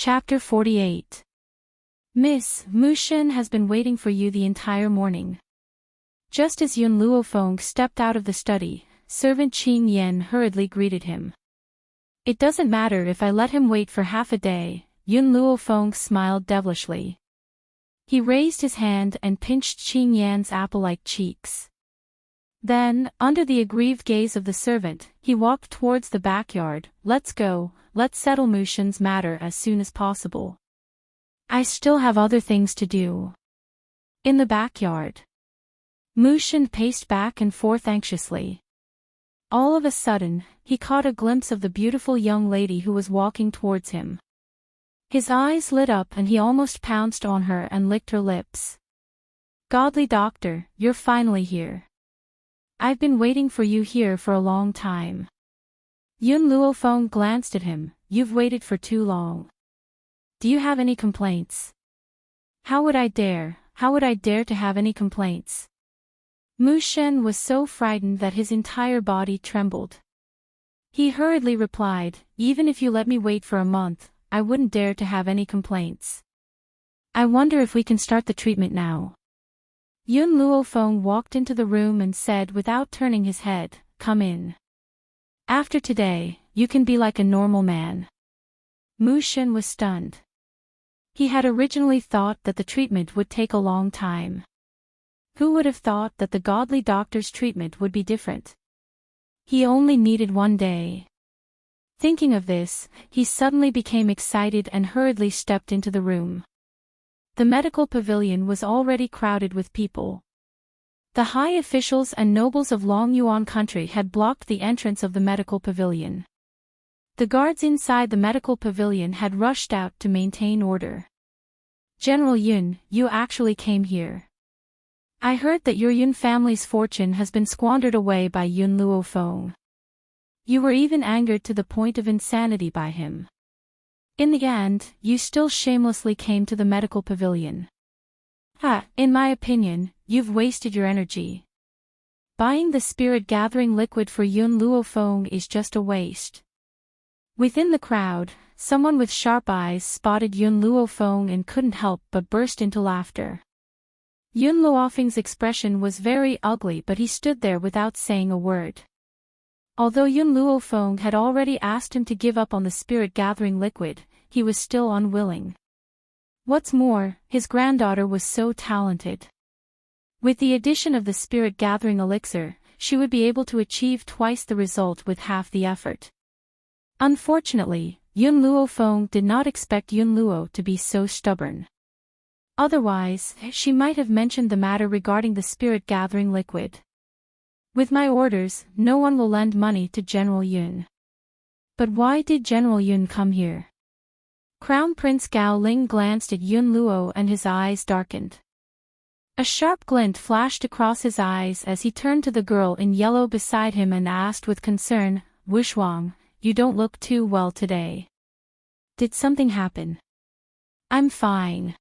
Chapter 48. Miss, Mu Shen has been waiting for you the entire morning. Just as Yun Luofeng stepped out of the study, servant Qing Yan hurriedly greeted him. It doesn't matter if I let him wait for half a day, Yun Luofeng smiled devilishly. He raised his hand and pinched Qing Yan's apple-like cheeks. Then, under the aggrieved gaze of the servant, he walked towards the backyard. Let's go, let's settle Mu Shen's matter as soon as possible. I still have other things to do. In the backyard, Mu Shen paced back and forth anxiously. All of a sudden, he caught a glimpse of the beautiful young lady who was walking towards him. His eyes lit up and he almost pounced on her and licked her lips. Godly doctor, you're finally here. I've been waiting for you here for a long time. Yun Luofeng glanced at him. You've waited for too long. Do you have any complaints? How would I dare to have any complaints? Mu Shen was so frightened that his entire body trembled. He hurriedly replied, even if you let me wait for a month, I wouldn't dare to have any complaints. I wonder if we can start the treatment now. Yun Luofeng walked into the room and said without turning his head, come in. After today, you can be like a normal man. Mu Shen was stunned. He had originally thought that the treatment would take a long time. Who would have thought that the godly doctor's treatment would be different? He only needed 1 day. Thinking of this, he suddenly became excited and hurriedly stepped into the room. The medical pavilion was already crowded with people. The high officials and nobles of Long Yuan country had blocked the entrance of the medical pavilion. The guards inside the medical pavilion had rushed out to maintain order. General Yun, you actually came here. I heard that your Yun family's fortune has been squandered away by Yun Luofeng. You were even angered to the point of insanity by him. In the end, you still shamelessly came to the medical pavilion. In my opinion, you've wasted your energy. Buying the spirit-gathering liquid for Yun Luofeng is just a waste. Within the crowd, someone with sharp eyes spotted Yun Luofeng and couldn't help but burst into laughter. Yun Luofeng's expression was very ugly, but he stood there without saying a word. Although Yun Luofeng had already asked him to give up on the spirit-gathering liquid, he was still unwilling. What's more, his granddaughter was so talented. With the addition of the spirit-gathering elixir, she would be able to achieve twice the result with half the effort. Unfortunately, Yun Luofeng did not expect Yun Luo to be so stubborn. Otherwise, she might have mentioned the matter regarding the spirit-gathering liquid. With my orders, no one will lend money to General Yun. But why did General Yun come here? Crown Prince Gao Ling glanced at Yun Luo and his eyes darkened. A sharp glint flashed across his eyes as he turned to the girl in yellow beside him and asked with concern, Wushuang, you don't look too well today. Did something happen? I'm fine.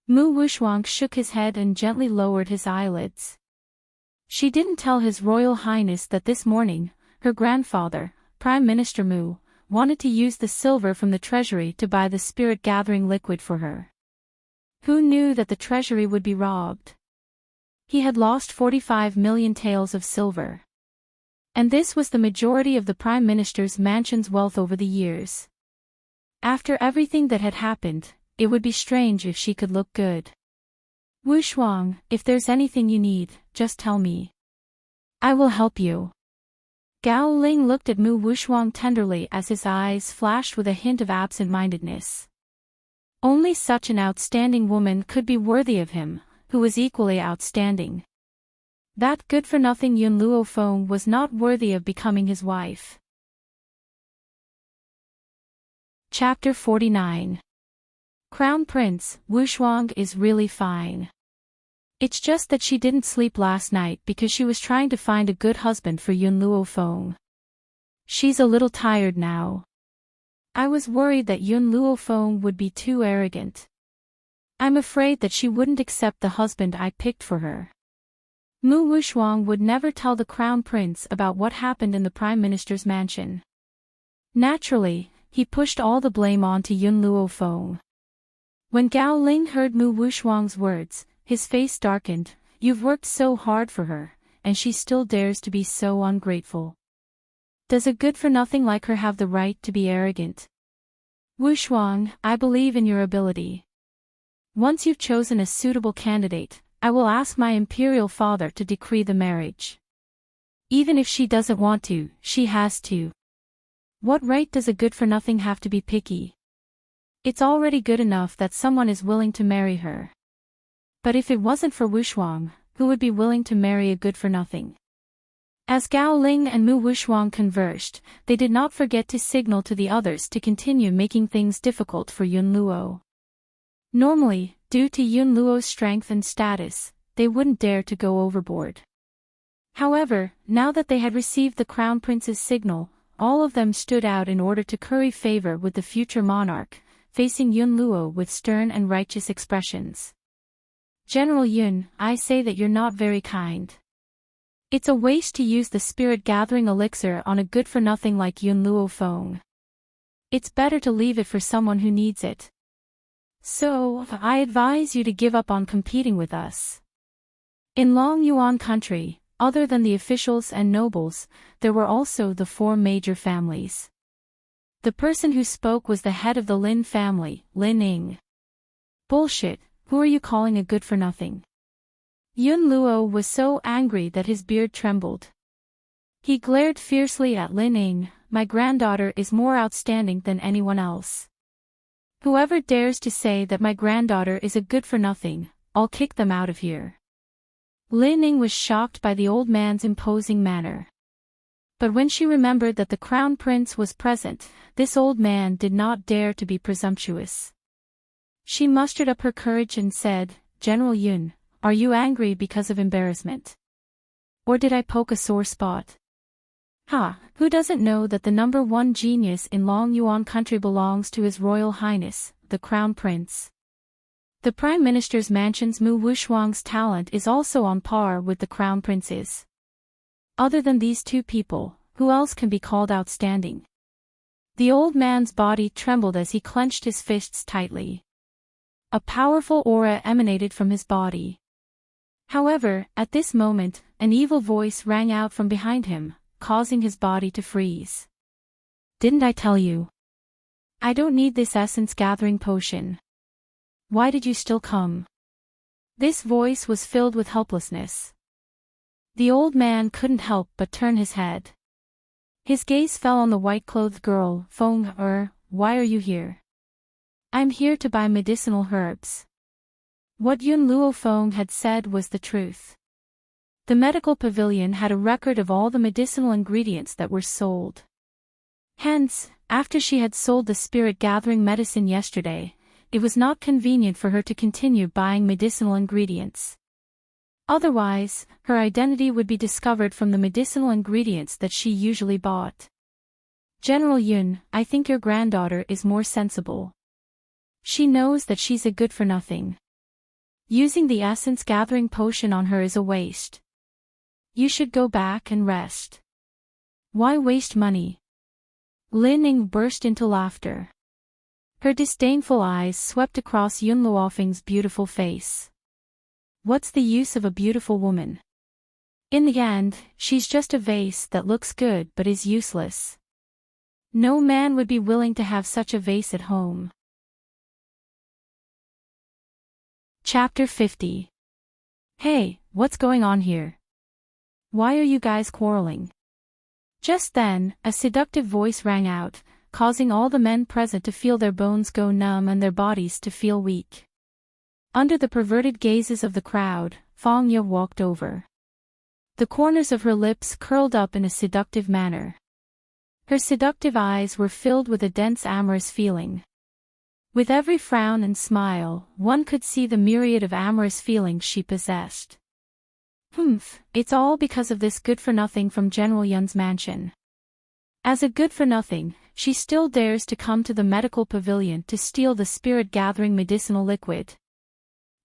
Mu Wushuang shook his head and gently lowered his eyelids. She didn't tell His Royal Highness that this morning, her grandfather, Prime Minister Mu, wanted to use the silver from the treasury to buy the spirit-gathering liquid for her. Who knew that the treasury would be robbed? He had lost 45 million taels of silver. And this was the majority of the Prime Minister's mansion's wealth over the years. After everything that had happened, it would be strange if she could look good. Wushuang, if there's anything you need, just tell me. I will help you. Gao Ling looked at Mu Wushuang tenderly as his eyes flashed with a hint of absent-mindedness. Only such an outstanding woman could be worthy of him, who was equally outstanding. That good-for-nothing Yun Luofeng was not worthy of becoming his wife. Chapter 49. Crown Prince, Wushuang is really fine. It's just that she didn't sleep last night because she was trying to find a good husband for Yun Luofeng. She's a little tired now. I was worried that Yun Luofeng would be too arrogant. I'm afraid that she wouldn't accept the husband I picked for her. Mu Wushuang would never tell the Crown Prince about what happened in the Prime Minister's mansion. Naturally, he pushed all the blame onto Yun Luo Feng. When Gao Ling heard Mu Wushuang's words, his face darkened. You've worked so hard for her, and she still dares to be so ungrateful. Does a good-for-nothing like her have the right to be arrogant? Wushuang, I believe in your ability. Once you've chosen a suitable candidate, I will ask my imperial father to decree the marriage. Even if she doesn't want to, she has to. What right does a good-for-nothing have to be picky? It's already good enough that someone is willing to marry her. But if it wasn't for Wushuang, who would be willing to marry a good-for-nothing? As Gao Ling and Mu Wushuang conversed, they did not forget to signal to the others to continue making things difficult for Yun Luo. Normally, due to Yun Luo's strength and status, they wouldn't dare to go overboard. However, now that they had received the Crown Prince's signal, all of them stood out in order to curry favor with the future monarch, facing Yun Luo with stern and righteous expressions. General Yun, I say that you're not very kind. It's a waste to use the spirit-gathering elixir on a good-for-nothing like Yun Luo Feng. It's better to leave it for someone who needs it. So, I advise you to give up on competing with us. In Long Yuan country, other than the officials and nobles, there were also the 4 major families. The person who spoke was the head of the Lin family, Lin Ying. Bullshit, who are you calling a good-for-nothing? Yun Luo was so angry that his beard trembled. He glared fiercely at Lin Ying. My granddaughter is more outstanding than anyone else. Whoever dares to say that my granddaughter is a good-for-nothing, I'll kick them out of here. Lin Ying was shocked by the old man's imposing manner. But when she remembered that the Crown Prince was present, this old man did not dare to be presumptuous. She mustered up her courage and said, General Yun, are you angry because of embarrassment? Or did I poke a sore spot? Who doesn't know that the #1 genius in Long Yuan country belongs to His Royal Highness, the Crown Prince? The Prime Minister's mansion's Mu Wushuang's talent is also on par with the Crown Prince's. Other than these 2 people, who else can be called outstanding? The old man's body trembled as he clenched his fists tightly. A powerful aura emanated from his body. However, at this moment, an evil voice rang out from behind him, causing his body to freeze. Didn't I tell you? I don't need this essence-gathering potion. Why did you still come? This voice was filled with helplessness. The old man couldn't help but turn his head. His gaze fell on the white-clothed girl. Feng, why are you here? I'm here to buy medicinal herbs. What Yun Luo Feng had said was the truth. The medical pavilion had a record of all the medicinal ingredients that were sold. Hence, after she had sold the spirit-gathering medicine yesterday, it was not convenient for her to continue buying medicinal ingredients. Otherwise, her identity would be discovered from the medicinal ingredients that she usually bought. General Yun, I think your granddaughter is more sensible. She knows that she's a good-for-nothing. Using the essence-gathering potion on her is a waste. You should go back and rest. Why waste money? Lin Ying burst into laughter. Her disdainful eyes swept across Yun Luofeng's beautiful face. What's the use of a beautiful woman? In the end, she's just a vase that looks good but is useless. No man would be willing to have such a vase at home. Chapter 50. Hey, what's going on here? Why are you guys quarreling? Just then, a seductive voice rang out, causing all the men present to feel their bones go numb and their bodies to feel weak. Under the perverted gazes of the crowd, Feng Ye walked over. The corners of her lips curled up in a seductive manner. Her seductive eyes were filled with a dense amorous feeling. With every frown and smile, one could see the myriad of amorous feelings she possessed. It's all because of this good-for-nothing from General Yun's mansion. As a good-for-nothing, she still dares to come to the medical pavilion to steal the spirit-gathering medicinal liquid.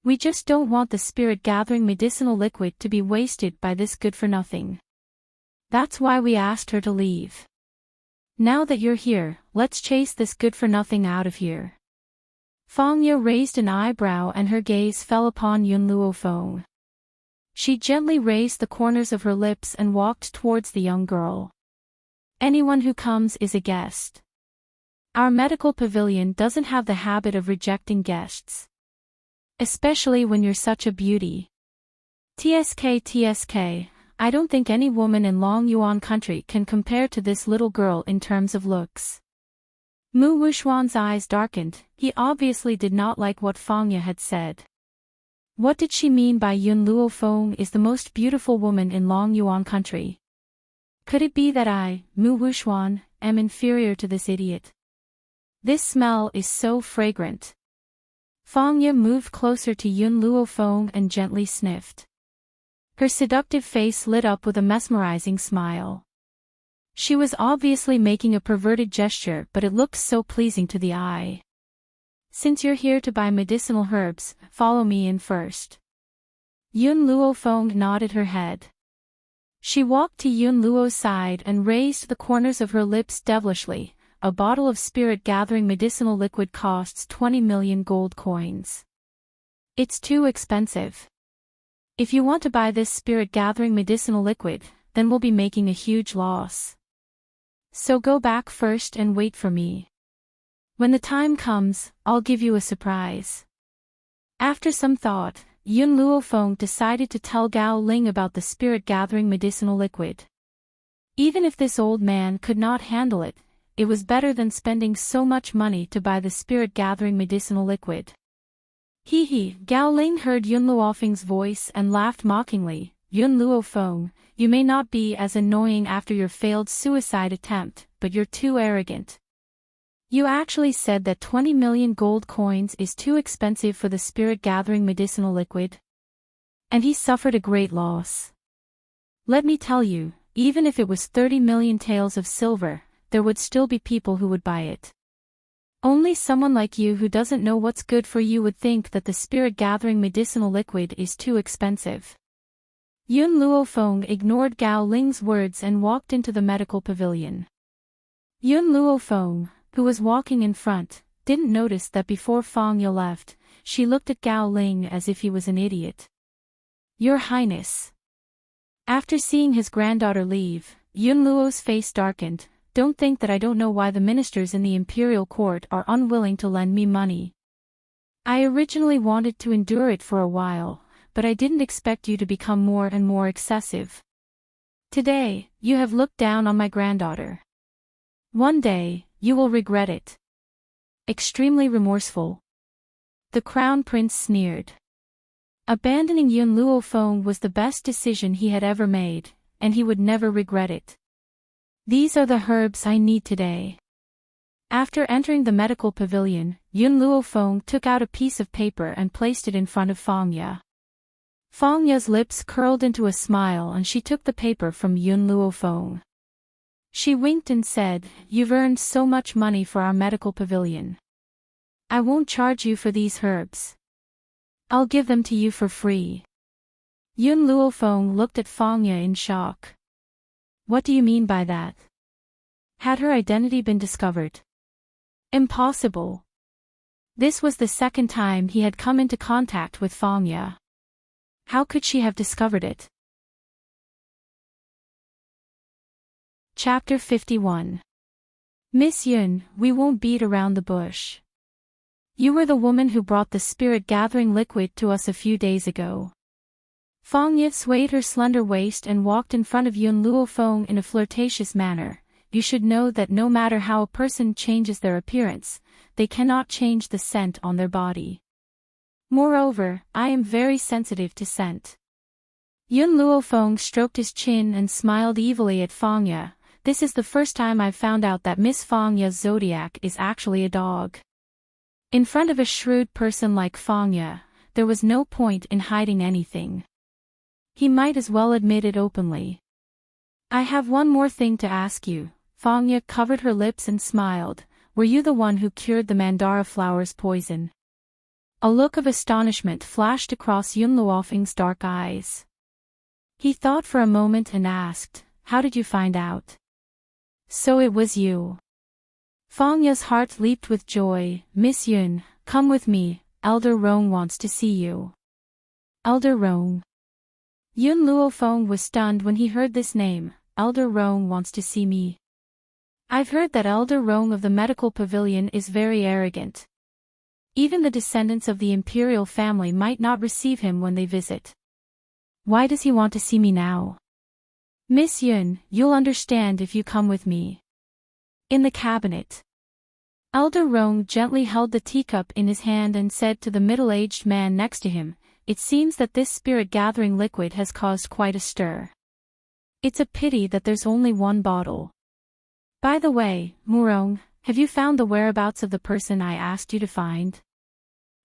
We just don't want the spirit-gathering medicinal liquid to be wasted by this good-for-nothing. That's why we asked her to leave. Now that you're here, let's chase this good-for-nothing out of here. Fangya raised an eyebrow and her gaze fell upon Yun Luofeng. She gently raised the corners of her lips and walked towards the young girl. Anyone who comes is a guest. Our medical pavilion doesn't have the habit of rejecting guests. Especially when you're such a beauty. TSK, I don't think any woman in Long Yuan country can compare to this little girl in terms of looks. Mu Wuxuan's eyes darkened, he obviously did not like what Fangya had said. What did she mean by Yun Luofeng is the most beautiful woman in Long Yuan country? Could it be that I, Mu Wuxuan, am inferior to this idiot? This smell is so fragrant. Fangya moved closer to Yun Luofeng and gently sniffed. Her seductive face lit up with a mesmerizing smile. She was obviously making a perverted gesture, but it looked so pleasing to the eye. Since you're here to buy medicinal herbs, follow me in first. Yun Luofeng nodded her head. She walked to Yun Luo's side and raised the corners of her lips devilishly. A bottle of spirit-gathering medicinal liquid costs 20 million gold coins. It's too expensive. If you want to buy this spirit-gathering medicinal liquid, then we'll be making a huge loss. So go back first and wait for me. When the time comes, I'll give you a surprise. After some thought, Yun Luofeng decided to tell Gao Ling about the spirit-gathering medicinal liquid. Even if this old man could not handle it, it was better than spending so much money to buy the spirit-gathering medicinal liquid. Hee. Gao Ling heard Yun Luofeng's voice and laughed mockingly. Yun Luofeng, you may not be as annoying after your failed suicide attempt, but you're too arrogant. You actually said that 20 million gold coins is too expensive for the spirit-gathering medicinal liquid. And he suffered a great loss. Let me tell you, even if it was 30 million taels of silver, there would still be people who would buy it. Only someone like you who doesn't know what's good for you would think that the spirit-gathering medicinal liquid is too expensive. Yun Luofeng ignored Gao Ling's words and walked into the medical pavilion. Yun Luofeng, who was walking in front, didn't notice that before Fangya left, she looked at Gao Ling as if he was an idiot. Your Highness. After seeing his granddaughter leave, Yun Luo's face darkened. Don't think that I don't know why the ministers in the imperial court are unwilling to lend me money. I originally wanted to endure it for a while, but I didn't expect you to become more and more excessive. Today, you have looked down on my granddaughter. One day, you will regret it. Extremely remorseful. The crown prince sneered. Abandoning Yun Luofeng was the best decision he had ever made, and he would never regret it. These are the herbs I need today. After entering the medical pavilion, Yun Luofeng took out a piece of paper and placed it in front of Fangya. Fangya's lips curled into a smile and she took the paper from Yun Luofeng. She winked and said, You've earned so much money for our medical pavilion. I won't charge you for these herbs. I'll give them to you for free. Yun Luofeng looked at Fangya in shock. What do you mean by that? Had her identity been discovered? Impossible. This was the second time he had come into contact with Fangya. How could she have discovered it? Chapter 51. Miss Yun, we won't beat around the bush. You were the woman who brought the spirit-gathering liquid to us a few days ago. Fangya swayed her slender waist and walked in front of Yun Luofeng in a flirtatious manner. You should know that no matter how a person changes their appearance, they cannot change the scent on their body. Moreover, I am very sensitive to scent. Yun Luofeng stroked his chin and smiled evilly at Fangya. This is the first time I've found out that Miss Fangya's zodiac is actually a dog. In front of a shrewd person like Fangya, there was no point in hiding anything. He might as well admit it openly. I have one more thing to ask you. Fangya covered her lips and smiled. Were you the one who cured the mandara flower's poison? A look of astonishment flashed across Yun Luofeng's dark eyes. He thought for a moment and asked, How did you find out? So it was you. Fangya's heart leaped with joy. Miss Yun, come with me, Elder Rong wants to see you. Elder Rong. Yun Luofeng was stunned when he heard this name. Elder Rong wants to see me. I've heard that Elder Rong of the medical pavilion is very arrogant. Even the descendants of the imperial family might not receive him when they visit. Why does he want to see me now? Miss Yun, you'll understand if you come with me. In the cabinet. Elder Rong gently held the teacup in his hand and said to the middle-aged man next to him, it seems that this spirit-gathering liquid has caused quite a stir. It's a pity that there's only one bottle. By the way, Murong, have you found the whereabouts of the person I asked you to find?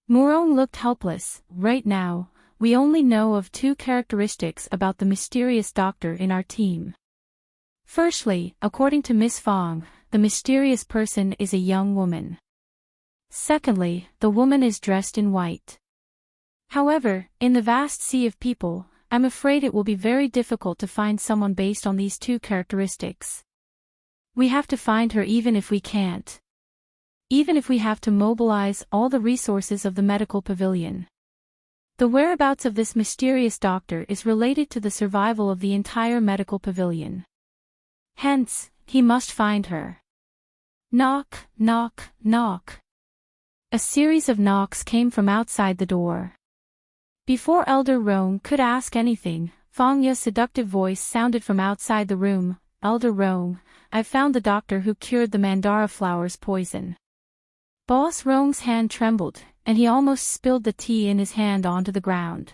Murong looked helpless. Right now, we only know of two characteristics about the mysterious doctor in our team. Firstly, according to Miss Fong, the mysterious person is a young woman. Secondly, the woman is dressed in white. However, in the vast sea of people, I'm afraid it will be very difficult to find someone based on these two characteristics. We have to find her even if we can't. Even if we have to mobilize all the resources of the medical pavilion. The whereabouts of this mysterious doctor is related to the survival of the entire medical pavilion. Hence, he must find her. Knock, knock, knock. A series of knocks came from outside the door. Before Elder Rong could ask anything, Fangya's seductive voice sounded from outside the room. Elder Rong, I've found the doctor who cured the mandara flower's poison. Boss Rong's hand trembled, and he almost spilled the tea in his hand onto the ground.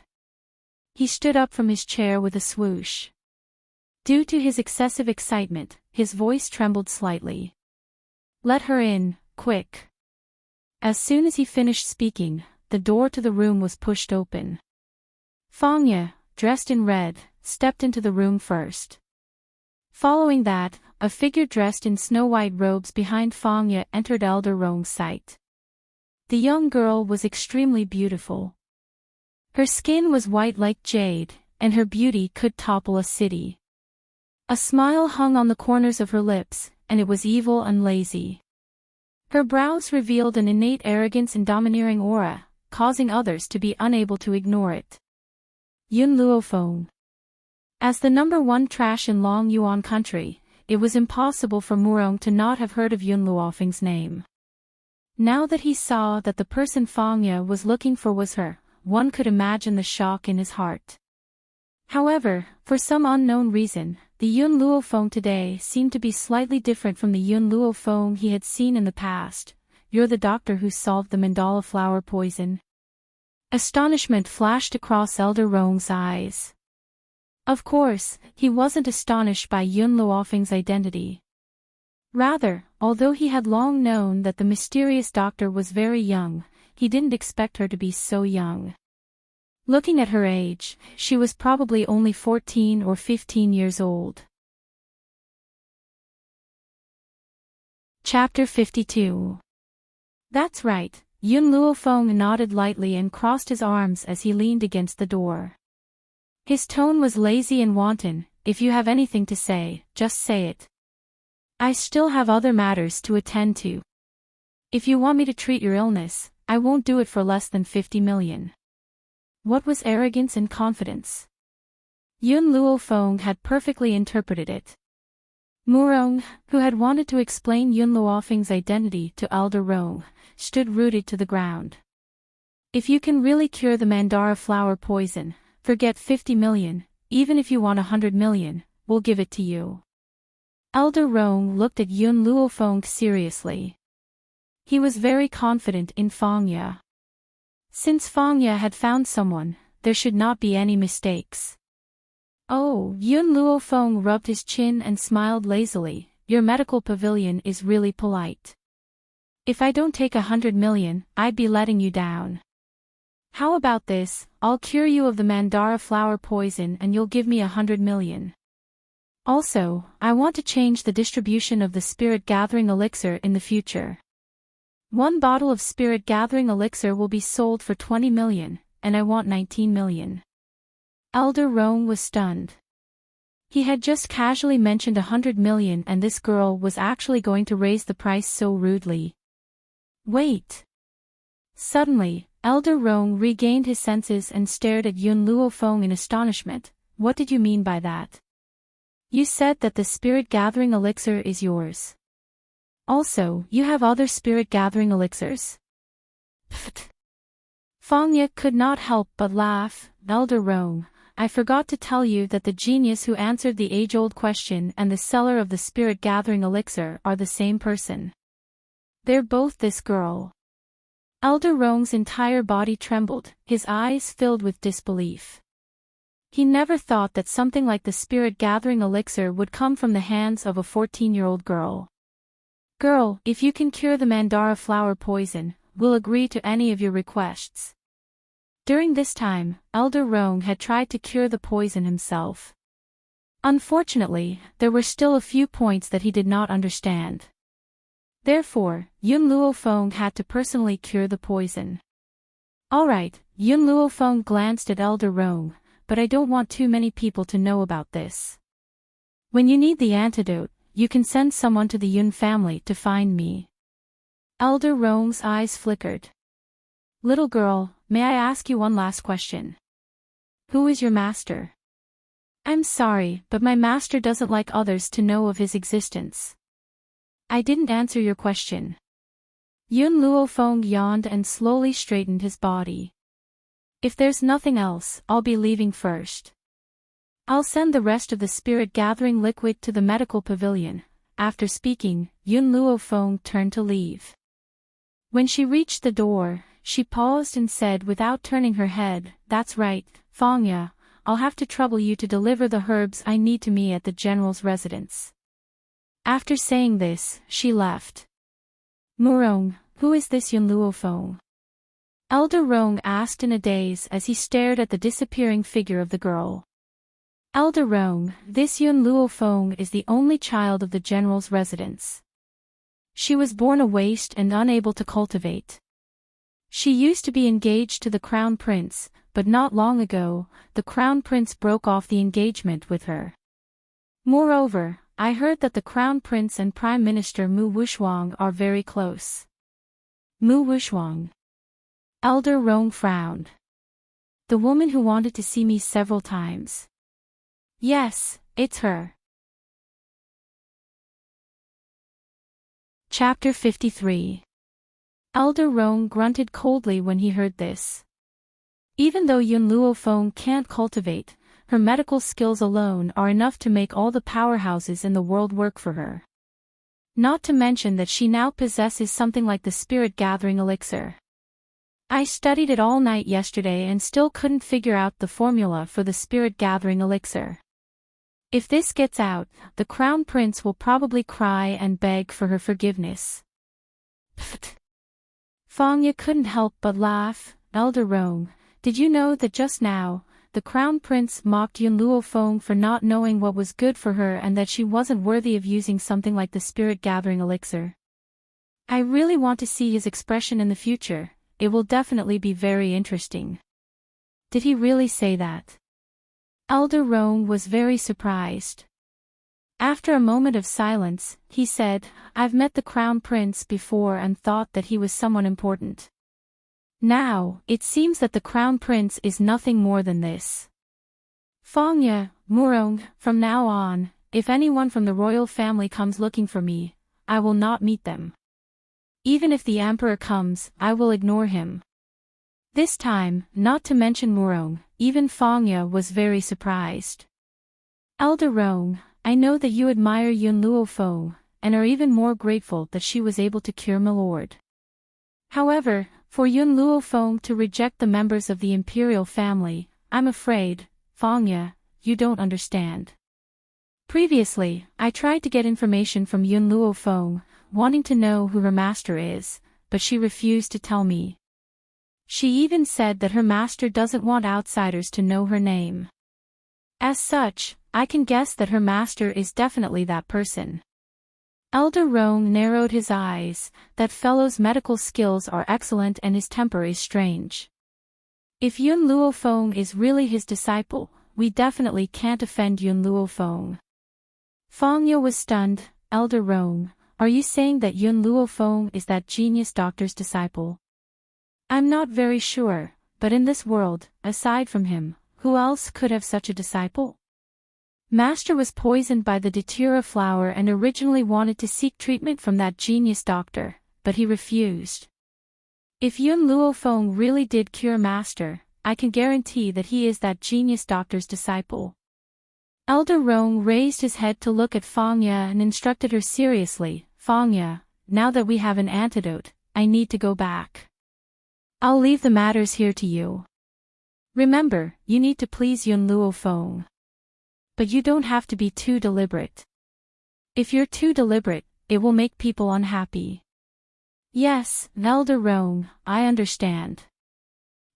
He stood up from his chair with a swoosh. Due to his excessive excitement, his voice trembled slightly. Let her in, quick. As soon as he finished speaking, the door to the room was pushed open. Fangya, dressed in red, stepped into the room first. Following that, a figure dressed in snow-white robes behind Fangya entered Elder Rong's sight. The young girl was extremely beautiful. Her skin was white like jade, and her beauty could topple a city. A smile hung on the corners of her lips, and it was evil and lazy. Her brows revealed an innate arrogance and domineering aura, causing others to be unable to ignore it. Yun Luofeng. As the #1 trash in Long Yuan country, it was impossible for Murong to not have heard of Yun Luofeng's name. Now that he saw that the person Fangya was looking for was her, one could imagine the shock in his heart. However, for some unknown reason, the Yun Luofeng today seemed to be slightly different from the Yun Luofeng he had seen in the past. You're the doctor who solved the mandala flower poison. Astonishment flashed across Elder Rong's eyes. Of course, he wasn't astonished by Yun Luofeng's identity. Rather, although he had long known that the mysterious doctor was very young, he didn't expect her to be so young. Looking at her age, she was probably only 14 or 15 years old. Chapter 52. That's right, Yun Luofeng nodded lightly and crossed his arms as he leaned against the door. His tone was lazy and wanton. If you have anything to say, just say it. I still have other matters to attend to. If you want me to treat your illness, I won't do it for less than 50 million. What was arrogance and confidence? Yun Luofeng had perfectly interpreted it. Murong, who had wanted to explain Yun Luofeng's identity to Elder Rong, stood rooted to the ground. If you can really cure the mandara flower poison, forget 50 million, even if you want 100 million, we'll give it to you. Elder Rong looked at Yun Luofeng seriously. He was very confident in Fangya. Since Fangya had found someone, there should not be any mistakes. Oh, Yun Luofeng rubbed his chin and smiled lazily. Your medical pavilion is really polite. If I don't take 100 million, I'd be letting you down. How about this, I'll cure you of the mandara flower poison and you'll give me 100 million. Also, I want to change the distribution of the spirit gathering elixir in the future. One bottle of spirit gathering elixir will be sold for 20 million, and I want 19 million. Elder Rong was stunned. He had just casually mentioned 100 million and this girl was actually going to raise the price so rudely. Wait. Suddenly, Elder Rong regained his senses and stared at Yun Luofeng in astonishment. What did you mean by that? You said that the spirit gathering elixir is yours. Also, you have other spirit gathering elixirs? Pfft. Fang Ye could not help but laugh. Elder Rong, I forgot to tell you that the genius who answered the age-old question and the seller of the spirit gathering elixir are the same person. They're both this girl. Elder Rong's entire body trembled, his eyes filled with disbelief. He never thought that something like the spirit gathering elixir would come from the hands of a 14-year-old girl. Girl, if you can cure the Mandara flower poison, we'll agree to any of your requests. During this time, Elder Rong had tried to cure the poison himself. Unfortunately, there were still a few points that he did not understand. Therefore, Yun Luofeng had to personally cure the poison. Alright, Yun Luofeng glanced at Elder Rong, but I don't want too many people to know about this. When you need the antidote, you can send someone to the Yun family to find me. Elder Rong's eyes flickered. Little girl, may I ask you one last question? Who is your master? I'm sorry, but my master doesn't like others to know of his existence. I didn't answer your question. Yun Luofeng yawned and slowly straightened his body. If there's nothing else, I'll be leaving first. I'll send the rest of the spirit gathering liquid to the medical pavilion. After speaking, Yun Luofeng turned to leave. When she reached the door, she paused and said without turning her head, That's right, Fang Ye, I'll have to trouble you to deliver the herbs I need to me at the general's residence. After saying this, she left. Murong, who is this Yun Luofeng? Elder Rong asked in a daze as he stared at the disappearing figure of the girl. Elder Rong, this Yun Luofeng is the only child of the general's residence. She was born a waste and unable to cultivate. She used to be engaged to the crown prince, but not long ago, the crown prince broke off the engagement with her. Moreover, I heard that the crown prince and prime minister Mu Wushuang are very close. Mu Wushuang. Elder Rong frowned. The woman who wanted to see me several times. Yes, it's her. Chapter 53. Elder Rong grunted coldly when he heard this. Even though Yun Luofeng can't cultivate, her medical skills alone are enough to make all the powerhouses in the world work for her. Not to mention that she now possesses something like the spirit gathering elixir. I studied it all night yesterday and still couldn't figure out the formula for the spirit gathering elixir. If this gets out, the crown prince will probably cry and beg for her forgiveness. Pfft. Fang Ye couldn't help but laugh. Elder Rong, did you know that just now, the crown prince mocked Yun Luofeng for not knowing what was good for her and that she wasn't worthy of using something like the spirit gathering elixir? I really want to see his expression in the future. It will definitely be very interesting. Did he really say that? Elder Rong was very surprised. After a moment of silence, he said, I've met the crown prince before and thought that he was someone important. Now, it seems that the crown prince is nothing more than this. Fang Ye, Murong, from now on, if anyone from the royal family comes looking for me, I will not meet them. Even if the emperor comes, I will ignore him. This time, not to mention Murong, even Fang Ye was very surprised. Elder Rong, I know that you admire Yun Luofeng, and are even more grateful that she was able to cure my lord. However, for Yun Luofeng to reject the members of the imperial family, I'm afraid, Fang Ye, you don't understand. Previously, I tried to get information from Yun Luofeng, wanting to know who her master is, but she refused to tell me. She even said that her master doesn't want outsiders to know her name. As such, I can guess that her master is definitely that person. Elder Rong narrowed his eyes. That fellow's medical skills are excellent and his temper is strange. If Yun Luofeng is really his disciple, we definitely can't offend Yun Luofeng. Fangya was stunned. Elder Rong, are you saying that Yun Luofeng is that genius doctor's disciple? I'm not very sure, but in this world, aside from him, who else could have such a disciple? Master was poisoned by the datura flower and originally wanted to seek treatment from that genius doctor, but he refused. If Yun Luofeng really did cure Master, I can guarantee that he is that genius doctor's disciple. Elder Rong raised his head to look at Fangya and instructed her seriously, Fangya, now that we have an antidote, I need to go back. I'll leave the matters here to you. Remember, you need to please Yun Luofeng. But you don't have to be too deliberate. If you're too deliberate, it will make people unhappy. Yes, Elder Rong, I understand.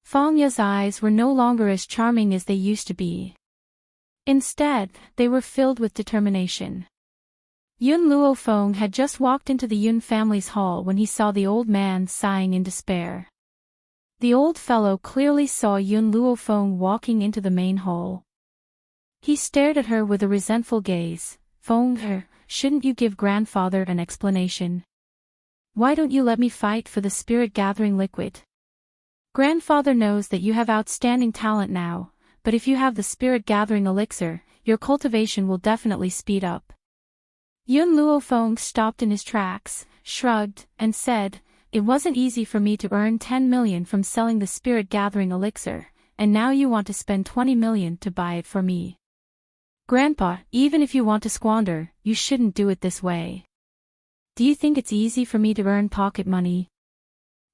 Fangya's eyes were no longer as charming as they used to be. Instead, they were filled with determination. Yun Luofeng had just walked into the Yun family's hall when he saw the old man sighing in despair. The old fellow clearly saw Yun Luofeng walking into the main hall. He stared at her with a resentful gaze. Feng, shouldn't you give grandfather an explanation? Why don't you let me fight for the spirit-gathering liquid? Grandfather knows that you have outstanding talent now, but if you have the spirit-gathering elixir, your cultivation will definitely speed up. Yun Luofeng stopped in his tracks, shrugged, and said, it wasn't easy for me to earn 10 million from selling the spirit-gathering elixir, and now you want to spend 20 million to buy it for me. Grandpa, even if you want to squander, you shouldn't do it this way. Do you think it's easy for me to earn pocket money?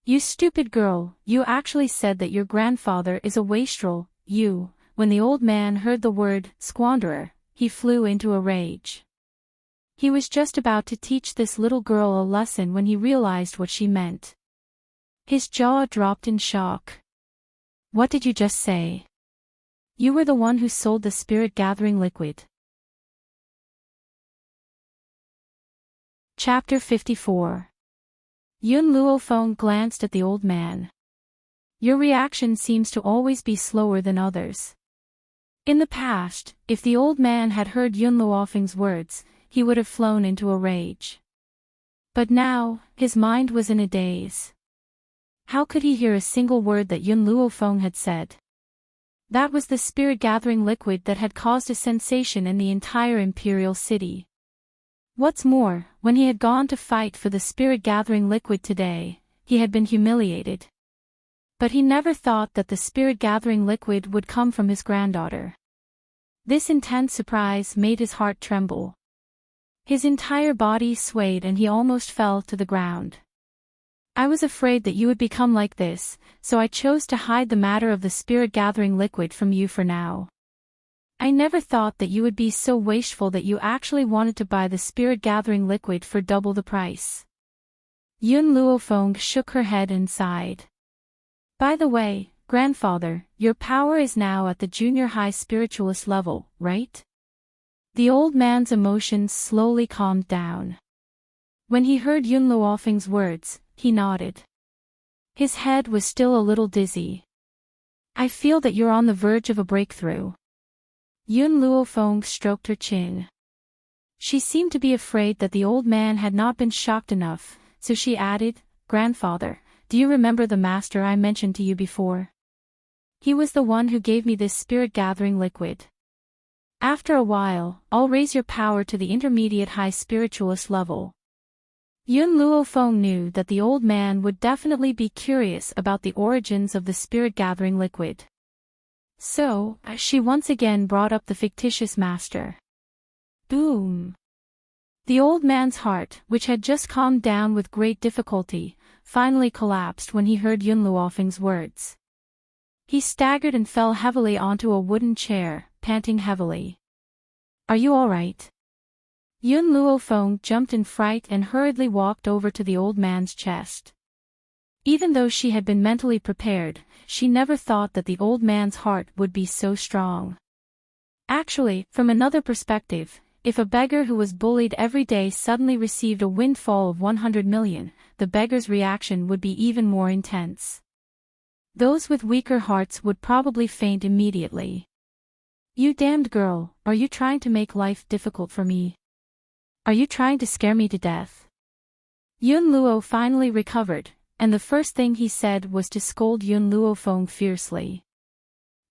You stupid girl, you actually said that your grandfather is a wastrel, you. When the old man heard the word, squanderer, he flew into a rage. He was just about to teach this little girl a lesson when he realized what she meant. His jaw dropped in shock. What did you just say? You were the one who sold the spirit-gathering liquid. Chapter 54. Yun Luofeng glanced at the old man. Your reaction seems to always be slower than others. In the past, if the old man had heard Yun Luofeng's words, he would have flown into a rage. But now, his mind was in a daze. How could he hear a single word that Yun Luofeng had said? That was the spirit-gathering liquid that had caused a sensation in the entire imperial city. What's more, when he had gone to fight for the spirit-gathering liquid today, he had been humiliated. But he never thought that the spirit-gathering liquid would come from his granddaughter. This intense surprise made his heart tremble. His entire body swayed and he almost fell to the ground. I was afraid that you would become like this, so I chose to hide the matter of the spirit-gathering liquid from you for now. I never thought that you would be so wasteful that you actually wanted to buy the spirit-gathering liquid for double the price. Yun Luofeng shook her head and sighed. By the way, grandfather, your power is now at the junior high spiritualist level, right? The old man's emotions slowly calmed down. When he heard Yun Luofeng's words, he nodded. His head was still a little dizzy. I feel that you're on the verge of a breakthrough. Yun Luofeng stroked her chin. She seemed to be afraid that the old man had not been shocked enough, so she added, Grandfather, do you remember the master I mentioned to you before? He was the one who gave me this spirit-gathering liquid. After a while, I'll raise your power to the intermediate high spiritualist level. Yun Luofeng knew that the old man would definitely be curious about the origins of the spirit-gathering liquid. So, she once again brought up the fictitious master. Boom! The old man's heart, which had just calmed down with great difficulty, finally collapsed when he heard Yun Luofeng's words. He staggered and fell heavily onto a wooden chair, panting heavily. Are you all right? Yun Luofeng jumped in fright and hurriedly walked over to the old man's chest. Even though she had been mentally prepared, she never thought that the old man's heart would be so strong. Actually, from another perspective, if a beggar who was bullied every day suddenly received a windfall of 100 million, the beggar's reaction would be even more intense. Those with weaker hearts would probably faint immediately. You damned girl, are you trying to make life difficult for me? Are you trying to scare me to death? Yun Luo finally recovered, and the first thing he said was to scold Yun Luofeng fiercely.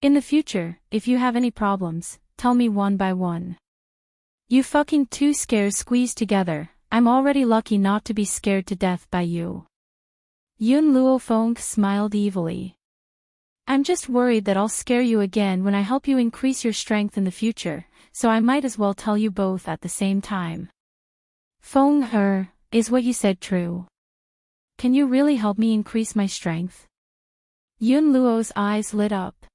In the future, if you have any problems, tell me one by one. You fucking two scares squeezed together, I'm already lucky not to be scared to death by you. Yun Luofeng smiled evilly. I'm just worried that I'll scare you again when I help you increase your strength in the future, so I might as well tell you both at the same time. Feng He, is what you said true? Can you really help me increase my strength? Yun Luo's eyes lit up.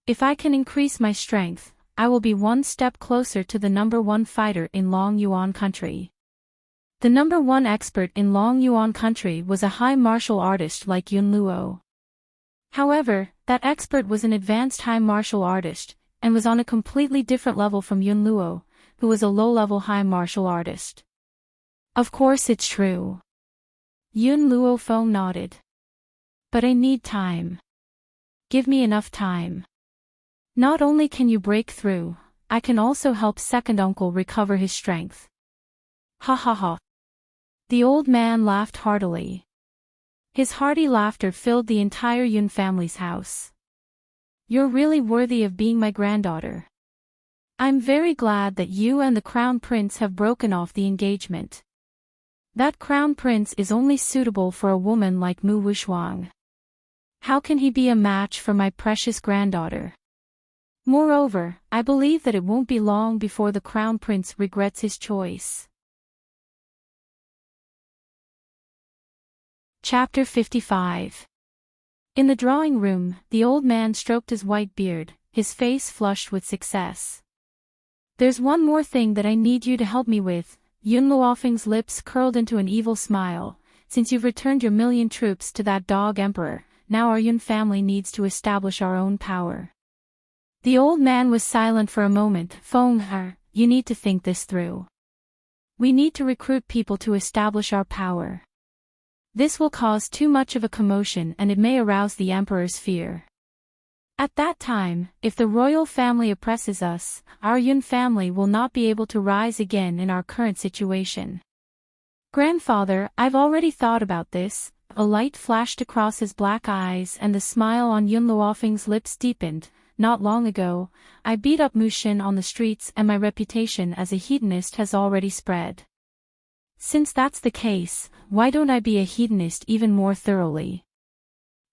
If I can increase my strength, I will be one step closer to the #1 fighter in Long Yuan country. The #1 expert in Long Yuan country was a high martial artist like Yun Luo. However, that expert was an advanced high martial artist, and was on a completely different level from Yun Luo, who was a low-level high martial artist. Of course it's true. Yun Luofeng nodded. But I need time. Give me enough time. Not only can you break through, I can also help second uncle recover his strength. Ha ha ha. The old man laughed heartily. His hearty laughter filled the entire Yun family's house. You're really worthy of being my granddaughter. I'm very glad that you and the crown prince have broken off the engagement. That crown prince is only suitable for a woman like Mu Wuxuang. How can he be a match for my precious granddaughter? Moreover, I believe that it won't be long before the crown prince regrets his choice. Chapter 55. In the drawing room, the old man stroked his white beard, his face flushed with success. There's one more thing that I need you to help me with. Yun Luofeng's lips curled into an evil smile. Since you've returned your 1,000,000 troops to that dog emperor, now our Yun family needs to establish our own power. The old man was silent for a moment. Feng He, you need to think this through. We need to recruit people to establish our power. This will cause too much of a commotion and it may arouse the emperor's fear. At that time, if the royal family oppresses us, our Yun family will not be able to rise again in our current situation. Grandfather, I've already thought about this. A light flashed across his black eyes and the smile on Yun Luofeng's lips deepened. Not long ago, I beat up Mu Xin on the streets and my reputation as a hedonist has already spread. Since that's the case, why don't I be a hedonist even more thoroughly?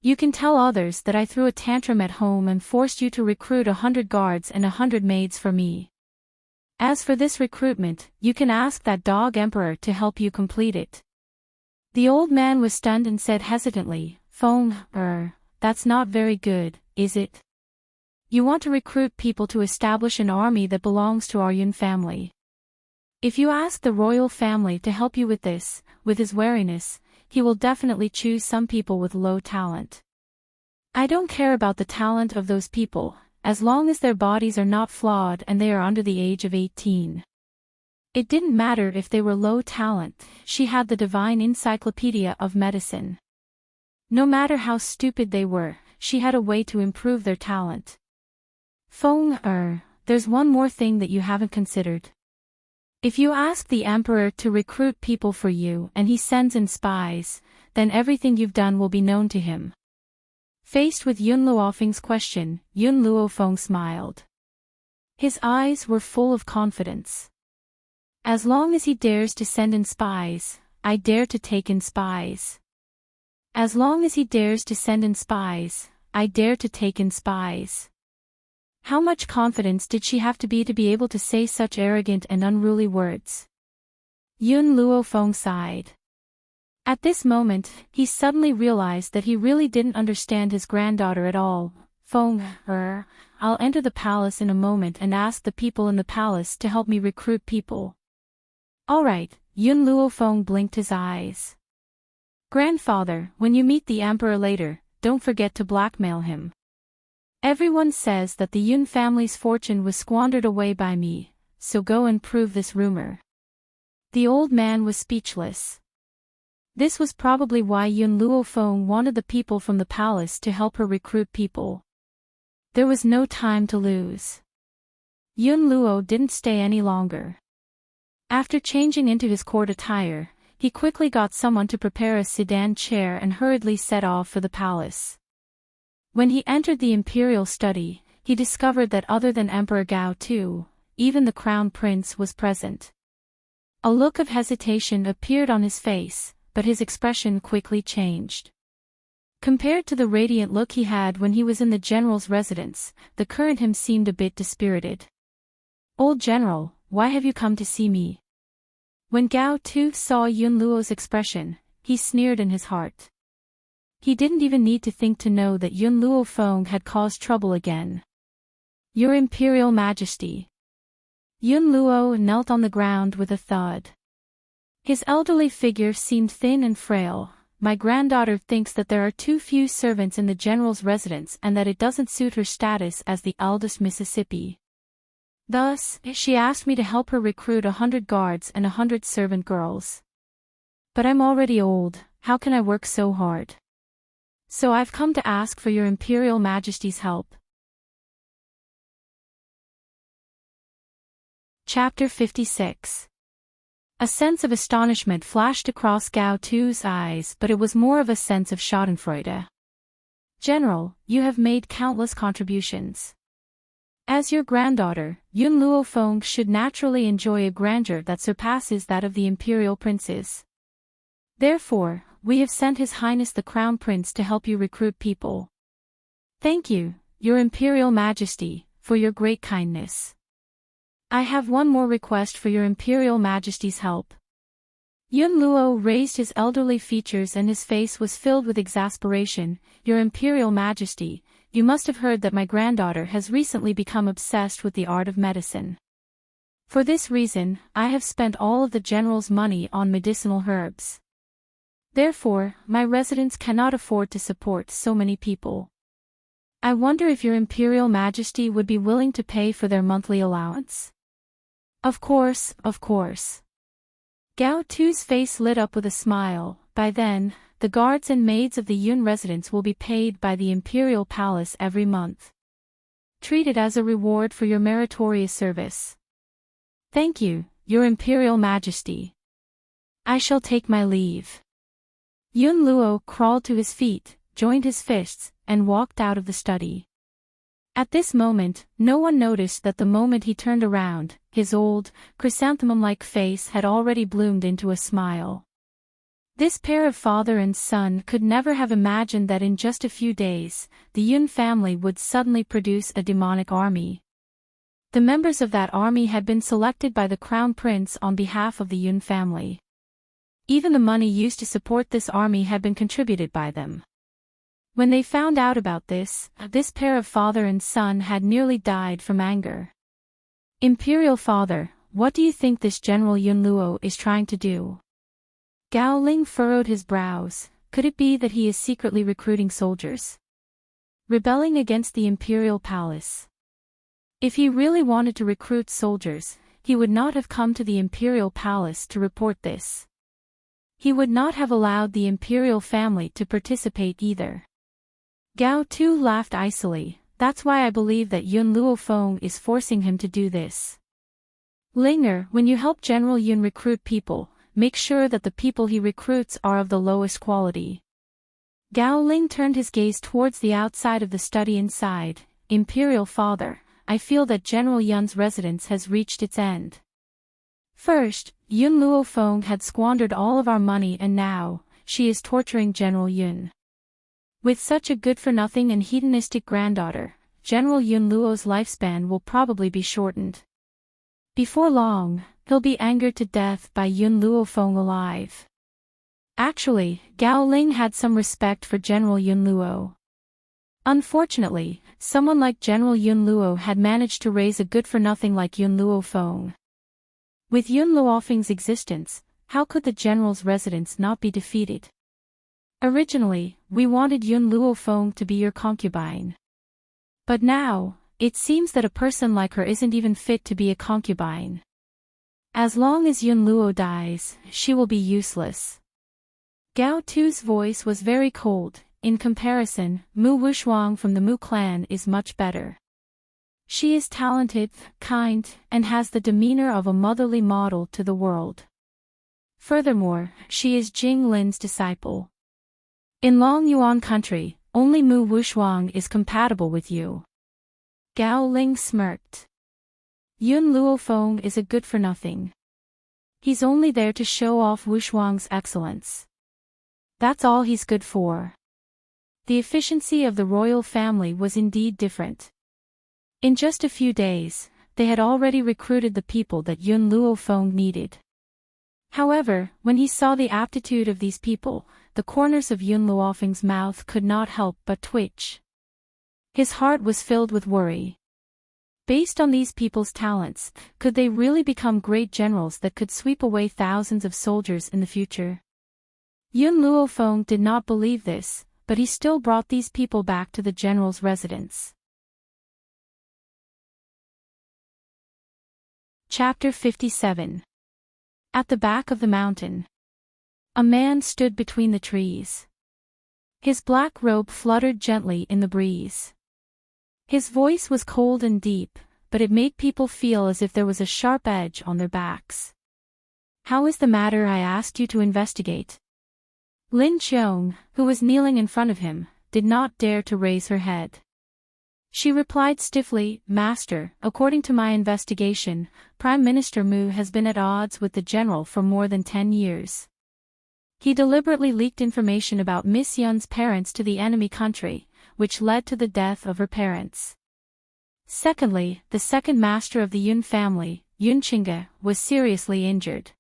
You can tell others that I threw a tantrum at home and forced you to recruit 100 guards and 100 maids for me. As for this recruitment, you can ask that dog emperor to help you complete it. The old man was stunned and said hesitantly, Feng He, that's not very good, is it? You want to recruit people to establish an army that belongs to our Yun family. If you ask the royal family to help you with this, with his wariness, he will definitely choose some people with low talent. I don't care about the talent of those people, as long as their bodies are not flawed and they are under the age of 18. It didn't matter if they were low talent, she had the divine encyclopedia of medicine. No matter how stupid they were, she had a way to improve their talent. Feng He, there's one more thing that you haven't considered. If you ask the emperor to recruit people for you and he sends in spies, then everything you've done will be known to him. Faced with Yun Luofeng's question, Yun Luofeng smiled. His eyes were full of confidence. As long as he dares to send in spies, I dare to take in spies. As long as he dares to send in spies, I dare to take in spies. How much confidence did she have to be able to say such arrogant and unruly words? Yun Luofeng sighed. At this moment, he suddenly realized that he really didn't understand his granddaughter at all. Feng He, I'll enter the palace in a moment and ask the people in the palace to help me recruit people. All right, Yun Luofeng blinked his eyes. Grandfather, when you meet the emperor later, don't forget to blackmail him. Everyone says that the Yun family's fortune was squandered away by me, so go and prove this rumor. The old man was speechless. This was probably why Yun Luofeng wanted the people from the palace to help her recruit people. There was no time to lose. Yun Luo didn't stay any longer. After changing into his court attire, he quickly got someone to prepare a sedan chair and hurriedly set off for the palace. When he entered the imperial study, he discovered that other than Emperor Gao Tu, even the crown prince was present. A look of hesitation appeared on his face, but his expression quickly changed. Compared to the radiant look he had when he was in the general's residence, the current him seemed a bit dispirited. "Old general, why have you come to see me?" When Gao Tu saw Yun Luo's expression, he sneered in his heart. He didn't even need to think to know that Yun Luo Feng had caused trouble again. "Your Imperial Majesty." Yun Luo knelt on the ground with a thud. His elderly figure seemed thin and frail. "My granddaughter thinks that there are too few servants in the general's residence and that it doesn't suit her status as the eldest Mississippi. Thus, she asked me to help her recruit 100 guards and 100 servant girls. But I'm already old, how can I work so hard? So I've come to ask for your Imperial Majesty's help." Chapter 56. A sense of astonishment flashed across Gao Tu's eyes, but it was more of a sense of schadenfreude. "General, you have made countless contributions. As your granddaughter, Yun Luo Feng should naturally enjoy a grandeur that surpasses that of the imperial princes. Therefore, we have sent His Highness the Crown Prince to help you recruit people. Thank you, your Imperial Majesty, for your great kindness. I have one more request for your Imperial Majesty's help." Yun Luo raised his elderly features and his face was filled with exasperation. "Your Imperial Majesty, you must have heard that my granddaughter has recently become obsessed with the art of medicine. For this reason, I have spent all of the general's money on medicinal herbs. Therefore, my residence cannot afford to support so many people. I wonder if your Imperial Majesty would be willing to pay for their monthly allowance." Of course, of course." Gao Tu's face lit up with a smile. "By then, the guards and maids of the Yun residence will be paid by the Imperial Palace every month. Treat it as a reward for your meritorious service." "Thank you, your Imperial Majesty. I shall take my leave." Yun Luo crawled to his feet, joined his fists, and walked out of the study. At this moment, no one noticed that the moment he turned around, his old, chrysanthemum-like face had already bloomed into a smile. This pair of father and son could never have imagined that in just a few days, the Yun family would suddenly produce a demonic army. The members of that army had been selected by the Crown Prince on behalf of the Yun family. Even the money used to support this army had been contributed by them. When they found out about this pair of father and son had nearly died from anger. "Imperial Father, what do you think this General Yun Luo is trying to do?" Gao Ling furrowed his brows. Could it be that he is secretly recruiting soldiers? Rebelling against the Imperial Palace? If he really wanted to recruit soldiers, he would not have come to the Imperial Palace to report this. He would not have allowed the Imperial family to participate either. Gao Tu laughed icily. "That's why I believe that Yun Luo Feng is forcing him to do this. Linger, when you help General Yun recruit people, make sure that the people he recruits are of the lowest quality." Gao Ling turned his gaze towards the outside of the study inside. "Imperial Father, I feel that General Yun's residence has reached its end. First, Yun Luo Feng had squandered all of our money and now, she is torturing General Yun. With such a good-for-nothing and hedonistic granddaughter, General Yun Luo's lifespan will probably be shortened. Before long, he'll be angered to death by Yun Luo Feng alive." Actually, Gao Ling had some respect for General Yun Luo. Unfortunately, someone like General Yun Luo had managed to raise a good-for-nothing like Yun Luo Feng. With Yun Luo Feng's existence, how could the general's residence not be defeated? "Originally, we wanted Yun Luo Feng to be your concubine. But now, it seems that a person like her isn't even fit to be a concubine. As long as Yun Luo dies, she will be useless." Gao Tu's voice was very cold. "In comparison, Mu Wushuang from the Mu clan is much better. She is talented, kind, and has the demeanor of a motherly model to the world. Furthermore, she is Jing Lin's disciple. In Long Yuan country, only Mu Wushuang is compatible with you. Gao Ling smirked. Yun Luofeng is a good-for-nothing. He's only there to show off Wushuang's excellence. That's all he's good for. The efficiency of the royal family was indeed different. In just a few days, they had already recruited the people that Yun Luofeng needed. However, when he saw the aptitude of these people, the corners of Yun Luofeng's mouth could not help but twitch. His heart was filled with worry. Based on these people's talents, could they really become great generals that could sweep away thousands of soldiers in the future? Yun Luofeng did not believe this, but he still brought these people back to the general's residence. Chapter 57. At the back of the mountain. A man stood between the trees. His black robe fluttered gently in the breeze. His voice was cold and deep, but it made people feel as if there was a sharp edge on their backs. "How is the matter I asked you to investigate?" Lin Qiong, who was kneeling in front of him, did not dare to raise her head. She replied stiffly, "Master, according to my investigation, Prime Minister Mu has been at odds with the general for more than 10 years. He deliberately leaked information about Miss Yun's parents to the enemy country, which led to the death of her parents. Secondly, the second master of the Yun family, Yun Qingge, was seriously injured.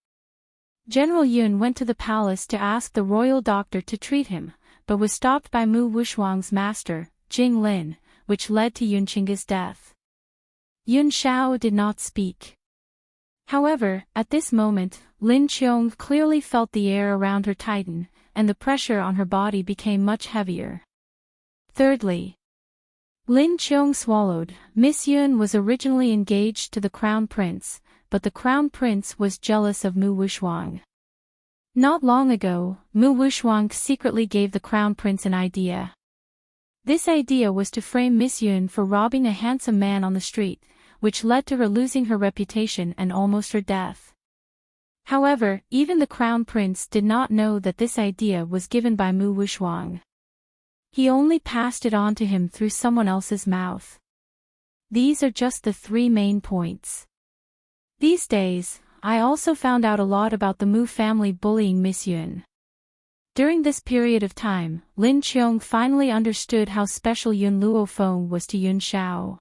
General Yun went to the palace to ask the royal doctor to treat him, but was stopped by Mu Wushuang's master, Jing Lin, which led to Yun Qingge's death. Yun Shao did not speak. However, at this moment, Lin Qiong clearly felt the air around her tighten, and the pressure on her body became much heavier. Thirdly, Lin Qiong swallowed. Miss Yun was originally engaged to the crown prince, but the crown prince was jealous of Mu Wushuang. Not long ago, Mu Wushuang secretly gave the crown prince an idea. This idea was to frame Miss Yun for robbing a handsome man on the street, which led to her losing her reputation and almost her death. However, even the crown prince did not know that this idea was given by Mu Wushuang. He only passed it on to him through someone else's mouth. These are just the 3 main points. These days, I also found out a lot about the Mu family bullying Miss Yun. During this period of time, Lin Qiong finally understood how special Yun Luofeng was to Yun Shao.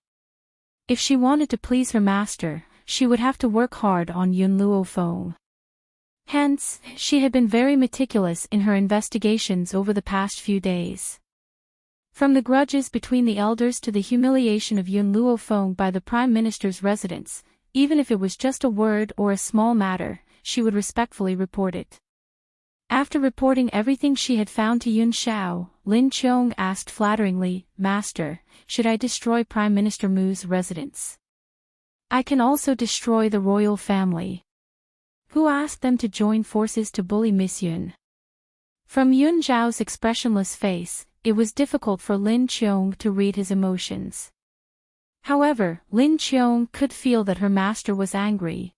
If she wanted to please her master, she would have to work hard on Yun Luofeng. Hence, she had been very meticulous in her investigations over the past few days. From the grudges between the elders to the humiliation of Yun Luofeng by the Prime Minister's residence, even if it was just a word or a small matter, she would respectfully report it. After reporting everything she had found to Yun Shao, Lin Qiong asked flatteringly, "Master, should I destroy Prime Minister Mu's residence? I can also destroy the royal family. Who asked them to join forces to bully Miss Yun?" From Yun Zhao's expressionless face, it was difficult for Lin Qiong to read his emotions. However, Lin Qiong could feel that her master was angry.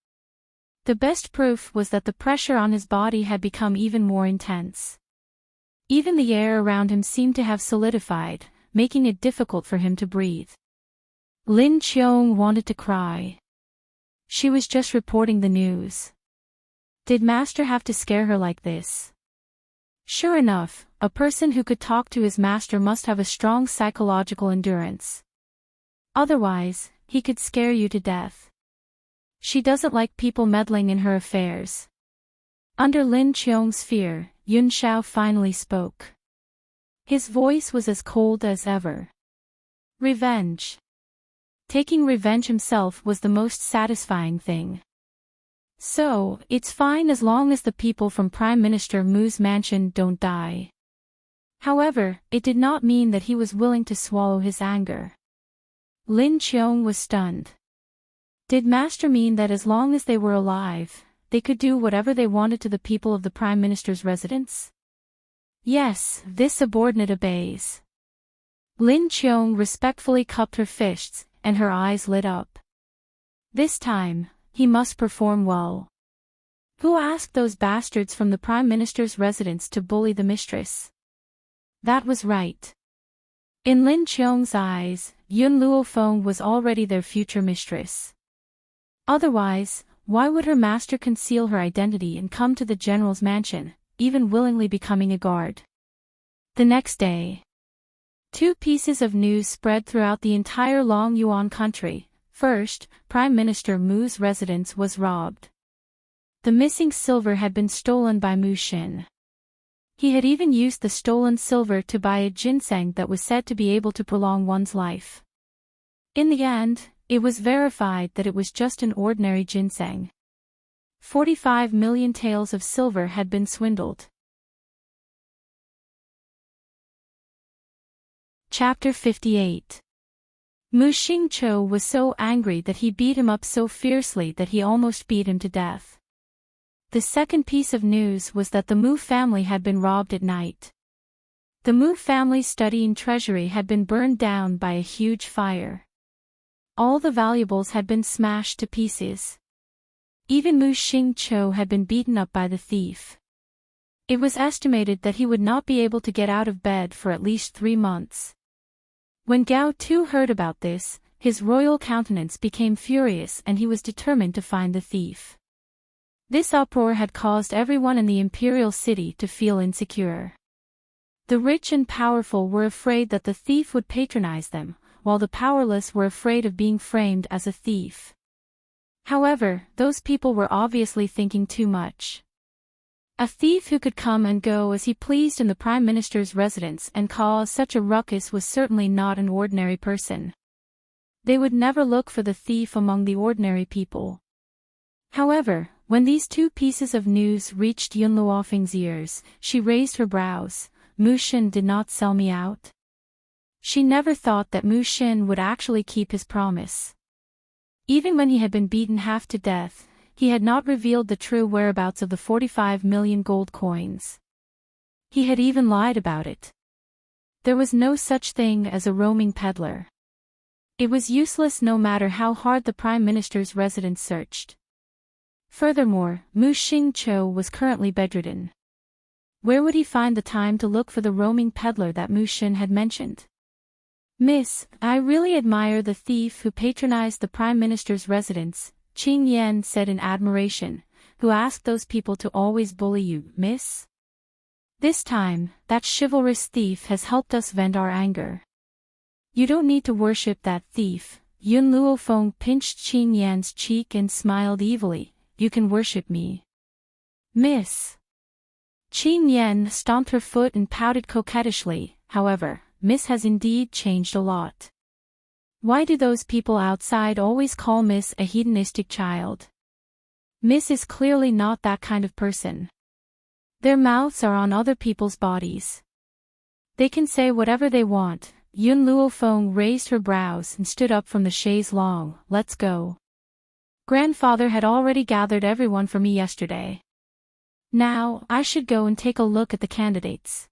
The best proof was that the pressure on his body had become even more intense. Even the air around him seemed to have solidified, making it difficult for him to breathe. Lin Qiong wanted to cry. She was just reporting the news. Did Master have to scare her like this? Sure enough, a person who could talk to his master must have a strong psychological endurance. Otherwise, he could scare you to death. She doesn't like people meddling in her affairs. Under Lin Qiong's fear, Yun Shao finally spoke. His voice was as cold as ever. Revenge. Taking revenge himself was the most satisfying thing. So, it's fine as long as the people from Prime Minister Mu's mansion don't die. However, it did not mean that he was willing to swallow his anger. Lin Qiong was stunned. Did Master mean that as long as they were alive, they could do whatever they wanted to the people of the Prime Minister's residence? Yes, this subordinate obeys. Lin Qiong respectfully cupped her fists, and her eyes lit up. This time, he must perform well. Who asked those bastards from the Prime Minister's residence to bully the mistress? That was right. In Lin Qiong's eyes, Yun Luofeng was already their future mistress. Otherwise, why would her master conceal her identity and come to the general's mansion, even willingly becoming a guard? The next day, 2 pieces of news spread throughout the entire Long Yuan country. First, Prime Minister Mu's residence was robbed. The missing silver had been stolen by Mu Xin. He had even used the stolen silver to buy a ginseng that was said to be able to prolong one's life. In the end, it was verified that it was just an ordinary ginseng. 45 million taels of silver had been swindled. Chapter 58. Mu Xingqiu was so angry that he beat him up so fiercely that he almost beat him to death. The second piece of news was that the Mu family had been robbed at night. The Mu family's study and treasury had been burned down by a huge fire. All the valuables had been smashed to pieces. Even Mu Xingqiu had been beaten up by the thief. It was estimated that he would not be able to get out of bed for at least 3 months. When Gao Tu heard about this, his royal countenance became furious and he was determined to find the thief. This uproar had caused everyone in the imperial city to feel insecure. The rich and powerful were afraid that the thief would patronize them, while the powerless were afraid of being framed as a thief. However, those people were obviously thinking too much. A thief who could come and go as he pleased in the Prime Minister's residence and cause such a ruckus was certainly not an ordinary person. They would never look for the thief among the ordinary people. However, when these 2 pieces of news reached Yun Luofeng's ears, she raised her brows. Mu Xin did not sell me out. She never thought that Mu Xin would actually keep his promise. Even when he had been beaten half to death, he had not revealed the true whereabouts of the 45 million gold coins. He had even lied about it. There was no such thing as a roaming peddler. It was useless no matter how hard the Prime Minister's residence searched. Furthermore, Mu Xingqiu was currently bedridden. Where would he find the time to look for the roaming peddler that Mu Xin had mentioned? Miss, I really admire the thief who patronized the Prime Minister's residence, Qing Yan said in admiration, who asked those people to always bully you, miss? This time, that chivalrous thief has helped us vent our anger. You don't need to worship that thief. Yun Luofeng pinched Qing Yan's cheek and smiled evilly. You can worship me. Miss. Qing Yan stomped her foot and pouted coquettishly. However, Miss has indeed changed a lot. Why do those people outside always call Miss a hedonistic child? Miss is clearly not that kind of person. Their mouths are on other people's bodies. They can say whatever they want. Yun Luofeng raised her brows and stood up from the chaise longue. Let's go. Grandfather had already gathered everyone for me yesterday. Now, I should go and take a look at the candidates.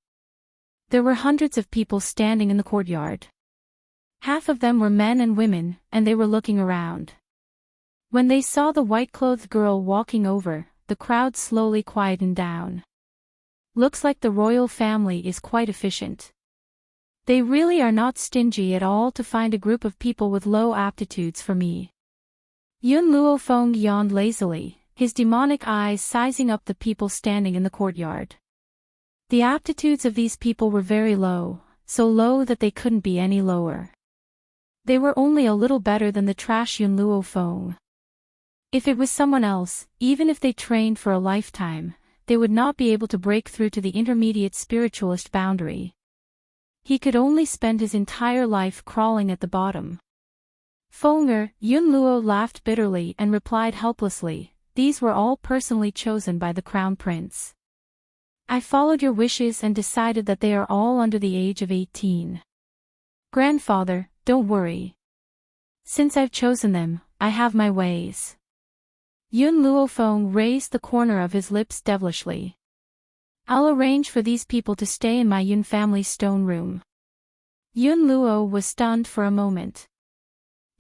There were hundreds of people standing in the courtyard. Half of them were men and women, and they were looking around. When they saw the white-clothed girl walking over, the crowd slowly quietened down. Looks like the royal family is quite efficient. They really are not stingy at all to find a group of people with low aptitudes for me. Yun Luofeng yawned lazily, his demonic eyes sizing up the people standing in the courtyard. The aptitudes of these people were very low, so low that they couldn't be any lower. They were only a little better than the trash Yun Luofeng. If it was someone else, even if they trained for a lifetime, they would not be able to break through to the intermediate spiritualist boundary. He could only spend his entire life crawling at the bottom. Fenger, Yun Luo laughed bitterly and replied helplessly, these were all personally chosen by the Crown Prince. I followed your wishes and decided that they are all under the age of 18. Grandfather, don't worry. Since I've chosen them, I have my ways. Yun Luofeng raised the corner of his lips devilishly. I'll arrange for these people to stay in my Yun family stone room. Yun Luo was stunned for a moment.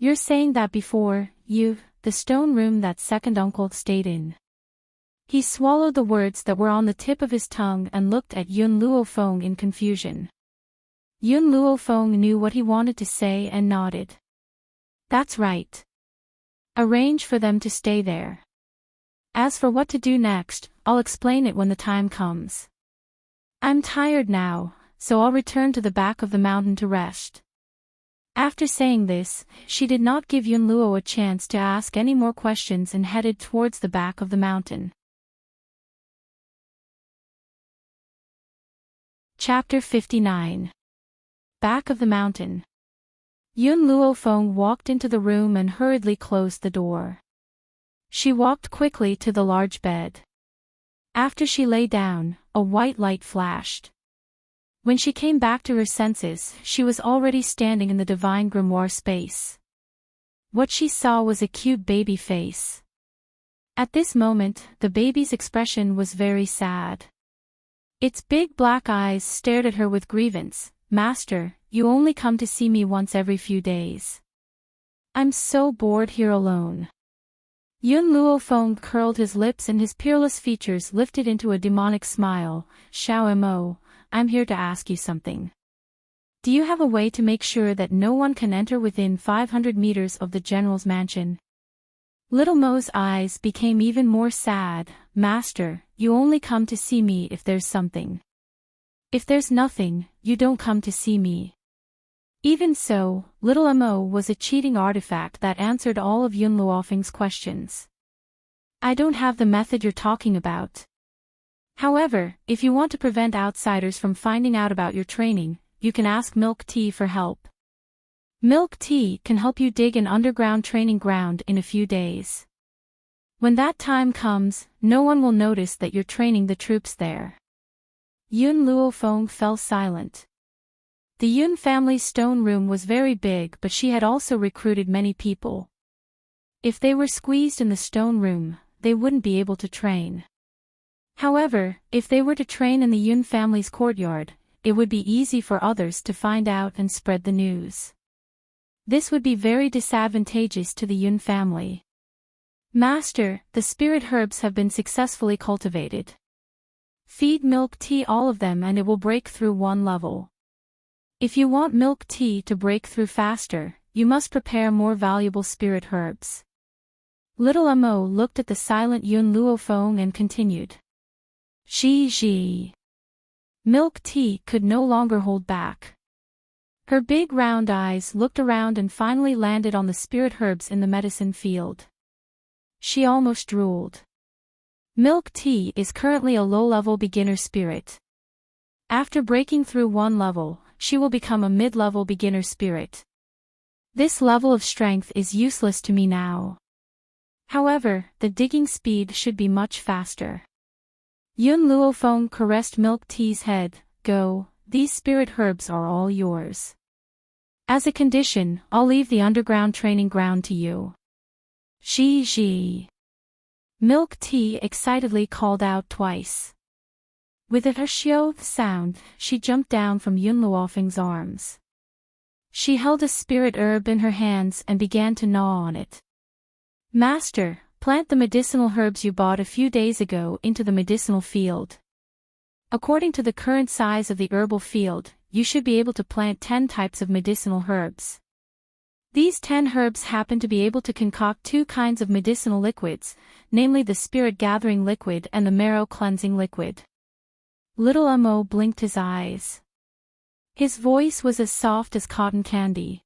You're saying that before, the stone room that second uncle stayed in. He swallowed the words that were on the tip of his tongue and looked at Yun Luofeng in confusion. Yun Luofeng knew what he wanted to say and nodded. That's right. Arrange for them to stay there. As for what to do next, I'll explain it when the time comes. I'm tired now, so I'll return to the back of the mountain to rest. After saying this, she did not give Yun Luo a chance to ask any more questions and headed towards the back of the mountain. Chapter 59. Back of the mountain. Yun Luofeng walked into the room and hurriedly closed the door. She walked quickly to the large bed. After she lay down, a white light flashed. When she came back to her senses, she was already standing in the divine grimoire space. What she saw was a cute baby face. At this moment, the baby's expression was very sad. Its big black eyes stared at her with grievance. Master, you only come to see me once every few days. I'm so bored here alone. Yun Luofeng curled his lips and his peerless features lifted into a demonic smile. Xiao Mo, I'm here to ask you something. Do you have a way to make sure that no one can enter within 500 meters of the general's mansion? Little Mo's eyes became even more sad. Master, you only come to see me if there's something. If there's nothing, you don't come to see me. Even so, Little Mo was a cheating artifact that answered all of Yun Luofeng's questions. I don't have the method you're talking about. However, if you want to prevent outsiders from finding out about your training, you can ask Milk Tea for help. Milk Tea can help you dig an underground training ground in a few days. When that time comes, no one will notice that you're training the troops there. Yun Luofeng fell silent. The Yun family's stone room was very big, but she had also recruited many people. If they were squeezed in the stone room, they wouldn't be able to train. However, if they were to train in the Yun family's courtyard, it would be easy for others to find out and spread the news. This would be very disadvantageous to the Yun family. Master, the spirit herbs have been successfully cultivated. Feed Milk Tea all of them and it will break through one level. If you want Milk Tea to break through faster, you must prepare more valuable spirit herbs. Little Amo looked at the silent Yun Luofeng and continued. Ji. Milk Tea could no longer hold back. Her big round eyes looked around and finally landed on the spirit herbs in the medicine field. She almost drooled. Milk Tea is currently a low-level beginner spirit. After breaking through one level, she will become a mid-level beginner spirit. This level of strength is useless to me now. However, the digging speed should be much faster. Yun Luofeng caressed Milk Tea's head. Go, these spirit herbs are all yours. As a condition, I'll leave the underground training ground to you. Ji. Milk Tea excitedly called out twice. With a xiao sound, she jumped down from Yun Luofeng's arms. She held a spirit herb in her hands and began to gnaw on it. Master, plant the medicinal herbs you bought a few days ago into the medicinal field. According to the current size of the herbal field, you should be able to plant 10 types of medicinal herbs. These 10 herbs happen to be able to concoct 2 kinds of medicinal liquids, namely the spirit-gathering liquid and the marrow-cleansing liquid. Little Amo blinked his eyes. His voice was as soft as cotton candy.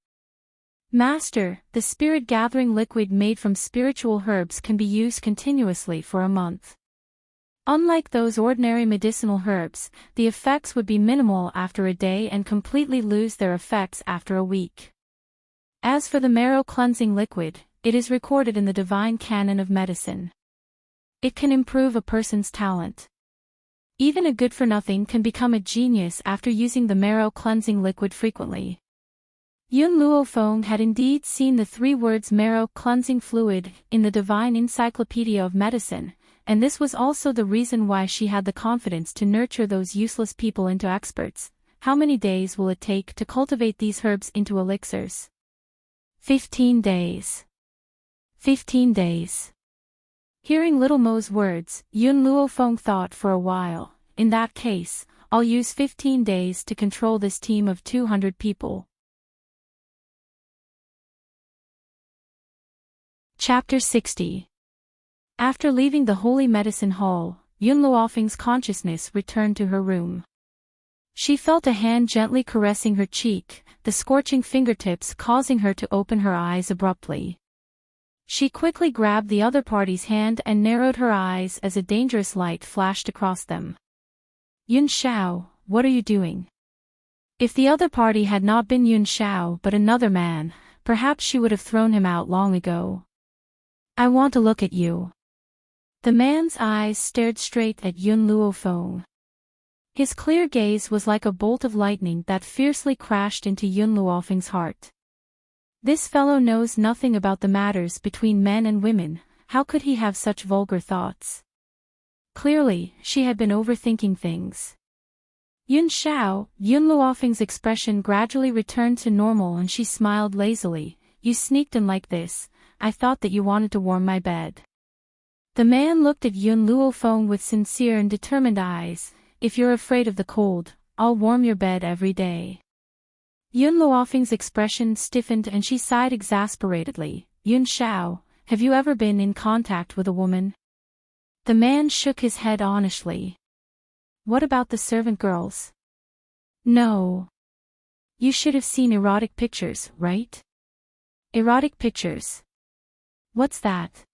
Master, the spirit-gathering liquid made from spiritual herbs can be used continuously for a month. Unlike those ordinary medicinal herbs, the effects would be minimal after a day and completely lose their effects after a week. As for the marrow-cleansing liquid, it is recorded in the divine canon of medicine. It can improve a person's talent. Even a good-for-nothing can become a genius after using the marrow-cleansing liquid frequently. Yun Luofeng had indeed seen the 3 words marrow-cleansing fluid in the divine encyclopedia of medicine, and this was also the reason why she had the confidence to nurture those useless people into experts. How many days will it take to cultivate these herbs into elixirs? 15 days. 15 days. Hearing Little Mo's words, Yun Luofeng thought for a while. In that case, I'll use 15 days to control this team of 200 people. Chapter 60. After leaving the Holy Medicine Hall, Yun Luofeng's consciousness returned to her room. She felt a hand gently caressing her cheek, the scorching fingertips causing her to open her eyes abruptly. She quickly grabbed the other party's hand and narrowed her eyes as a dangerous light flashed across them. Yun Xiao, what are you doing? If the other party had not been Yun Xiao but another man, perhaps she would have thrown him out long ago. I want to look at you. The man's eyes stared straight at Yun Luofeng. His clear gaze was like a bolt of lightning that fiercely crashed into Yun Luofeng's heart. This fellow knows nothing about the matters between men and women, how could he have such vulgar thoughts? Clearly, she had been overthinking things. Yun Xiao, Yun Luofeng's expression gradually returned to normal and she smiled lazily. You sneaked in like this, I thought that you wanted to warm my bed. The man looked at Yun Luofeng with sincere and determined eyes. If you're afraid of the cold, I'll warm your bed every day. Yun Luofeng's expression stiffened and she sighed exasperatedly. Yun Xiao, have you ever been in contact with a woman? The man shook his head honestly. What about the servant girls? No. You should have seen erotic pictures, right? Erotic pictures. What's that?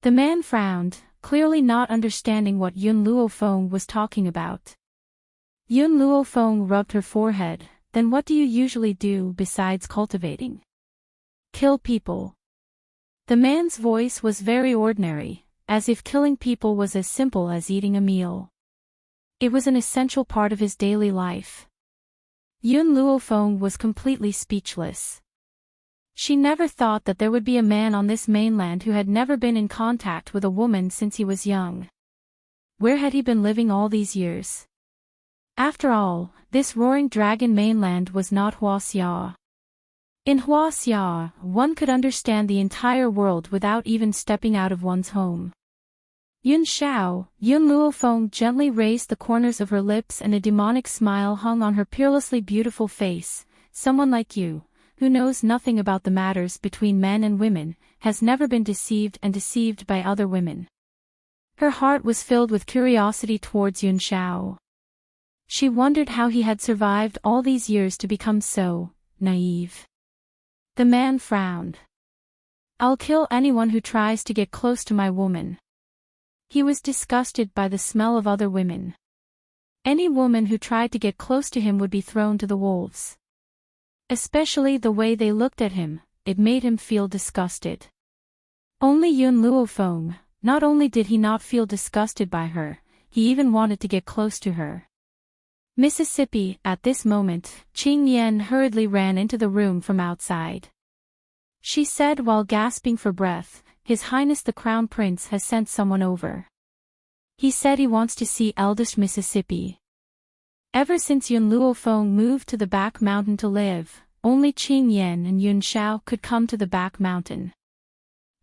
The man frowned, clearly not understanding what Yun Luofeng was talking about. Yun Luofeng rubbed her forehead. Then what do you usually do besides cultivating? Kill people. The man's voice was very ordinary, as if killing people was as simple as eating a meal. It was an essential part of his daily life. Yun Luofeng was completely speechless. She never thought that there would be a man on this mainland who had never been in contact with a woman since he was young. Where had he been living all these years? After all, this roaring dragon mainland was not Huaxia. In Huaxia, one could understand the entire world without even stepping out of one's home. Yun Xiao, Yun Luofeng gently raised the corners of her lips and a demonic smile hung on her peerlessly beautiful face. Someone like you, who knows nothing about the matters between men and women, has never been deceived and deceived by other women. Her heart was filled with curiosity towards Yun Xiao. She wondered how he had survived all these years to become so naive. The man frowned. I'll kill anyone who tries to get close to my woman. He was disgusted by the smell of other women. Any woman who tried to get close to him would be thrown to the wolves. Especially the way they looked at him, it made him feel disgusted. Only Yun Luofeng, not only did he not feel disgusted by her, he even wanted to get close to her. Mississippi, at this moment, Qing Yan hurriedly ran into the room from outside. She said while gasping for breath, His Highness the Crown Prince has sent someone over. He said he wants to see Eldest Mississippi. Ever since Yun Luofeng moved to the back mountain to live, only Qing Yan and Yun Xiao could come to the back mountain.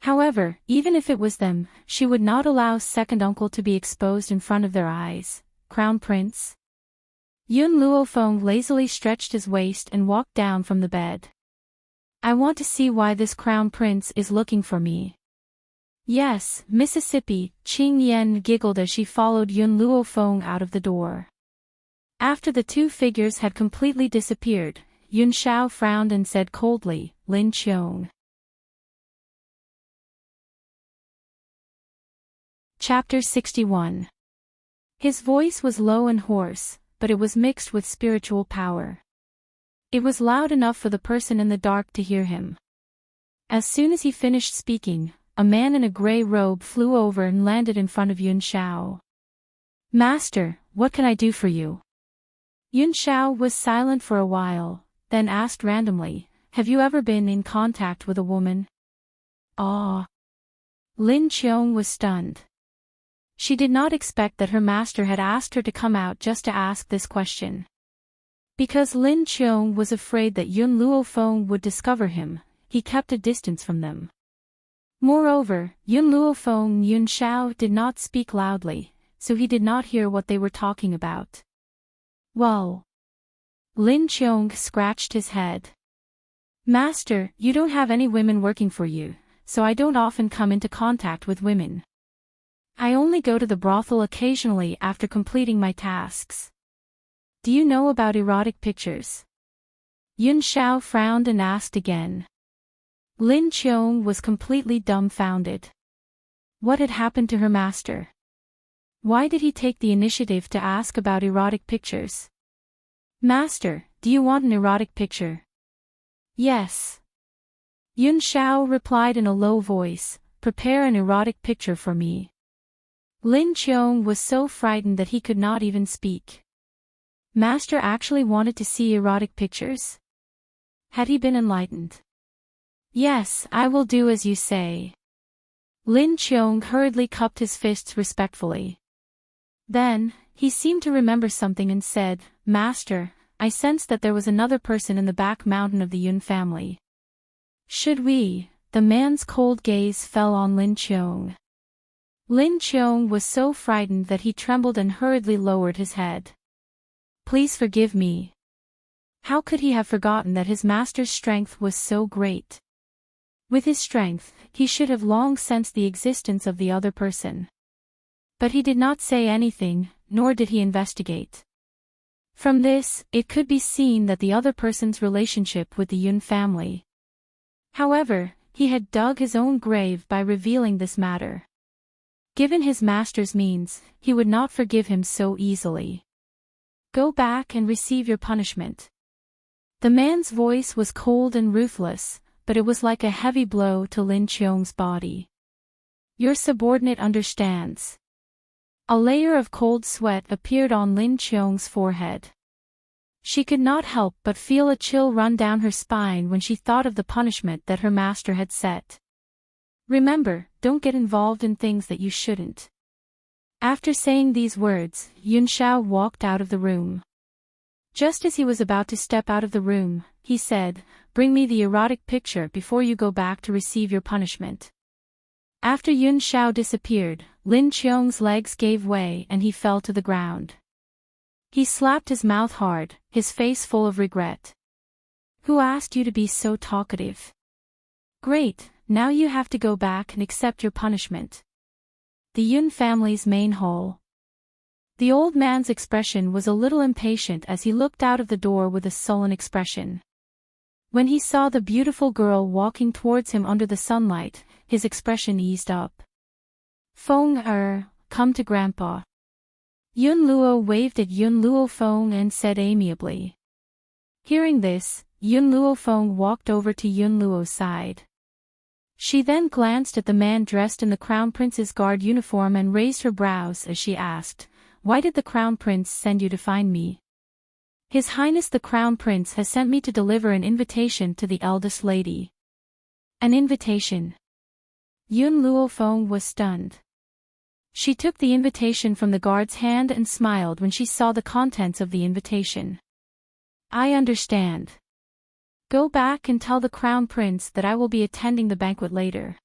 However, even if it was them, she would not allow second uncle to be exposed in front of their eyes. Crown Prince? Yun Luofeng lazily stretched his waist and walked down from the bed. I want to see why this Crown Prince is looking for me. Yes, Mississippi, Qing Yan giggled as she followed Yun Luofeng out of the door. After the two figures had completely disappeared, Yun Xiao frowned and said coldly, Lin Qiong. Chapter 61. His voice was low and hoarse, but it was mixed with spiritual power. It was loud enough for the person in the dark to hear him. As soon as he finished speaking, a man in a gray robe flew over and landed in front of Yun Xiao. Master, what can I do for you? Yun Xiao was silent for a while, then asked randomly, have you ever been in contact with a woman? Ah. Lin Qiong was stunned. She did not expect that her master had asked her to come out just to ask this question. Because Lin Qiong was afraid that Yun Luofeng would discover him, he kept a distance from them. Moreover, Yun Luofeng and Yun Xiao did not speak loudly, so he did not hear what they were talking about. Well. Lin Qiong scratched his head. Master, you don't have any women working for you, so I don't often come into contact with women. I only go to the brothel occasionally after completing my tasks. Do you know about erotic pictures? Yun Xiao frowned and asked again. Lin Qiong was completely dumbfounded. What had happened to her master? Why did he take the initiative to ask about erotic pictures? Master, do you want an erotic picture? Yes. Yun Xiao replied in a low voice, prepare an erotic picture for me. Lin Qiong was so frightened that he could not even speak. Master actually wanted to see erotic pictures? Had he been enlightened? Yes, I will do as you say. Lin Qiong hurriedly cupped his fists respectfully. Then, he seemed to remember something and said, Master, I sensed that there was another person in the back mountain of the Yun family. Should we? The man's cold gaze fell on Lin Qiong. Lin Qiong was so frightened that he trembled and hurriedly lowered his head. Please forgive me. How could he have forgotten that his master's strength was so great? With his strength, he should have long sensed the existence of the other person. But he did not say anything, nor did he investigate. From this, it could be seen that the other person's relationship with the Yun family. However, he had dug his own grave by revealing this matter. Given his master's means, he would not forgive him so easily. Go back and receive your punishment. The man's voice was cold and ruthless, but it was like a heavy blow to Lin Qiong's body. Your subordinate understands. A layer of cold sweat appeared on Lin Qiong's forehead. She could not help but feel a chill run down her spine when she thought of the punishment that her master had set. Remember, don't get involved in things that you shouldn't. After saying these words, Yun Xiao walked out of the room. Just as he was about to step out of the room, he said, Bring me the erotic picture before you go back to receive your punishment. After Yun Xiao disappeared, Lin Qiong's legs gave way and he fell to the ground. He slapped his mouth hard, his face full of regret. Who asked you to be so talkative? Great, now you have to go back and accept your punishment. The Yun family's main hall. The old man's expression was a little impatient as he looked out of the door with a sullen expression. When he saw the beautiful girl walking towards him under the sunlight, his expression eased up. Feng come to Grandpa. Yun Luo waved at Yun Luofeng and said amiably. Hearing this, Yun Luofeng walked over to Yun Luo's side. She then glanced at the man dressed in the Crown Prince's guard uniform and raised her brows as she asked, Why did the Crown Prince send you to find me? His Highness the Crown Prince has sent me to deliver an invitation to the eldest lady. An invitation? Yun Luofeng was stunned. She took the invitation from the guard's hand and smiled when she saw the contents of the invitation. I understand. Go back and tell the Crown Prince that I will be attending the banquet later.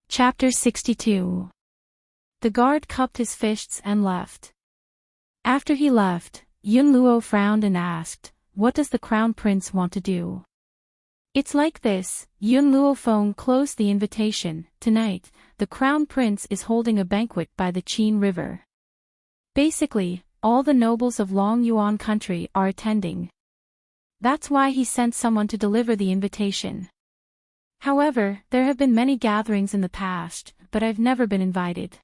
Chapter 62. The guard cupped his fists and left. After he left, Yun Luo frowned and asked, What does the Crown Prince want to do? It's like this, Yun Luofeng closed the invitation. Tonight, the Crown Prince is holding a banquet by the Qin River. Basically, all the nobles of Long Yuan country are attending. That's why he sent someone to deliver the invitation. However, there have been many gatherings in the past, but I've never been invited.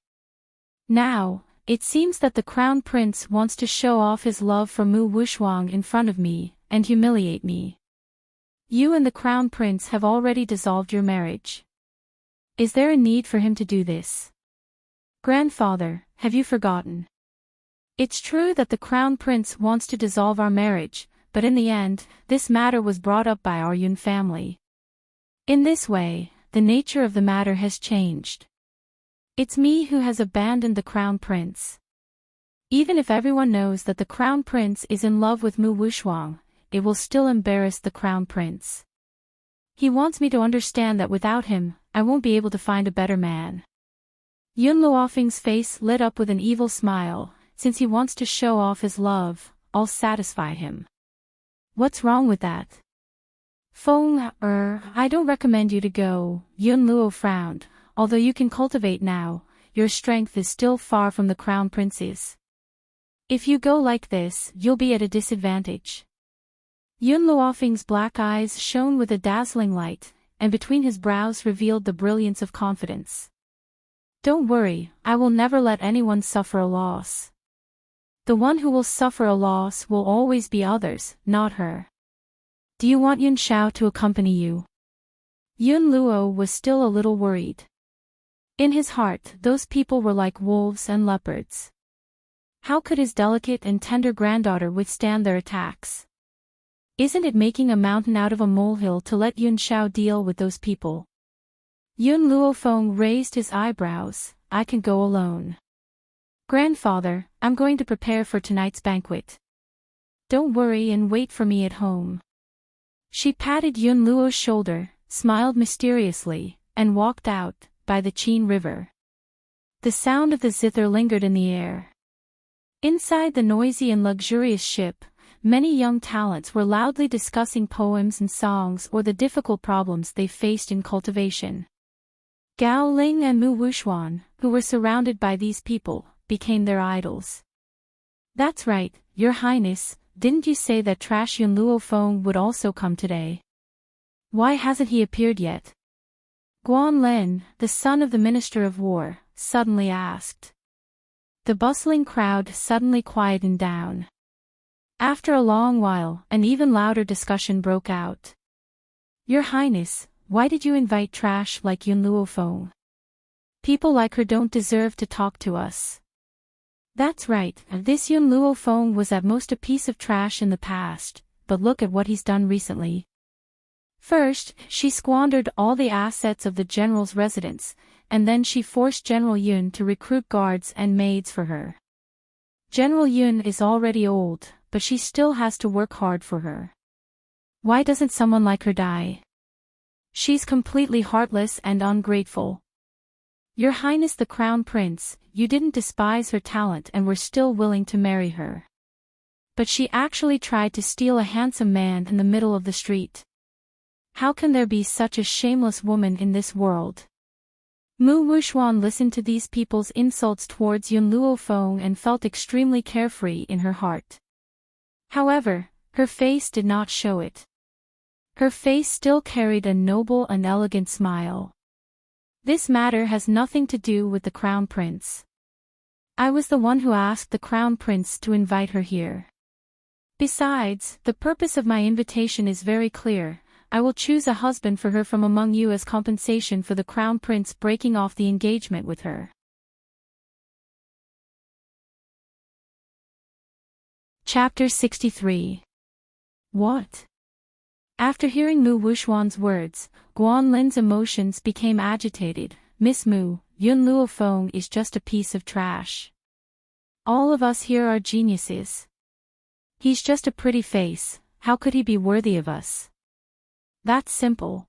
Now, it seems that the Crown Prince wants to show off his love for Mu Wushuang in front of me, and humiliate me. You and the Crown Prince have already dissolved your marriage. Is there a need for him to do this? Grandfather, have you forgotten? It's true that the Crown Prince wants to dissolve our marriage, but in the end, this matter was brought up by our Yun family. In this way, the nature of the matter has changed. It's me who has abandoned the Crown Prince. Even if everyone knows that the Crown Prince is in love with Mu Wushuang, it will still embarrass the crown prince. He wants me to understand that without him, I won't be able to find a better man. Yun Luofeng's face lit up with an evil smile. Since he wants to show off his love, I'll satisfy him. What's wrong with that? Feng, I don't recommend you to go, Yun Luo frowned. Although you can cultivate now, your strength is still far from the crown prince's. If you go like this, you'll be at a disadvantage. Yun Luofeng's black eyes shone with a dazzling light, and between his brows revealed the brilliance of confidence. Don't worry, I will never let anyone suffer a loss. The one who will suffer a loss will always be others, not her. Do you want Yun Xiao to accompany you? Yun Luo was still a little worried. In his heart, those people were like wolves and leopards. How could his delicate and tender granddaughter withstand their attacks? Isn't it making a mountain out of a molehill to let Yun Xiao deal with those people? Yun Luofeng raised his eyebrows. I can go alone. Grandfather, I'm going to prepare for tonight's banquet. Don't worry and wait for me at home. She patted Yun Luo's shoulder, smiled mysteriously, and walked out, by the Qin River. The sound of the zither lingered in the air. Inside the noisy and luxurious ship, many young talents were loudly discussing poems and songs or the difficult problems they faced in cultivation. Gao Ling and Mu Wuxuan, who were surrounded by these people, became their idols. That's right, Your Highness, didn't you say that trash Yun Luofeng would also come today? Why hasn't he appeared yet? Guan Lin, the son of the Minister of War, suddenly asked. The bustling crowd suddenly quietened down. After a long while, an even louder discussion broke out. Your Highness, why did you invite trash like Yun Luofeng? People like her don't deserve to talk to us. That's right, this Yun Luofeng was at most a piece of trash in the past, but look at what he's done recently. First, she squandered all the assets of the general's residence, and then she forced General Yun to recruit guards and maids for her. General Yun is already old, but she still has to work hard for her. Why doesn't someone like her die? She's completely heartless and ungrateful. Your Highness the Crown Prince, you didn't despise her talent and were still willing to marry her. But she actually tried to steal a handsome man in the middle of the street. How can there be such a shameless woman in this world? Mu Wuxuan listened to these people's insults towards Yun Luofeng and felt extremely carefree in her heart. However, her face did not show it. Her face still carried a noble and elegant smile. This matter has nothing to do with the Crown Prince. I was the one who asked the Crown Prince to invite her here. Besides, the purpose of my invitation is very clear. I will choose a husband for her from among you as compensation for the Crown Prince breaking off the engagement with her. Chapter 63. What? After hearing Mu Wuxuan's words, Guan Lin's emotions became agitated. Miss Mu, Yun Luofeng is just a piece of trash. All of us here are geniuses. He's just a pretty face, how could he be worthy of us? That's simple.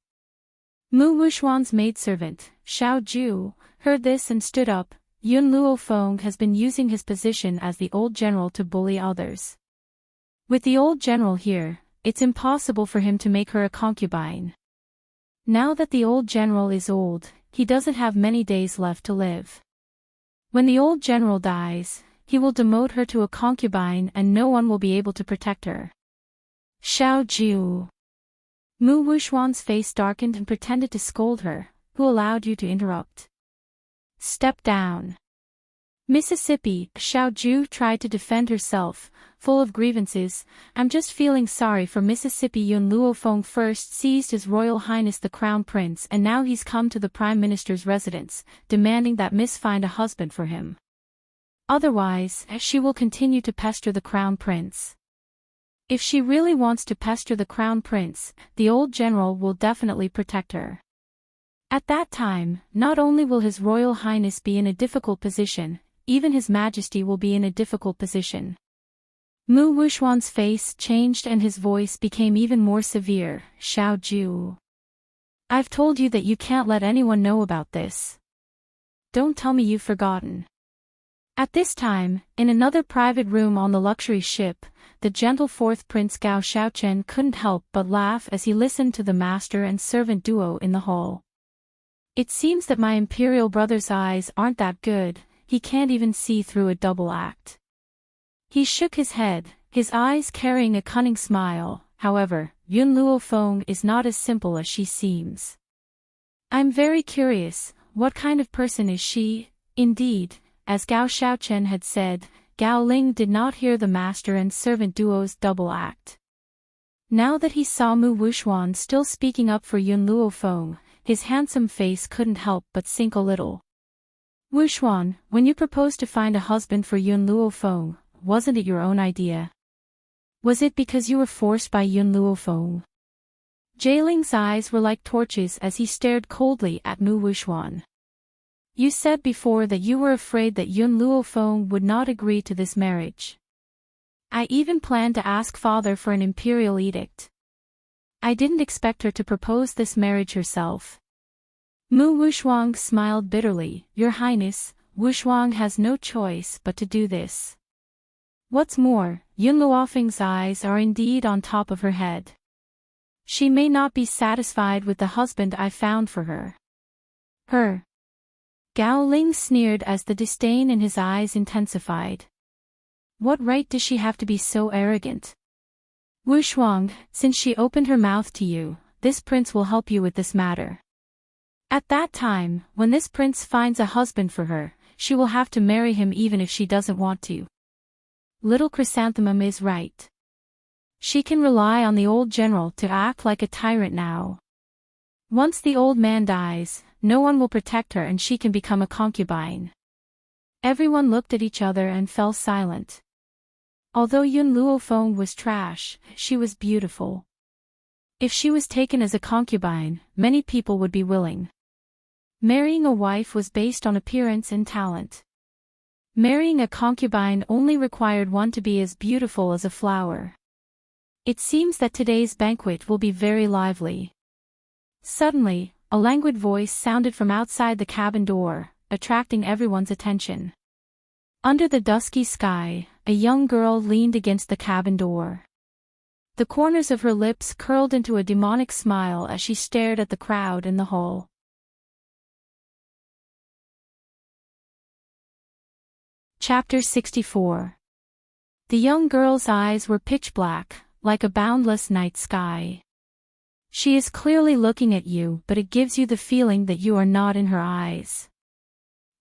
Mu Wuxuan's maidservant, Xiao Ju, heard this and stood up. Yun Luofeng has been using his position as the old general to bully others. With the old general here, it's impossible for him to make her a concubine. Now that the old general is old, he doesn't have many days left to live. When the old general dies, he will demote her to a concubine and no one will be able to protect her. Xiao Ju. Mu Wuxuan's face darkened and pretended to scold her. Who allowed you to interrupt? Step down. Mississippi, Xiao Ju tried to defend herself, full of grievances. I'm just feeling sorry for Mississippi. Yun Luofeng first seized His Royal Highness the Crown Prince and now he's come to the Prime Minister's residence, demanding that Miss find a husband for him. Otherwise, she will continue to pester the Crown Prince. If she really wants to pester the Crown Prince, the old general will definitely protect her. At that time, not only will His Royal Highness be in a difficult position, even His Majesty will be in a difficult position. Mu Wuxuan's face changed and his voice became even more severe. Xiao Ju. I've told you that you can't let anyone know about this. Don't tell me you've forgotten. At this time, in another private room on the luxury ship, the gentle fourth Prince Gao Xiaochen couldn't help but laugh as he listened to the master and servant duo in the hall. It seems that my imperial brother's eyes aren't that good, he can't even see through a double act. He shook his head, his eyes carrying a cunning smile. However, Yun Luofeng is not as simple as she seems. I'm very curious, what kind of person is she? Indeed, as Gao Xiaochen had said, Gao Ling did not hear the master and servant duo's double act. Now that he saw Mu Wuxuan still speaking up for Yun Luofeng, his handsome face couldn't help but sink a little. Wuxuan, when you proposed to find a husband for Yun Luofeng, wasn't it your own idea? Was it because you were forced by Yun Luofeng? Jailing's eyes were like torches as he stared coldly at Mu Wuxuan. You said before that you were afraid that Yun Luofeng would not agree to this marriage. I even planned to ask father for an imperial edict. I didn't expect her to propose this marriage herself. Mu Wuxuan smiled bitterly. Your Highness, Wuxuan has no choice but to do this. What's more, Yun Luofeng's eyes are indeed on top of her head. She may not be satisfied with the husband I found for her. Her. Gao Ling sneered as the disdain in his eyes intensified. What right does she have to be so arrogant? Wuxuan, since she opened her mouth to you, this prince will help you with this matter. At that time, when this prince finds a husband for her, she will have to marry him even if she doesn't want to. Little Chrysanthemum is right. She can rely on the old general to act like a tyrant now. Once the old man dies, no one will protect her and she can become a concubine. Everyone looked at each other and fell silent. Although Yun Luofeng was trash, she was beautiful. If she was taken as a concubine, many people would be willing. Marrying a wife was based on appearance and talent. Marrying a concubine only required one to be as beautiful as a flower. It seems that today's banquet will be very lively. Suddenly, a languid voice sounded from outside the cabin door, attracting everyone's attention. Under the dusky sky, a young girl leaned against the cabin door. The corners of her lips curled into a demonic smile as she stared at the crowd in the hall. Chapter 64. The young girl's eyes were pitch black, like a boundless night sky. She is clearly looking at you, but it gives you the feeling that you are not in her eyes.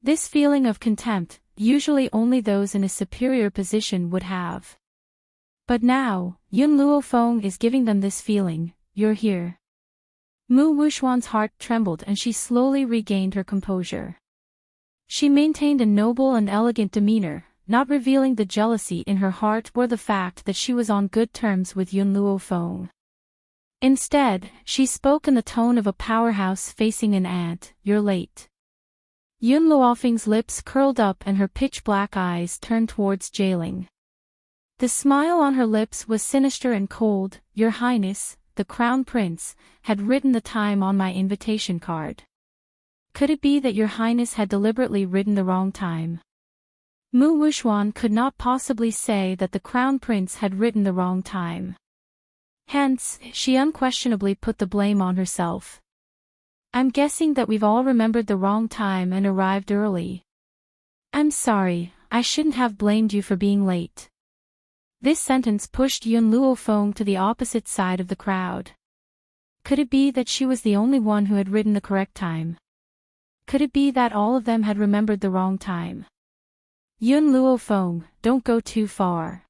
This feeling of contempt, usually only those in a superior position would have. But now, Yun Luofeng is giving them this feeling. You're here. Mu Wuxuan's heart trembled and she slowly regained her composure. She maintained a noble and elegant demeanor, not revealing the jealousy in her heart or the fact that she was on good terms with Yun Luofeng. Instead, she spoke in the tone of a powerhouse facing an ant. You're late. Yun Luofeng's lips curled up and her pitch-black eyes turned towards Jailing. The smile on her lips was sinister and cold. Your Highness, the Crown Prince, had written the time on my invitation card. Could it be that Your Highness had deliberately written the wrong time? Mu Wuxuan could not possibly say that the Crown Prince had written the wrong time. Hence, she unquestionably put the blame on herself. I'm guessing that we've all remembered the wrong time and arrived early. I'm sorry, I shouldn't have blamed you for being late. This sentence pushed Yun Luofeng to the opposite side of the crowd. Could it be that she was the only one who had written the correct time? Could it be that all of them had remembered the wrong time? Yun Luofeng, don't go too far.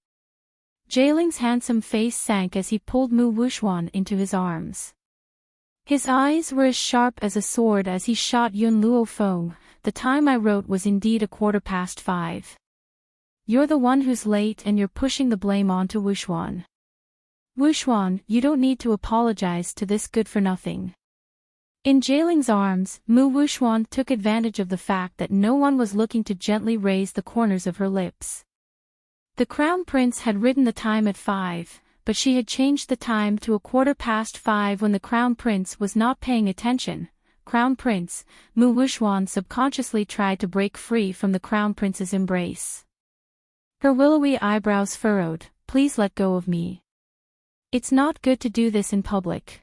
Jailing's handsome face sank as he pulled Mu Wuxuan into his arms. His eyes were as sharp as a sword as he shot Yun Luofeng. The time I wrote was indeed 5:15. You're the one who's late and you're pushing the blame onto Wuxuan. Wuxuan, you don't need to apologize to this good-for-nothing. In Jailing's arms, Mu Wuxuan took advantage of the fact that no one was looking to gently raise the corners of her lips. The Crown Prince had written the time at 5, but she had changed the time to 5:15 when the Crown Prince was not paying attention. Crown Prince, Mu Wuxuan subconsciously tried to break free from the Crown Prince's embrace. Her willowy eyebrows furrowed. Please let go of me. It's not good to do this in public.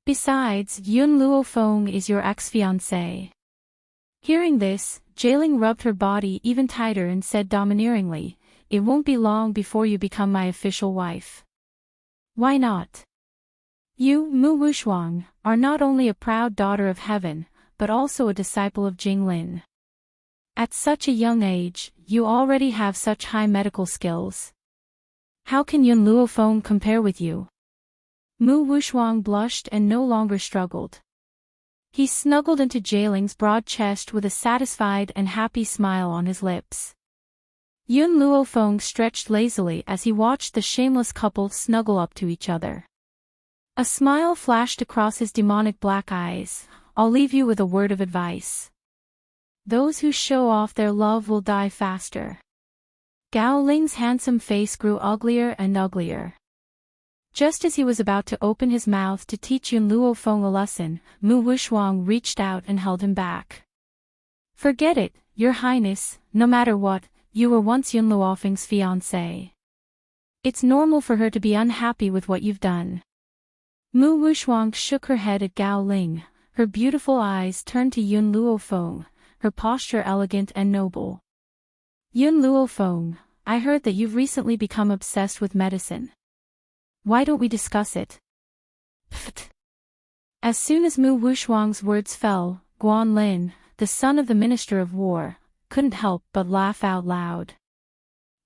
Besides, Yun Luofeng is your ex-fiancé. Hearing this, Jailing rubbed her body even tighter and said domineeringly, "It won't be long before you become my official wife." Why not? You, Mu Wuxuan, are not only a proud daughter of heaven, but also a disciple of Jinglin. At such a young age, you already have such high medical skills. How can Yun Luofeng compare with you? Mu Wuxuan blushed and no longer struggled. He snuggled into Jailing's broad chest with a satisfied and happy smile on his lips. Yun Luofeng stretched lazily as he watched the shameless couple snuggle up to each other. A smile flashed across his demonic black eyes. I'll leave you with a word of advice. Those who show off their love will die faster. Gao Ling's handsome face grew uglier and uglier. Just as he was about to open his mouth to teach Yun Luofeng a lesson, Mu Wuxuan reached out and held him back. Forget it, Your Highness, no matter what, you were once Yun Luofeng's fiancé. It's normal for her to be unhappy with what you've done. Mu Wuxuan shook her head at Gao Ling, her beautiful eyes turned to Yun Luofeng, her posture elegant and noble. Yun Luofeng, I heard that you've recently become obsessed with medicine. Why don't we discuss it? Pfft. As soon as Mu Wuxuan's words fell, Guan Lin, the son of the Minister of War, couldn't help but laugh out loud.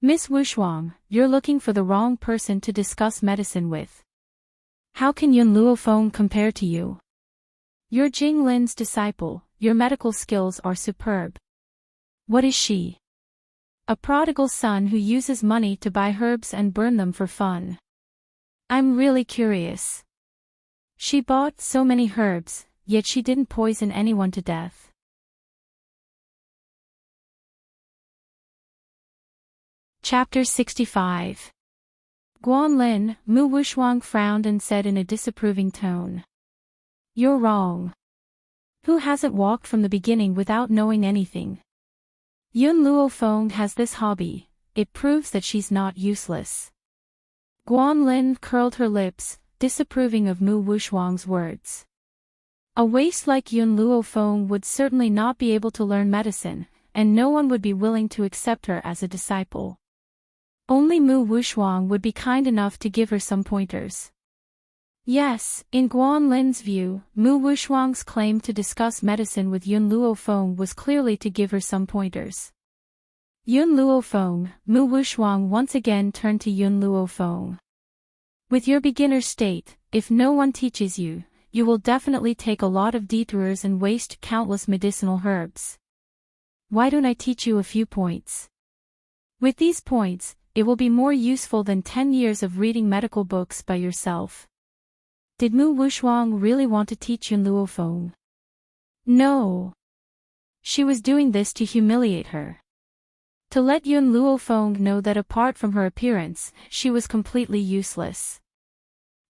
Miss Wuxuan, you're looking for the wrong person to discuss medicine with. How can Yun Luofeng compare to you? You're Jing Lin's disciple, your medical skills are superb. What is she? A prodigal son who uses money to buy herbs and burn them for fun. I'm really curious. She bought so many herbs, yet she didn't poison anyone to death. Chapter 65. Guan Lin, Mu Wuxuan frowned and said in a disapproving tone. You're wrong. Who hasn't walked from the beginning without knowing anything? Yun Luofeng has this hobby, it proves that she's not useless. Guan Lin curled her lips, disapproving of Mu Wuxuang's words. A waste like Yun Luofeng would certainly not be able to learn medicine, and no one would be willing to accept her as a disciple. Only Mu Wuxuang would be kind enough to give her some pointers. Yes, in Guan Lin's view, Mu Wuxuang's claim to discuss medicine with Yun Luofeng was clearly to give her some pointers. Yun Luofeng, Mu Wuxuang once again turned to Yun Luofeng. With your beginner state, if no one teaches you, you will definitely take a lot of detours and waste countless medicinal herbs. Why don't I teach you a few points? With these points, it will be more useful than 10 years of reading medical books by yourself. Did Mu Wuxuang really want to teach Yun Luofeng? No. She was doing this to humiliate her. To let Yun Luofeng know that apart from her appearance, she was completely useless.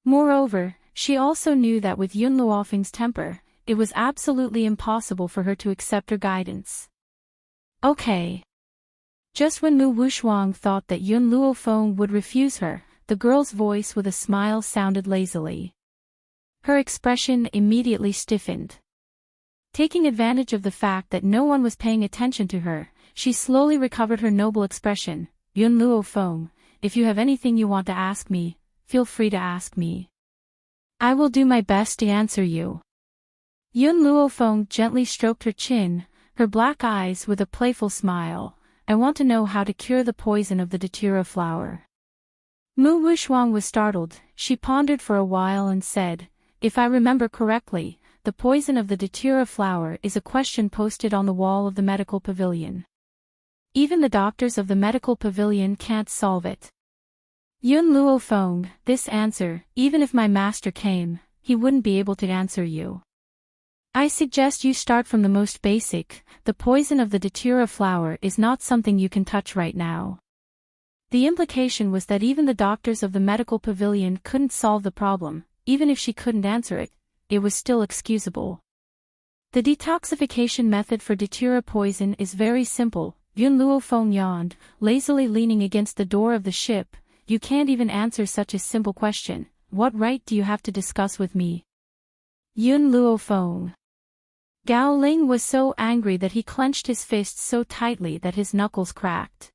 Moreover, she also knew that with Yun Luofeng's temper, it was absolutely impossible for her to accept her guidance. Okay. Just when Mu Wuxuang thought that Yun Luofeng would refuse her, the girl's voice with a smile sounded lazily. Her expression immediately stiffened. Taking advantage of the fact that no one was paying attention to her, she slowly recovered her noble expression. Yun Luofeng, if you have anything you want to ask me, feel free to ask me. I will do my best to answer you. Yun Luofeng gently stroked her chin, her black eyes with a playful smile. I want to know how to cure the poison of the datura flower. Mu Wuxuang was startled. She pondered for a while and said, if I remember correctly, the poison of the datura flower is a question posted on the wall of the medical pavilion. Even the doctors of the medical pavilion can't solve it. Yun Luofeng, this answer, even if my master came, he wouldn't be able to answer you. I suggest you start from the most basic. The poison of the datura flower is not something you can touch right now. The implication was that even the doctors of the medical pavilion couldn't solve the problem. Even if she couldn't answer it, it was still excusable. The detoxification method for datura poison is very simple. Yun Luo Feng yawned, lazily leaning against the door of the ship. You can't even answer such a simple question. What right do you have to discuss with me? Yun Luo Feng. Gao Ling was so angry that he clenched his fists so tightly that his knuckles cracked.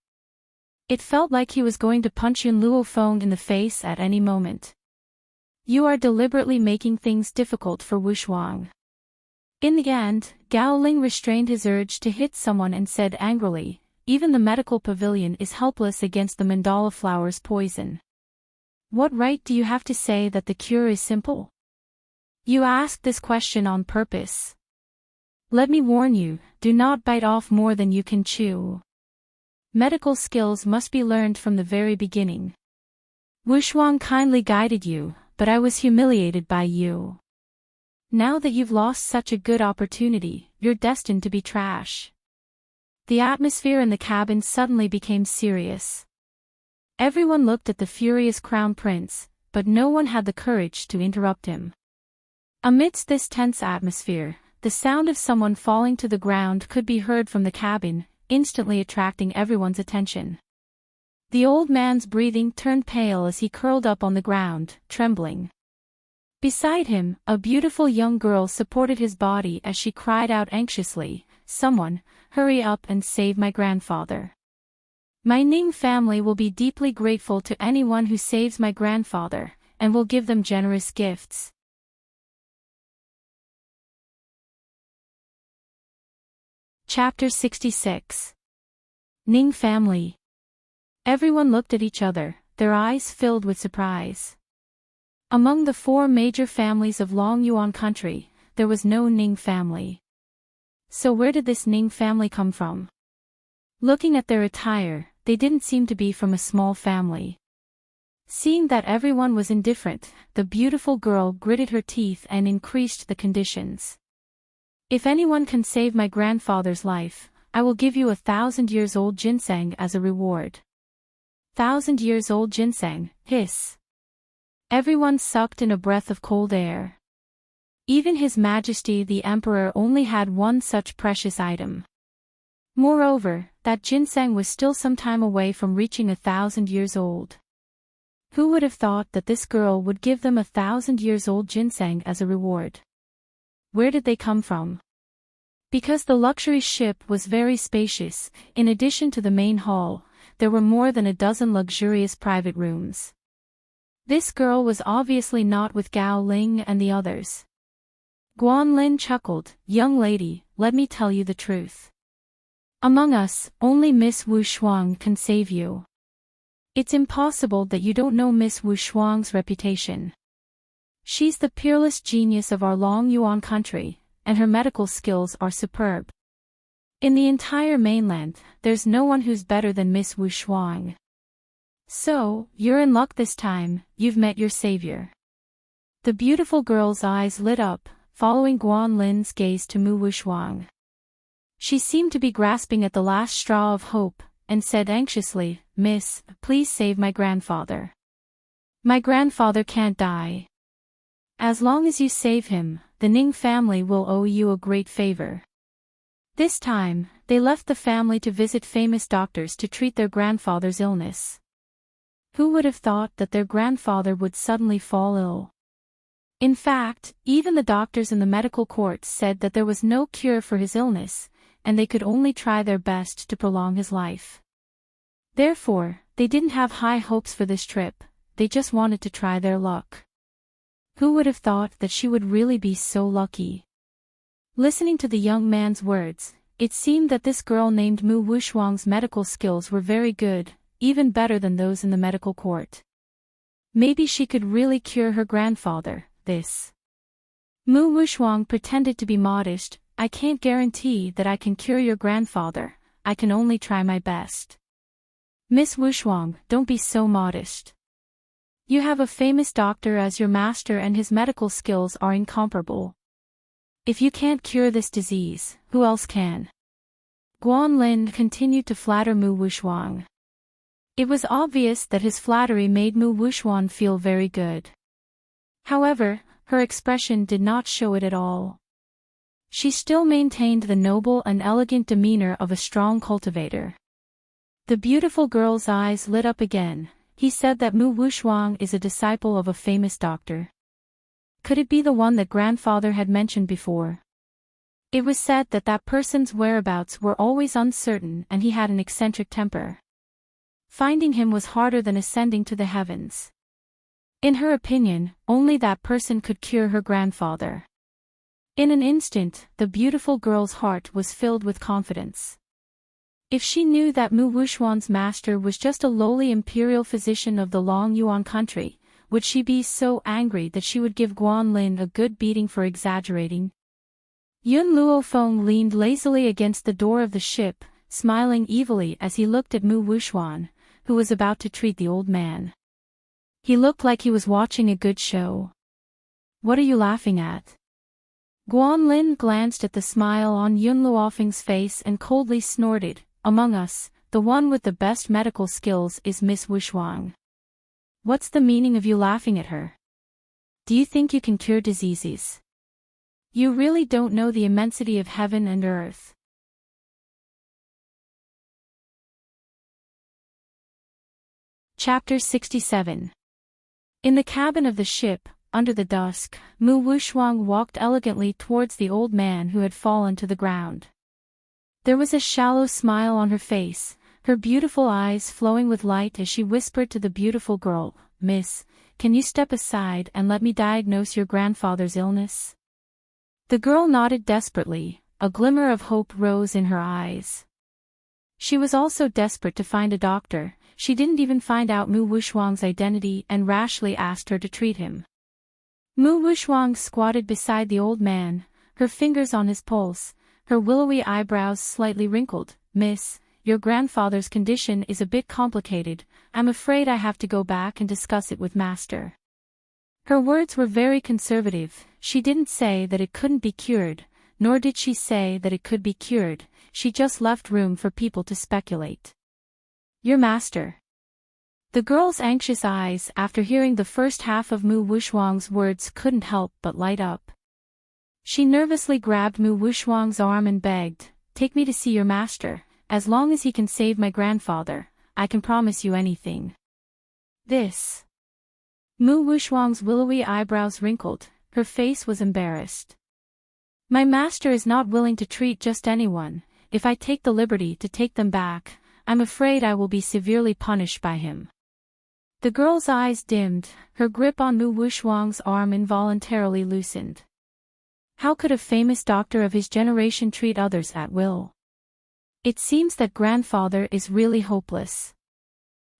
It felt like he was going to punch Yun Luo Feng in the face at any moment. You are deliberately making things difficult for Wu Shuang. In the end, Gao Ling restrained his urge to hit someone and said angrily, even the medical pavilion is helpless against the mandala flower's poison. What right do you have to say that the cure is simple? You asked this question on purpose. Let me warn you, do not bite off more than you can chew. Medical skills must be learned from the very beginning. Wu Shuang kindly guided you, but I was humiliated by you. Now that you've lost such a good opportunity, you're destined to be trash. The atmosphere in the cabin suddenly became serious. Everyone looked at the furious crown prince, but no one had the courage to interrupt him. Amidst this tense atmosphere, the sound of someone falling to the ground could be heard from the cabin, instantly attracting everyone's attention. The old man's breathing turned pale as he curled up on the ground, trembling. Beside him, a beautiful young girl supported his body as she cried out anxiously, "Someone, hurry up and save my grandfather. My Ning family will be deeply grateful to anyone who saves my grandfather, and will give them generous gifts." Chapter 66. Ning Family. Everyone looked at each other, their eyes filled with surprise. Among the 4 major families of Long Yuan country, there was no Ning family. So where did this Ning family come from? Looking at their attire, they didn't seem to be from a small family. Seeing that everyone was indifferent, the beautiful girl gritted her teeth and increased the conditions. If anyone can save my grandfather's life, I will give you 1,000 years old ginseng as a reward. 1,000 years old ginseng, hiss. Everyone sucked in a breath of cold air. Even His Majesty the Emperor only had one such precious item. Moreover, that ginseng was still some time away from reaching 1,000 years old. Who would have thought that this girl would give them 1,000 years old ginseng as a reward? Where did they come from? Because the luxury ship was very spacious, in addition to the main hall, there were more than a dozen luxurious private rooms. This girl was obviously not with Gao Ling and the others. Guan Lin chuckled, "Young lady, let me tell you the truth. Among us, only Miss Wu Shuang can save you. It's impossible that you don't know Miss Wu Shuang's reputation. She's the peerless genius of our Long Yuan country, and her medical skills are superb. In the entire mainland, there's no one who's better than Miss Wu Shuang. So, you're in luck this time, you've met your savior." The beautiful girl's eyes lit up, following Guan Lin's gaze to Mu Wu Shuang. She seemed to be grasping at the last straw of hope, and said anxiously, "Miss, please save my grandfather. My grandfather can't die. As long as you save him, the Ning family will owe you a great favor." This time, they left the family to visit famous doctors to treat their grandfather's illness. Who would have thought that their grandfather would suddenly fall ill? In fact, even the doctors in the medical court said that there was no cure for his illness, and they could only try their best to prolong his life. Therefore, they didn't have high hopes for this trip, they just wanted to try their luck. Who would have thought that she would really be so lucky? Listening to the young man's words, it seemed that this girl named Mu Wushuang's medical skills were very good, even better than those in the medical court. Maybe she could really cure her grandfather, this. Mu Wushuang pretended to be modest. "I can't guarantee that I can cure your grandfather, I can only try my best." "Miss Wushuang, don't be so modest. You have a famous doctor as your master and his medical skills are incomparable. If you can't cure this disease, who else can?" Guan Lin continued to flatter Mu Wushuang. It was obvious that his flattery made Mu Wuxuan feel very good. However, her expression did not show it at all. She still maintained the noble and elegant demeanor of a strong cultivator. The beautiful girl's eyes lit up again. He said that Mu Wuxuang is a disciple of a famous doctor. Could it be the one that grandfather had mentioned before? It was said that that person's whereabouts were always uncertain and he had an eccentric temper. Finding him was harder than ascending to the heavens. In her opinion, only that person could cure her grandfather. In an instant, the beautiful girl's heart was filled with confidence. If she knew that Mu Wuxuan's master was just a lowly imperial physician of the Long Yuan country, would she be so angry that she would give Guan Lin a good beating for exaggerating? Yun Luofeng leaned lazily against the door of the ship, smiling evilly as he looked at Mu Wuxuan, who was about to treat the old man. He looked like he was watching a good show. What are you laughing at? Guan Lin glanced at the smile on Yun Luofeng's face and coldly snorted. Among us, the one with the best medical skills is Miss Wuxuang. What's the meaning of you laughing at her? Do you think you can cure diseases? You really don't know the immensity of heaven and earth. Chapter 67. In the cabin of the ship, under the dusk, Mu Wuxuang walked elegantly towards the old man who had fallen to the ground. There was a shallow smile on her face, her beautiful eyes flowing with light as she whispered to the beautiful girl, "Miss, can you step aside and let me diagnose your grandfather's illness?" The girl nodded desperately, a glimmer of hope rose in her eyes. She was also desperate to find a doctor. She didn't even find out Mu Wuxuang's identity and rashly asked her to treat him. Mu Wuxuang squatted beside the old man, her fingers on his pulse, her willowy eyebrows slightly wrinkled. "Miss, your grandfather's condition is a bit complicated. I'm afraid I have to go back and discuss it with Master." Her words were very conservative. She didn't say that it couldn't be cured, nor did she say that it could be cured. She just left room for people to speculate. "Your master." The girl's anxious eyes after hearing the first half of Mu Wuxuang's words couldn't help but light up. She nervously grabbed Mu Wuxuang's arm and begged, "Take me to see your master. As long as he can save my grandfather, I can promise you anything." This. Mu Wuxuang's willowy eyebrows wrinkled, her face was embarrassed. "My master is not willing to treat just anyone. If I take the liberty to take them back, I'm afraid I will be severely punished by him." The girl's eyes dimmed, her grip on Mu Wuxuang's arm involuntarily loosened. How could a famous doctor of his generation treat others at will? It seems that grandfather is really hopeless.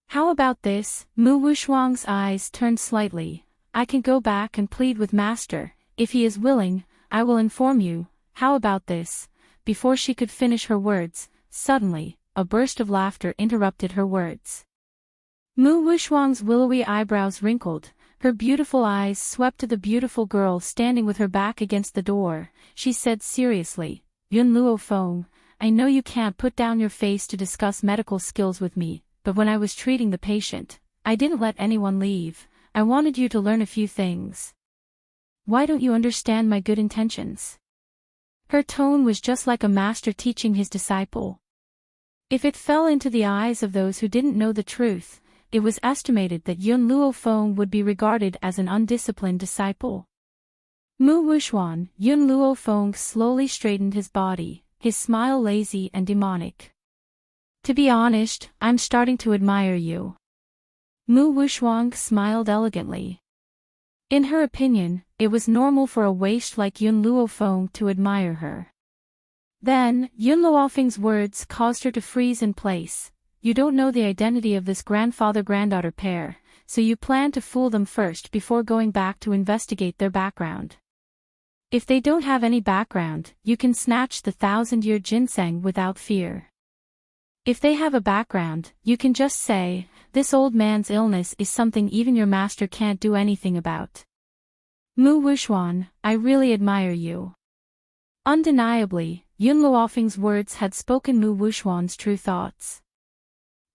"How about this?" Mu Wuxuang's eyes turned slightly. "I can go back and plead with master. If he is willing, I will inform you. How about this?" Before she could finish her words, suddenly, a burst of laughter interrupted her words. Mu Wuxuang's willowy eyebrows wrinkled, her beautiful eyes swept to the beautiful girl standing with her back against the door. She said seriously, "Yun Luofeng, I know you can't put down your face to discuss medical skills with me, but when I was treating the patient, I didn't let anyone leave. I wanted you to learn a few things. Why don't you understand my good intentions?" Her tone was just like a master teaching his disciple. If it fell into the eyes of those who didn't know the truth, it was estimated that Yun Luofeng would be regarded as an undisciplined disciple. Mu Wuxuan, Yun Luofeng slowly straightened his body, his smile lazy and demonic. "To be honest, I'm starting to admire you." Mu Wuxuang smiled elegantly. In her opinion, it was normal for a waste like Yun Luofeng to admire her. Then, Yun Luofeng's words caused her to freeze in place. "You don't know the identity of this grandfather-granddaughter pair, so you plan to fool them first before going back to investigate their background. If they don't have any background, you can snatch the 1,000-year ginseng without fear. If they have a background, you can just say, this old man's illness is something even your master can't do anything about." Mu Wuxuan, I really admire you. Undeniably, Yun Luofeng's words had spoken Mu Wuxuan's true thoughts.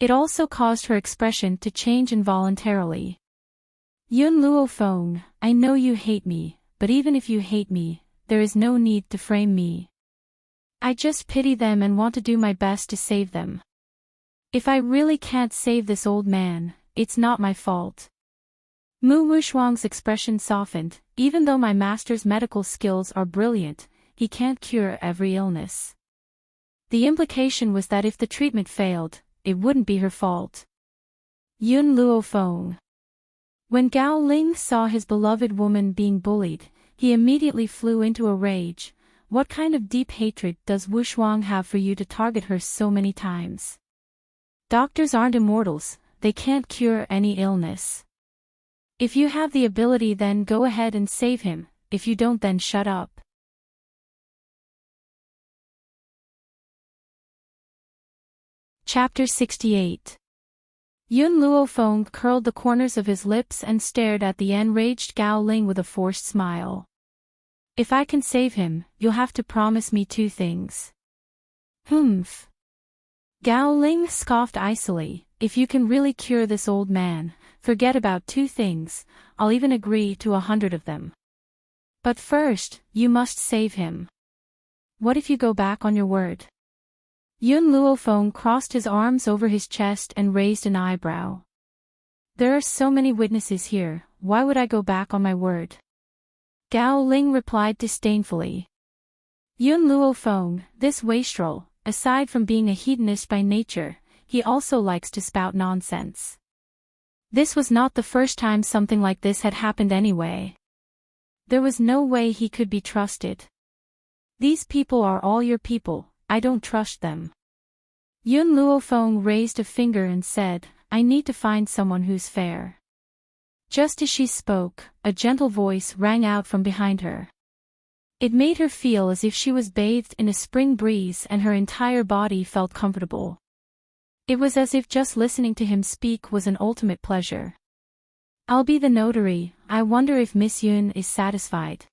It also caused her expression to change involuntarily. Yun Luo Feng, I know you hate me, but even if you hate me, there is no need to frame me. I just pity them and want to do my best to save them. If I really can't save this old man, it's not my fault. Mu Wuxuang's expression softened. Even though my master's medical skills are brilliant, he can't cure every illness. The implication was that if the treatment failed, it wouldn't be her fault. Yun Luo Feng. When Gao Ling saw his beloved woman being bullied, he immediately flew into a rage. What kind of deep hatred does Wuxuang have for you to target her so many times? Doctors aren't immortals, they can't cure any illness. If you have the ability, then go ahead and save him, if you don't, then shut up. Chapter 68. Yun Luo Feng curled the corners of his lips and stared at the enraged Gao Ling with a forced smile. If I can save him, you'll have to promise me two things. Humph. Gao Ling scoffed icily. If you can really cure this old man, forget about two things, I'll even agree to 100 of them. But first, you must save him. What if you go back on your word? Yun Luo Feng crossed his arms over his chest and raised an eyebrow. There are so many witnesses here, why would I go back on my word? Gao Ling replied disdainfully. Yun Luo Feng, this wastrel, aside from being a hedonist by nature, he also likes to spout nonsense. This was not the first time something like this had happened anyway. There was no way he could be trusted. These people are all your people, I don't trust them. Yun Luo Feng raised a finger and said, I need to find someone who's fair. Just as she spoke, a gentle voice rang out from behind her. It made her feel as if she was bathed in a spring breeze and her entire body felt comfortable. It was as if just listening to him speak was an ultimate pleasure. I'll be the notary, I wonder if Miss Yun is satisfied.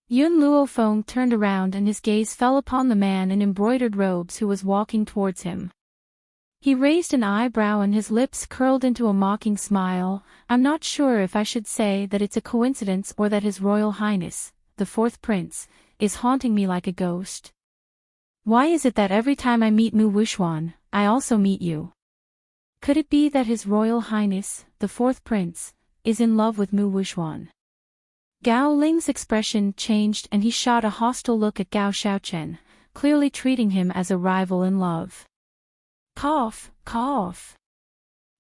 Yun Luo Feng turned around and his gaze fell upon the man in embroidered robes who was walking towards him. He raised an eyebrow and his lips curled into a mocking smile. I'm not sure if I should say that it's a coincidence or that His Royal Highness, the fourth prince, is haunting me like a ghost. Why is it that every time I meet Mu Wuxuan, I also meet you? Could it be that His Royal Highness, the fourth prince, is in love with Mu Wuxuan? Gao Ling's expression changed and he shot a hostile look at Gao Xiaochen, clearly treating him as a rival in love. Cough, cough.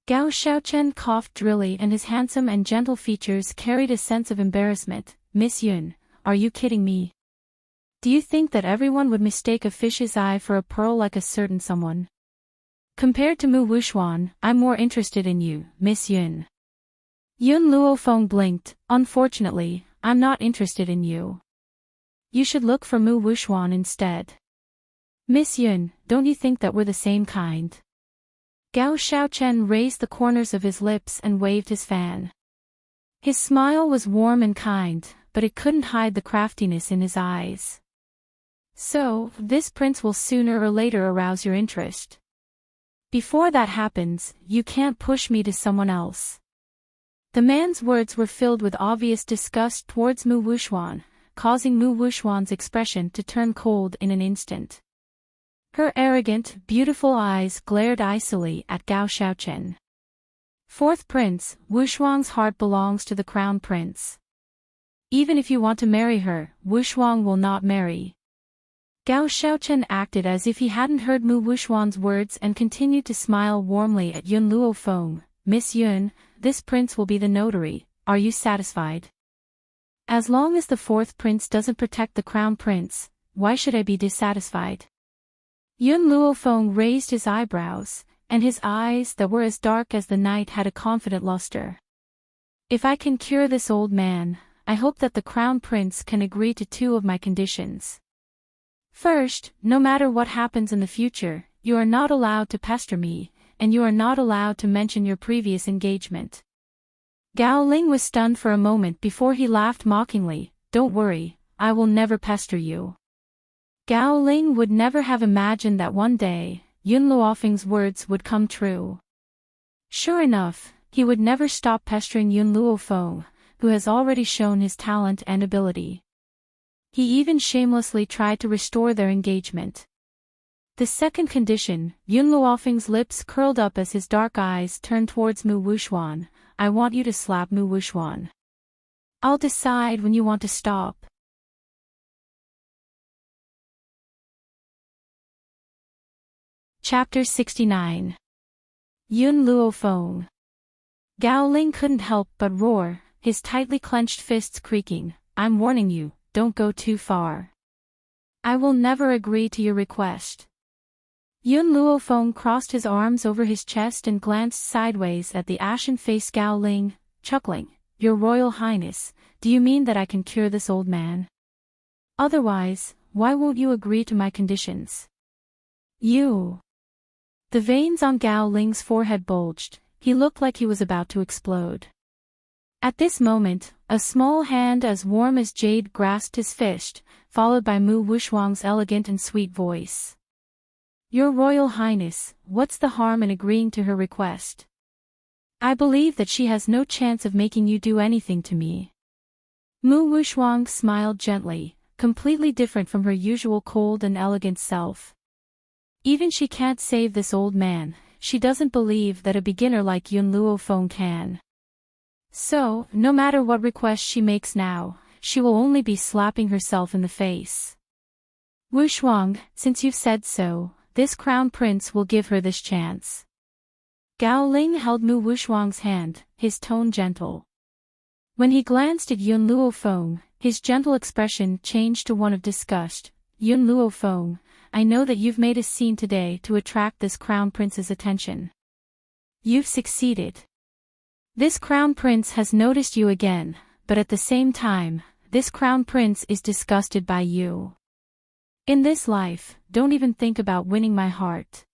Gao Xiaochen coughed drily and his handsome and gentle features carried a sense of embarrassment. Miss Yun, are you kidding me? Do you think that everyone would mistake a fish's eye for a pearl like a certain someone? Compared to Mu Wuxuan, I'm more interested in you, Miss Yun. Yun Luo Feng blinked. Unfortunately, I'm not interested in you. You should look for Mu Wuxuan instead. Miss Yun, don't you think that we're the same kind? Gao Xiaochen raised the corners of his lips and waved his fan. His smile was warm and kind, but it couldn't hide the craftiness in his eyes. So, this prince will sooner or later arouse your interest. Before that happens, you can't push me to someone else. The man's words were filled with obvious disgust towards Mu Wuxuan, causing Mu Wuxuan's expression to turn cold in an instant. Her arrogant, beautiful eyes glared icily at Gao Xiaochen. Fourth prince, Wuxuang's heart belongs to the crown prince. Even if you want to marry her, Wuxuang will not marry. Gao Xiaochen acted as if he hadn't heard Mu Wuxuan's words and continued to smile warmly at Yun Luo Feng. Miss Yun, this prince will be the notary, are you satisfied? As long as the fourth prince doesn't protect the crown prince, why should I be dissatisfied? Yun Luo Feng raised his eyebrows, and his eyes that were as dark as the night had a confident luster. If I can cure this old man, I hope that the crown prince can agree to two of my conditions. First, no matter what happens in the future, you are not allowed to pester me, and you are not allowed to mention your previous engagement. Gao Ling was stunned for a moment before he laughed mockingly. Don't worry, I will never pester you. Gao Ling would never have imagined that one day, Yun Luofeng's words would come true. Sure enough, he would never stop pestering Yun Luofeng, who has already shown his talent and ability. He even shamelessly tried to restore their engagement. The second condition, Yun Luofeng's lips curled up as his dark eyes turned towards Mu Wuxuan. I want you to slap Mu Wuxuan. I'll decide when you want to stop. Chapter 69. Yun Luofeng. Gao Ling couldn't help but roar, his tightly clenched fists creaking. I'm warning you, don't go too far. I will never agree to your request. Yun Luofeng crossed his arms over his chest and glanced sideways at the ashen-faced Gao Ling, chuckling. Your Royal Highness, do you mean that I can cure this old man? Otherwise, why won't you agree to my conditions? You. The veins on Gao Ling's forehead bulged, he looked like he was about to explode. At this moment, a small hand as warm as jade grasped his fist, followed by Mu Wuxuang's elegant and sweet voice. Your Royal Highness, what's the harm in agreeing to her request? I believe that she has no chance of making you do anything to me. Mu Wuxuang smiled gently, completely different from her usual cold and elegant self. Even she can't save this old man, she doesn't believe that a beginner like Yun Luofeng can. So, no matter what request she makes now, she will only be slapping herself in the face. Wuxuang, since you've said so, this crown prince will give her this chance. Gao Ling held Mu Wuxuang's hand, his tone gentle. When he glanced at Yun Luofeng, his gentle expression changed to one of disgust. Yun Luofeng, I know that you've made a scene today to attract this crown prince's attention. You've succeeded. This crown prince has noticed you again, but at the same time, this crown prince is disgusted by you. In this life, don't even think about winning my heart.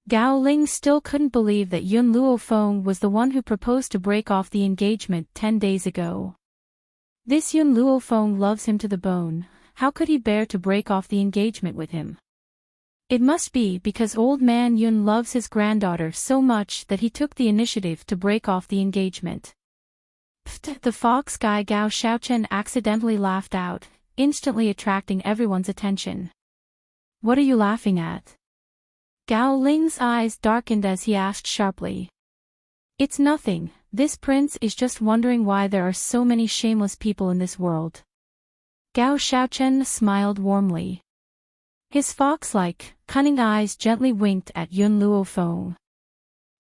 Gao Ling still couldn't believe that Yun Luofeng was the one who proposed to break off the engagement 10 days ago. This Yun Luofeng loves him to the bone. How could he bear to break off the engagement with him? It must be because old man Yun loves his granddaughter so much that he took the initiative to break off the engagement. Pfft, the fox guy Gao Xiaochen accidentally laughed out, instantly attracting everyone's attention. What are you laughing at? Gao Ling's eyes darkened as he asked sharply. It's nothing, this prince is just wondering why there are so many shameless people in this world. Gao Xiaochen smiled warmly. His fox-like, cunning eyes gently winked at Yun Luofeng.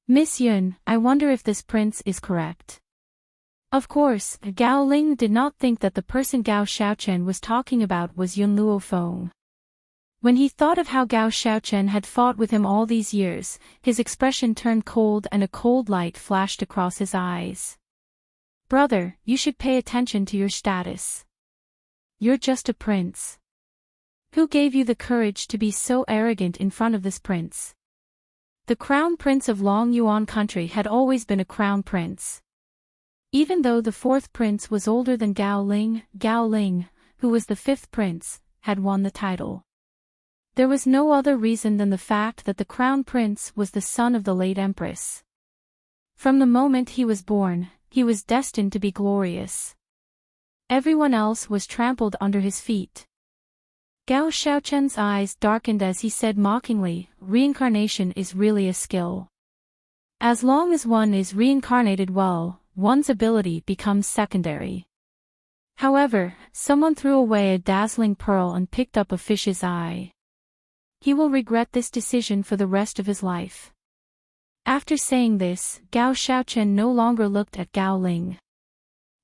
Miss Yun, I wonder if this prince is correct. Of course, Gao Ling did not think that the person Gao Xiaochen was talking about was Yun Luofeng. When he thought of how Gao Xiaochen had fought with him all these years, his expression turned cold and a cold light flashed across his eyes. Brother, you should pay attention to your status. You're just a prince. Who gave you the courage to be so arrogant in front of this prince? The crown prince of Long Yuan country had always been a crown prince. Even though the fourth prince was older than Gao Ling, who was the fifth prince, had won the title. There was no other reason than the fact that the crown prince was the son of the late empress. From the moment he was born, he was destined to be glorious. Everyone else was trampled under his feet. Gao Xiaochen's eyes darkened as he said mockingly, reincarnation is really a skill. As long as one is reincarnated well, one's ability becomes secondary. However, someone threw away a dazzling pearl and picked up a fish's eye. He will regret this decision for the rest of his life. After saying this, Gao Xiaochen no longer looked at Gao Ling.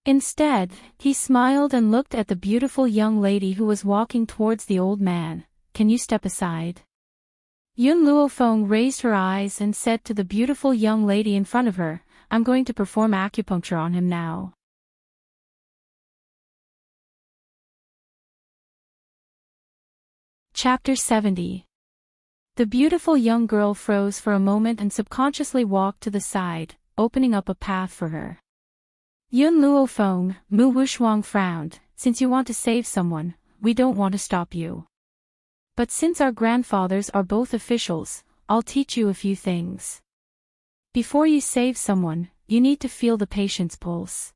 Instead, he smiled and looked at the beautiful young lady who was walking towards the old man. Can you step aside? Yun Luofeng raised her eyes and said to the beautiful young lady in front of her, I'm going to perform acupuncture on him now. Chapter 70. The beautiful young girl froze for a moment and subconsciously walked to the side, opening up a path for her. Yun Luofeng, Mu Wuxuang frowned, since you want to save someone, we don't want to stop you. But since our grandfathers are both officials, I'll teach you a few things. Before you save someone, you need to feel the patient's pulse.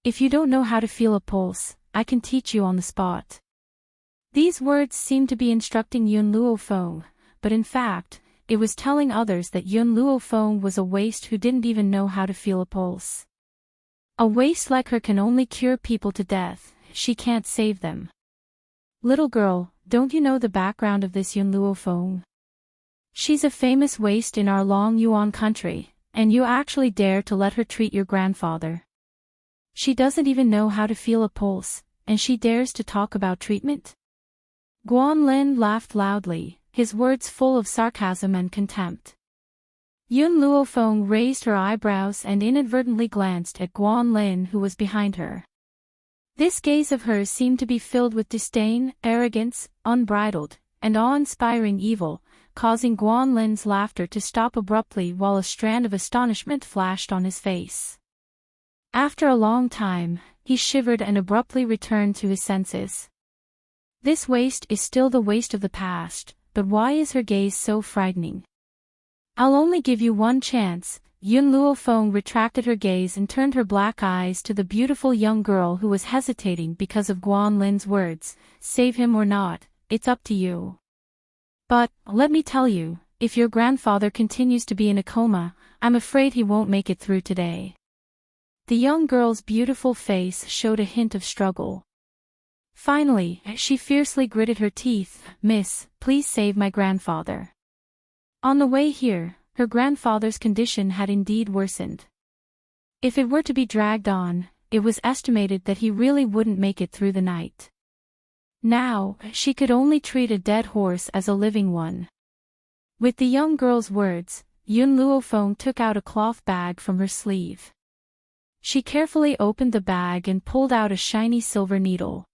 If you don't know how to feel a pulse, I can teach you on the spot. These words seemed to be instructing Yun Luofeng, but in fact, it was telling others that Yun Luofeng was a waste who didn't even know how to feel a pulse. A waste like her can only cure people to death, she can't save them. Little girl, don't you know the background of this Yun Luofeng? She's a famous waste in our Long Yuan country, and you actually dare to let her treat your grandfather. She doesn't even know how to feel a pulse, and she dares to talk about treatment? Guanlin laughed loudly, his words full of sarcasm and contempt. Yun Luofeng raised her eyebrows and inadvertently glanced at Guanlin, who was behind her. This gaze of hers seemed to be filled with disdain, arrogance, unbridled, and awe-inspiring evil, causing Guanlin's laughter to stop abruptly while a strand of astonishment flashed on his face. After a long time, he shivered and abruptly returned to his senses. This waste is still the waste of the past, but why is her gaze so frightening? I'll only give you one chance. Yun Luofeng retracted her gaze and turned her black eyes to the beautiful young girl who was hesitating because of Guanlin's words. Save him or not, it's up to you. But, let me tell you, if your grandfather continues to be in a coma, I'm afraid he won't make it through today. The young girl's beautiful face showed a hint of struggle. Finally, she fiercely gritted her teeth. Miss, please save my grandfather. On the way here, her grandfather's condition had indeed worsened. If it were to be dragged on, it was estimated that he really wouldn't make it through the night. Now, she could only treat a dead horse as a living one. With the young girl's words, Yun Luofeng took out a cloth bag from her sleeve. She carefully opened the bag and pulled out a shiny silver needle.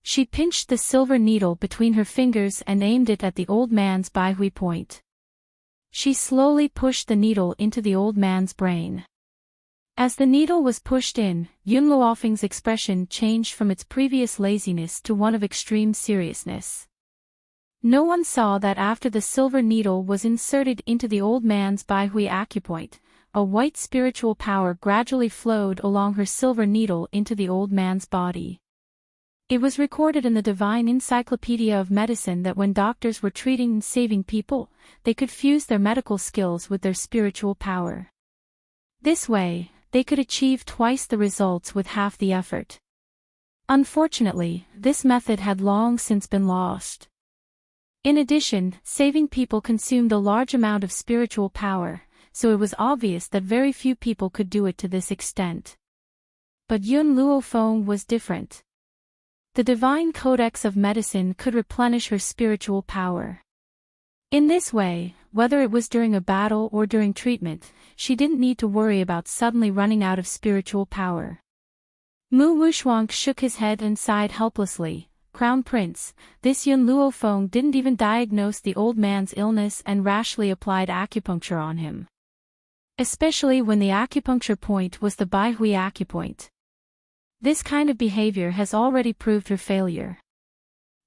She pinched the silver needle between her fingers and aimed it at the old man's baihui point. She slowly pushed the needle into the old man's brain. As the needle was pushed in, Yun Luofeng's expression changed from its previous laziness to one of extreme seriousness. No one saw that after the silver needle was inserted into the old man's baihui acupoint, a white spiritual power gradually flowed along her silver needle into the old man's body. It was recorded in the Divine Encyclopedia of Medicine that when doctors were treating and saving people, they could fuse their medical skills with their spiritual power. This way, they could achieve twice the results with half the effort. Unfortunately, this method had long since been lost. In addition, saving people consumed a large amount of spiritual power, so it was obvious that very few people could do it to this extent. But Yun Luofeng was different. The Divine Codex of Medicine could replenish her spiritual power. In this way, whether it was during a battle or during treatment, she didn't need to worry about suddenly running out of spiritual power. Mu Wuxuang shook his head and sighed helplessly. Crown Prince, this Yun Luofeng didn't even diagnose the old man's illness and rashly applied acupuncture on him. Especially when the acupuncture point was the baihui acupoint. This kind of behavior has already proved her failure.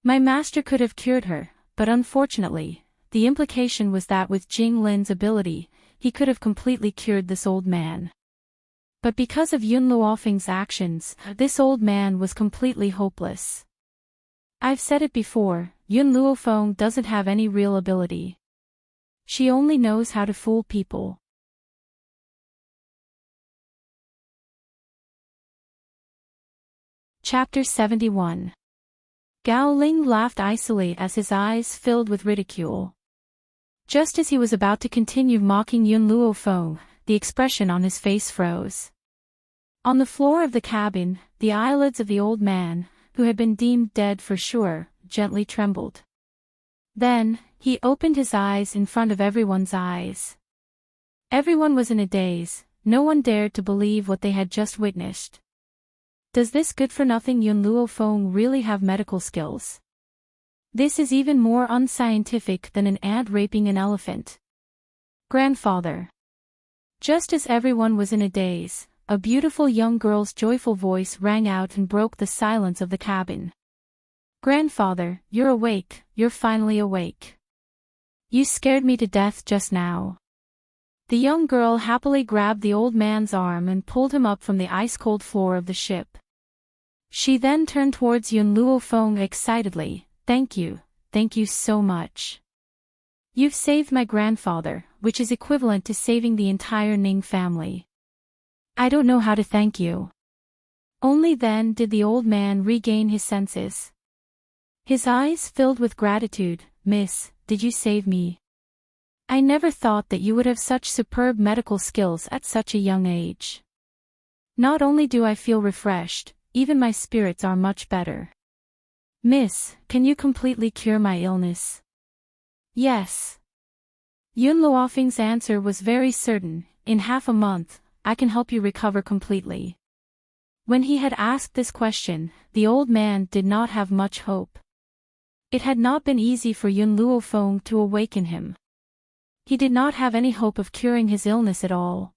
My master could have cured her, but unfortunately, the implication was that with Jing Lin's ability, he could have completely cured this old man. But because of Yun Luofeng's actions, this old man was completely hopeless. I've said it before, Yun Luofeng doesn't have any real ability. She only knows how to fool people. Chapter 71. Gao Ling laughed icily as his eyes filled with ridicule. Just as he was about to continue mocking Yun Luofeng, the expression on his face froze. On the floor of the cabin, the eyelids of the old man, who had been deemed dead for sure, gently trembled. Then, he opened his eyes in front of everyone's eyes. Everyone was in a daze, no one dared to believe what they had just witnessed. Does this good-for-nothing Yun Luofeng really have medical skills? This is even more unscientific than an ant raping an elephant. Grandfather. Just as everyone was in a daze, a beautiful young girl's joyful voice rang out and broke the silence of the cabin. Grandfather, you're awake, you're finally awake. You scared me to death just now. The young girl happily grabbed the old man's arm and pulled him up from the ice-cold floor of the ship. She then turned towards Yun Luofeng excitedly. Thank you so much. You've saved my grandfather, which is equivalent to saving the entire Ning family. I don't know how to thank you. Only then did the old man regain his senses. His eyes filled with gratitude. Miss, did you save me? I never thought that you would have such superb medical skills at such a young age. Not only do I feel refreshed, even my spirits are much better. Miss, can you completely cure my illness? Yes. Yun Luofeng's answer was very certain. In half a month, I can help you recover completely. When he had asked this question, the old man did not have much hope. It had not been easy for Yun Luofeng to awaken him. He did not have any hope of curing his illness at all.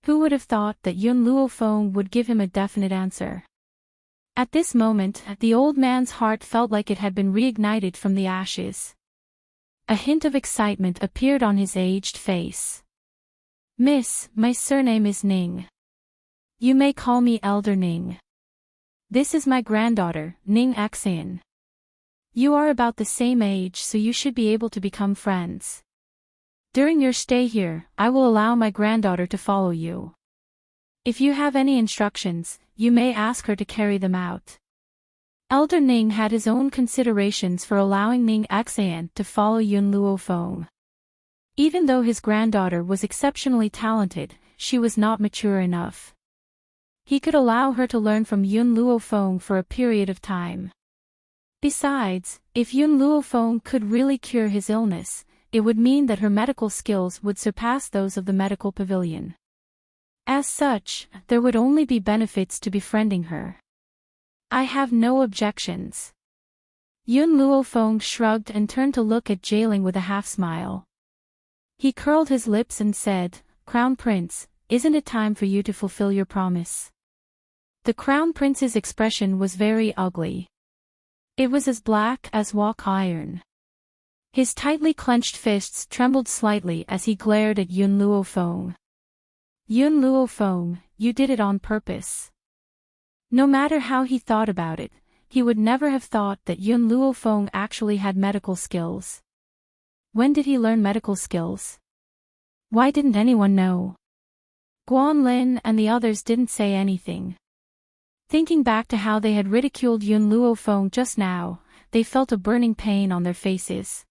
Who would have thought that Yun Luofeng would give him a definite answer? At this moment, the old man's heart felt like it had been reignited from the ashes. A hint of excitement appeared on his aged face. Miss, my surname is Ning. You may call me Elder Ning. This is my granddaughter, Ning Xan. You are about the same age, so you should be able to become friends. During your stay here, I will allow my granddaughter to follow you. If you have any instructions, you may ask her to carry them out. Elder Ning had his own considerations for allowing Ning Xan to follow Yun Luofeng. Even though his granddaughter was exceptionally talented, she was not mature enough. He could allow her to learn from Yun Luofeng for a period of time. Besides, if Yun Luofeng could really cure his illness, it would mean that her medical skills would surpass those of the medical pavilion. As such, there would only be benefits to befriending her. I have no objections. Yun Luofeng shrugged and turned to look at Jailing with a half-smile. He curled his lips and said, Crown Prince, isn't it time for you to fulfill your promise? The Crown Prince's expression was very ugly. It was as black as wrought iron. His tightly clenched fists trembled slightly as he glared at Yun Luofeng. Yun Luofeng, you did it on purpose. No matter how he thought about it, he would never have thought that Yun Luofeng actually had medical skills. When did he learn medical skills? Why didn't anyone know? Guan Lin and the others didn't say anything. Thinking back to how they had ridiculed Yun Luofeng just now, they felt a burning pain on their faces.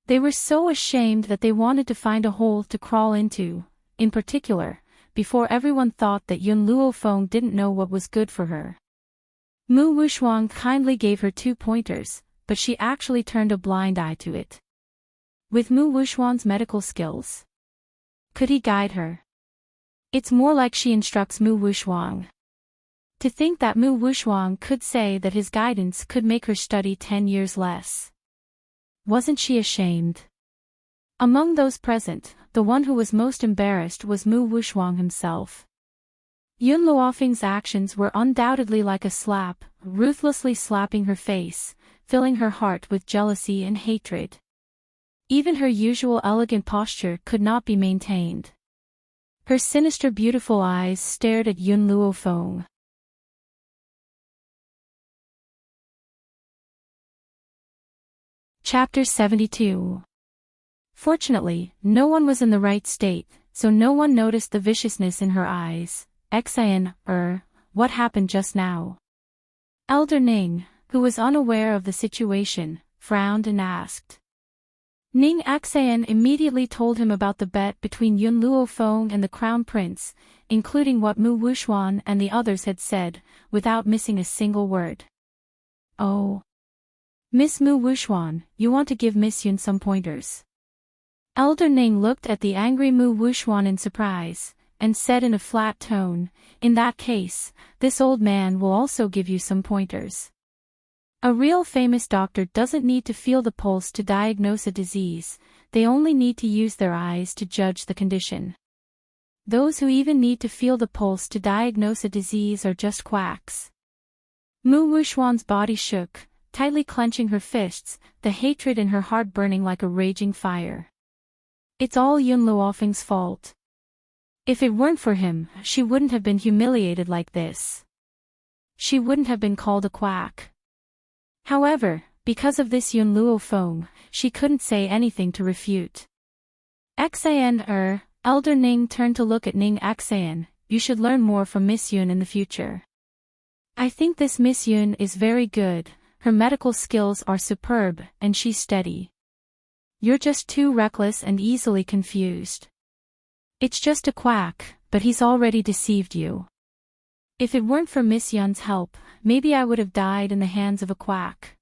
They were so ashamed that they wanted to find a hole to crawl into, in particular, before everyone thought that Yun Luofeng didn't know what was good for her. Mu Wuxuang kindly gave her 2 pointers, but she actually turned a blind eye to it. With Mu Wuxuang's medical skills, could he guide her? It's more like she instructs Mu Wuxuang. To think that Mu Wuxuang could say that his guidance could make her study 10 years less. Wasn't she ashamed? Among those present, the one who was most embarrassed was Mu Wuxuang himself. Yun Luofeng's actions were undoubtedly like a slap, ruthlessly slapping her face, filling her heart with jealousy and hatred. Even her usual elegant posture could not be maintained. Her sinister beautiful eyes stared at Yun Luofeng. Chapter 72. Fortunately, no one was in the right state, so no one noticed the viciousness in her eyes. Xan, what happened just now? Elder Ning, who was unaware of the situation, frowned and asked. Ning Xan immediately told him about the bet between Yun Luofeng and the Crown Prince, including what Mu Wuxuan and the others had said, without missing a single word. Oh. Miss Mu Wuxuan, you want to give Miss Yun some pointers? Elder Ning looked at the angry Mu Wuxuan in surprise, and said in a flat tone, in that case, this old man will also give you some pointers. A real famous doctor doesn't need to feel the pulse to diagnose a disease, they only need to use their eyes to judge the condition. Those who even need to feel the pulse to diagnose a disease are just quacks. Mu Wuxuan's body shook, tightly clenching her fists, the hatred in her heart burning like a raging fire. It's all Yun Luofeng's fault. If it weren't for him, she wouldn't have been humiliated like this. She wouldn't have been called a quack. However, because of this Yun Luofeng, she couldn't say anything to refute. Xan Elder Ning turned to look at Ning Xan. You should learn more from Miss Yun in the future. I think this Miss Yun is very good, her medical skills are superb, and she's steady. You're just too reckless and easily confused. It's just a quack, but he's already deceived you. If it weren't for Miss Yun's help, maybe I would have died in the hands of a quack.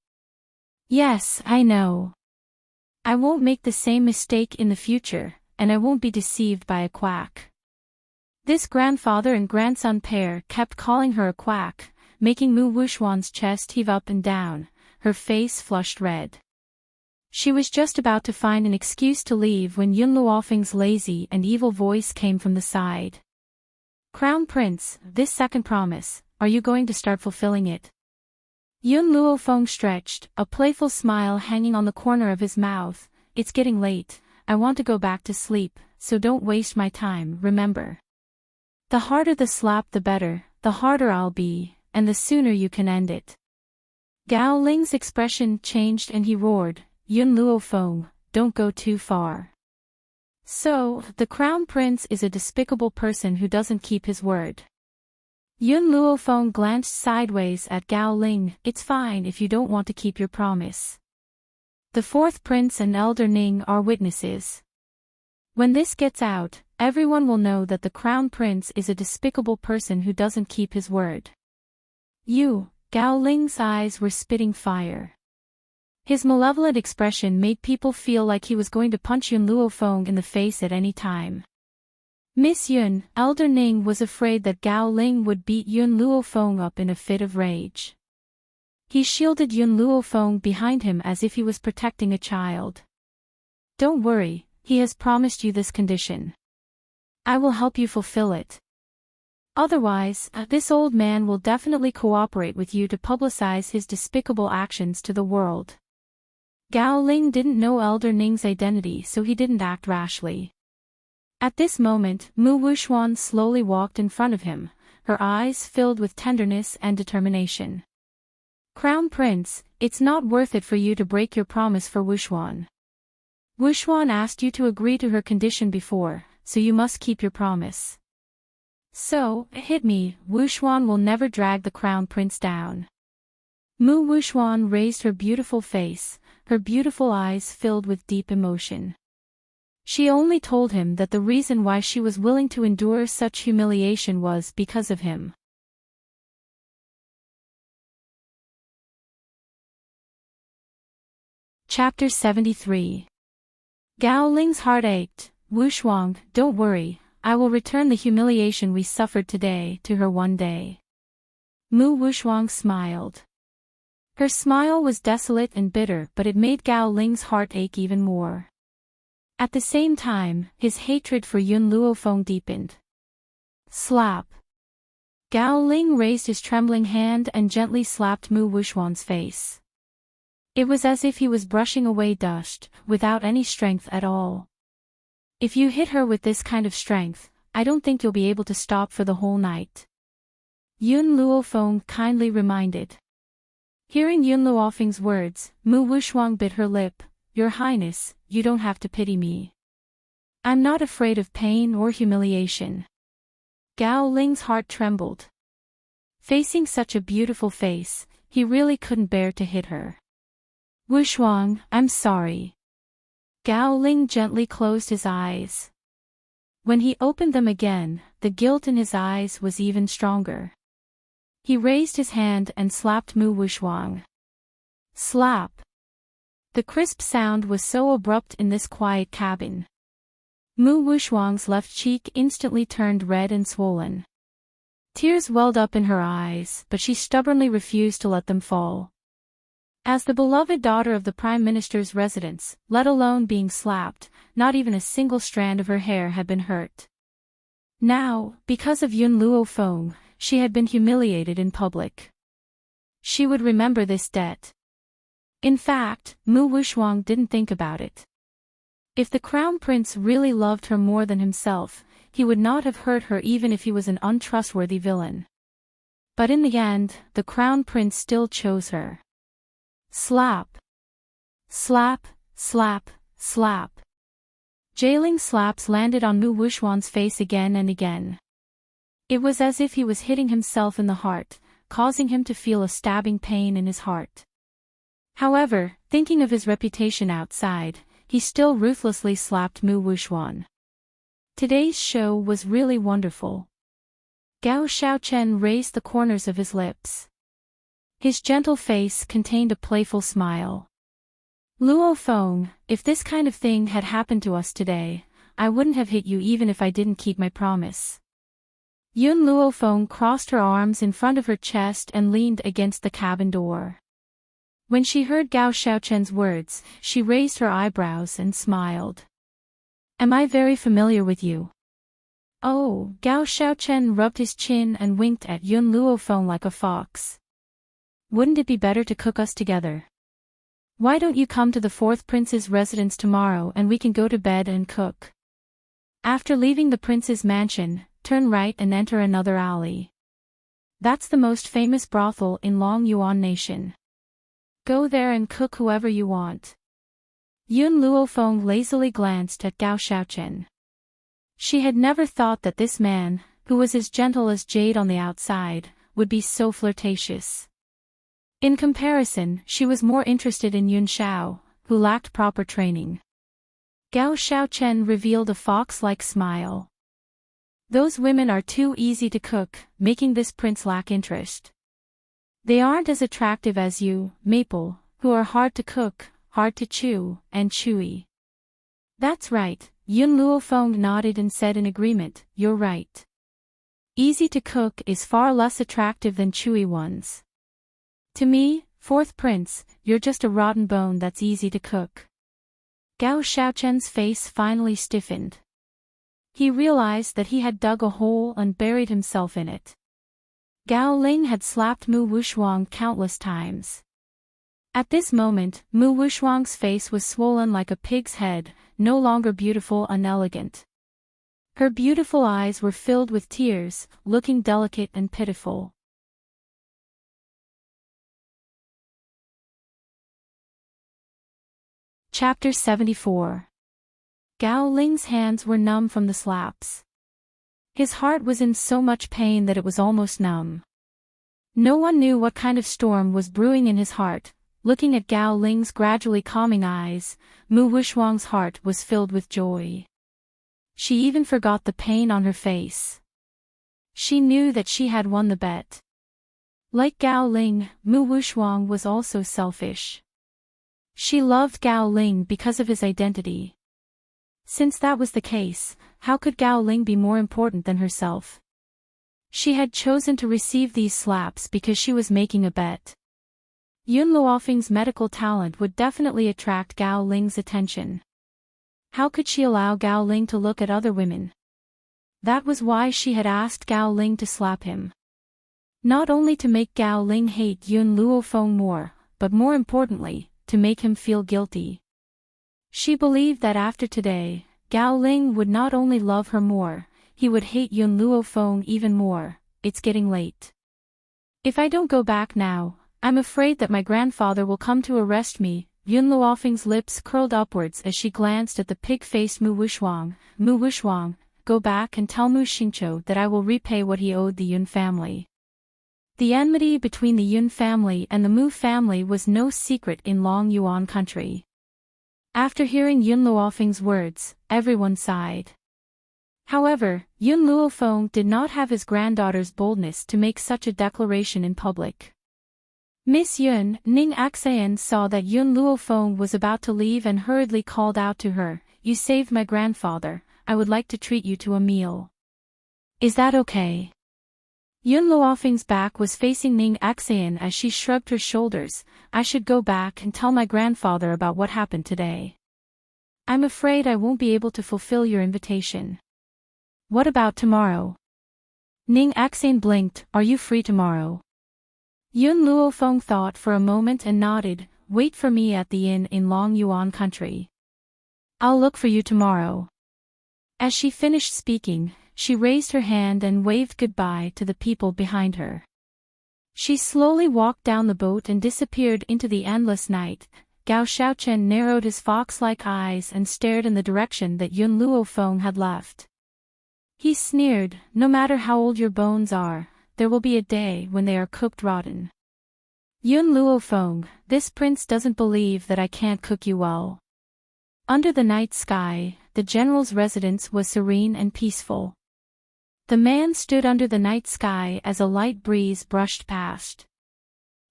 Yes, I know. I won't make the same mistake in the future, and I won't be deceived by a quack. This grandfather and grandson pair kept calling her a quack, making Mu Wuxuan's chest heave up and down, her face flushed red. She was just about to find an excuse to leave when Yun Luofeng's lazy and evil voice came from the side. Crown Prince, this second promise, are you going to start fulfilling it? Yun Luofeng stretched, a playful smile hanging on the corner of his mouth. It's getting late, I want to go back to sleep, so don't waste my time, remember. The harder the slap the better, the harder I'll be, and the sooner you can end it. Gao Ling's expression changed and he roared, Yun Luofeng, don't go too far. So, the Crown Prince is a despicable person who doesn't keep his word. Yun Luofeng glanced sideways at Gao Ling. It's fine if you don't want to keep your promise. The fourth prince and Elder Ning are witnesses. When this gets out, everyone will know that the Crown Prince is a despicable person who doesn't keep his word. Gao Ling's eyes were spitting fire. His malevolent expression made people feel like he was going to punch Yun Luofeng in the face at any time. Miss Yun, Elder Ning was afraid that Gao Ling would beat Yun Luofeng up in a fit of rage. He shielded Yun Luofeng behind him as if he was protecting a child. Don't worry, he has promised you this condition. I will help you fulfill it. Otherwise, this old man will definitely cooperate with you to publicize his despicable actions to the world. Gao Ling didn't know Elder Ning's identity, so he didn't act rashly. At this moment, Mu Wuxuan slowly walked in front of him, her eyes filled with tenderness and determination. Crown Prince, it's not worth it for you to break your promise for Wuxuan. Wuxuan asked you to agree to her condition before, so you must keep your promise. So, hit me, Wuxuan will never drag the Crown Prince down. Mu Wuxuan raised her beautiful face, her beautiful eyes filled with deep emotion. She only told him that the reason why she was willing to endure such humiliation was because of him. Chapter 73. Gao Ling's heart ached. Wuxuan, don't worry, I will return the humiliation we suffered today to her one day. Mu Wuxuan smiled. Her smile was desolate and bitter, but it made Gao Ling's heart ache even more. At the same time, his hatred for Yun Luofeng deepened. Slap. Gao Ling raised his trembling hand and gently slapped Mu Wuxuan's face. It was as if he was brushing away dust, without any strength at all. If you hit her with this kind of strength, I don't think you'll be able to stop for the whole night. Yun Luofeng kindly reminded. Hearing Yun Luofeng's words, Mu Wuxuan bit her lip. Your Highness, you don't have to pity me. I'm not afraid of pain or humiliation. Gao Ling's heart trembled. Facing such a beautiful face, he really couldn't bear to hit her. Wuxuan, I'm sorry. Gao Ling gently closed his eyes. When he opened them again, the guilt in his eyes was even stronger. He raised his hand and slapped Mu Wuxuan. Slap. The crisp sound was so abrupt in this quiet cabin. Mu Wuxuan's left cheek instantly turned red and swollen. Tears welled up in her eyes, but she stubbornly refused to let them fall. As the beloved daughter of the Prime Minister's residence, let alone being slapped, not even a single strand of her hair had been hurt. Now, because of Yun Luofeng, she had been humiliated in public. She would remember this debt. In fact, Mu Wuxuang didn't think about it. If the crown prince really loved her more than himself, he would not have hurt her even if he was an untrustworthy villain. But in the end, the crown prince still chose her. Slap. Slap, slap, slap. Jailing slaps landed on Mu Wuxuang's face again and again. It was as if he was hitting himself in the heart, causing him to feel a stabbing pain in his heart. However, thinking of his reputation outside, he still ruthlessly slapped Mu Wuxuang. Today's show was really wonderful. Gao Xiaochen raised the corners of his lips. His gentle face contained a playful smile. Luo Feng, if this kind of thing had happened to us today, I wouldn't have hit you even if I didn't keep my promise. Yun Luo Feng crossed her arms in front of her chest and leaned against the cabin door. When she heard Gao Xiaochen's words, she raised her eyebrows and smiled. Am I very familiar with you? Oh, Gao Xiaochen rubbed his chin and winked at Yun Luo Feng like a fox. Wouldn't it be better to cook us together? Why don't you come to the fourth prince's residence tomorrow and we can go to bed and cook? After leaving the prince's mansion, turn right and enter another alley. That's the most famous brothel in Long Yuan Nation. Go there and cook whoever you want. Yun Luo Feng lazily glanced at Gao Xiaochen. She had never thought that this man, who was as gentle as jade on the outside, would be so flirtatious. In comparison, she was more interested in Yun Xiao, who lacked proper training. Gao Xiaochen revealed a fox-like smile. Those women are too easy to cook, making this prince lack interest. They aren't as attractive as you, Maple, who are hard to cook, hard to chew, and chewy. That's right, Yun Luo Feng nodded and said in agreement, you're right. Easy to cook is far less attractive than chewy ones. To me, fourth prince, you're just a rotten bone that's easy to cook. Gao Xiaochen's face finally stiffened. He realized that he had dug a hole and buried himself in it. Gao Ling had slapped Mu Wuxuang countless times. At this moment, Mu Wuxuang's face was swollen like a pig's head, no longer beautiful and elegant. Her beautiful eyes were filled with tears, looking delicate and pitiful. Chapter 74. Gao Ling's hands were numb from the slaps. His heart was in so much pain that it was almost numb. No one knew what kind of storm was brewing in his heart. Looking at Gao Ling's gradually calming eyes, Mu Wuxuang's heart was filled with joy. She even forgot the pain on her face. She knew that she had won the bet. Like Gao Ling, Mu Wuxuang was also selfish. She loved Gao Ling because of his identity. Since that was the case, how could Gao Ling be more important than herself? She had chosen to receive these slaps because she was making a bet. Yun Luofeng's medical talent would definitely attract Gao Ling's attention. How could she allow Gao Ling to look at other women? That was why she had asked Gao Ling to slap him. Not only to make Gao Ling hate Yun Luofeng more, but more importantly, to make him feel guilty. She believed that after today, Gao Ling would not only love her more, he would hate Yun Luofeng even more. It's getting late. If I don't go back now, I'm afraid that my grandfather will come to arrest me. Yun Luofeng's lips curled upwards as she glanced at the pig-faced Mu Wuxuang. Mu Wuxuang, go back and tell Mu Xingqiu that I will repay what he owed the Yun family. The enmity between the Yun family and the Mu family was no secret in Long Yuan country. After hearing Yun Luofeng's words, everyone sighed. However, Yun Luofeng did not have his granddaughter's boldness to make such a declaration in public. Miss Yun, Ning Axayan saw that Yun Luofeng was about to leave and hurriedly called out to her, "You saved my grandfather, I would like to treat you to a meal. Is that okay?" Yun Luofeng's back was facing Ning Axayan as she shrugged her shoulders. "I should go back and tell my grandfather about what happened today. I'm afraid I won't be able to fulfill your invitation." "What about tomorrow?" Ning Axayan blinked. "Are you free tomorrow?" Yun Luofeng thought for a moment and nodded. wait for me at the inn in Long Yuan country. I'll look for you tomorrow." As she finished speaking, she raised her hand and waved goodbye to the people behind her. She slowly walked down the boat and disappeared into the endless night. Gao Xiaochen narrowed his fox-like eyes and stared in the direction that Yun Luofeng had left. He sneered, "No matter how old your bones are, there will be a day when they are cooked rotten. Yun Luofeng, this prince doesn't believe that I can't cook you well." Under the night sky, the general's residence was serene and peaceful. The man stood under the night sky as a light breeze brushed past.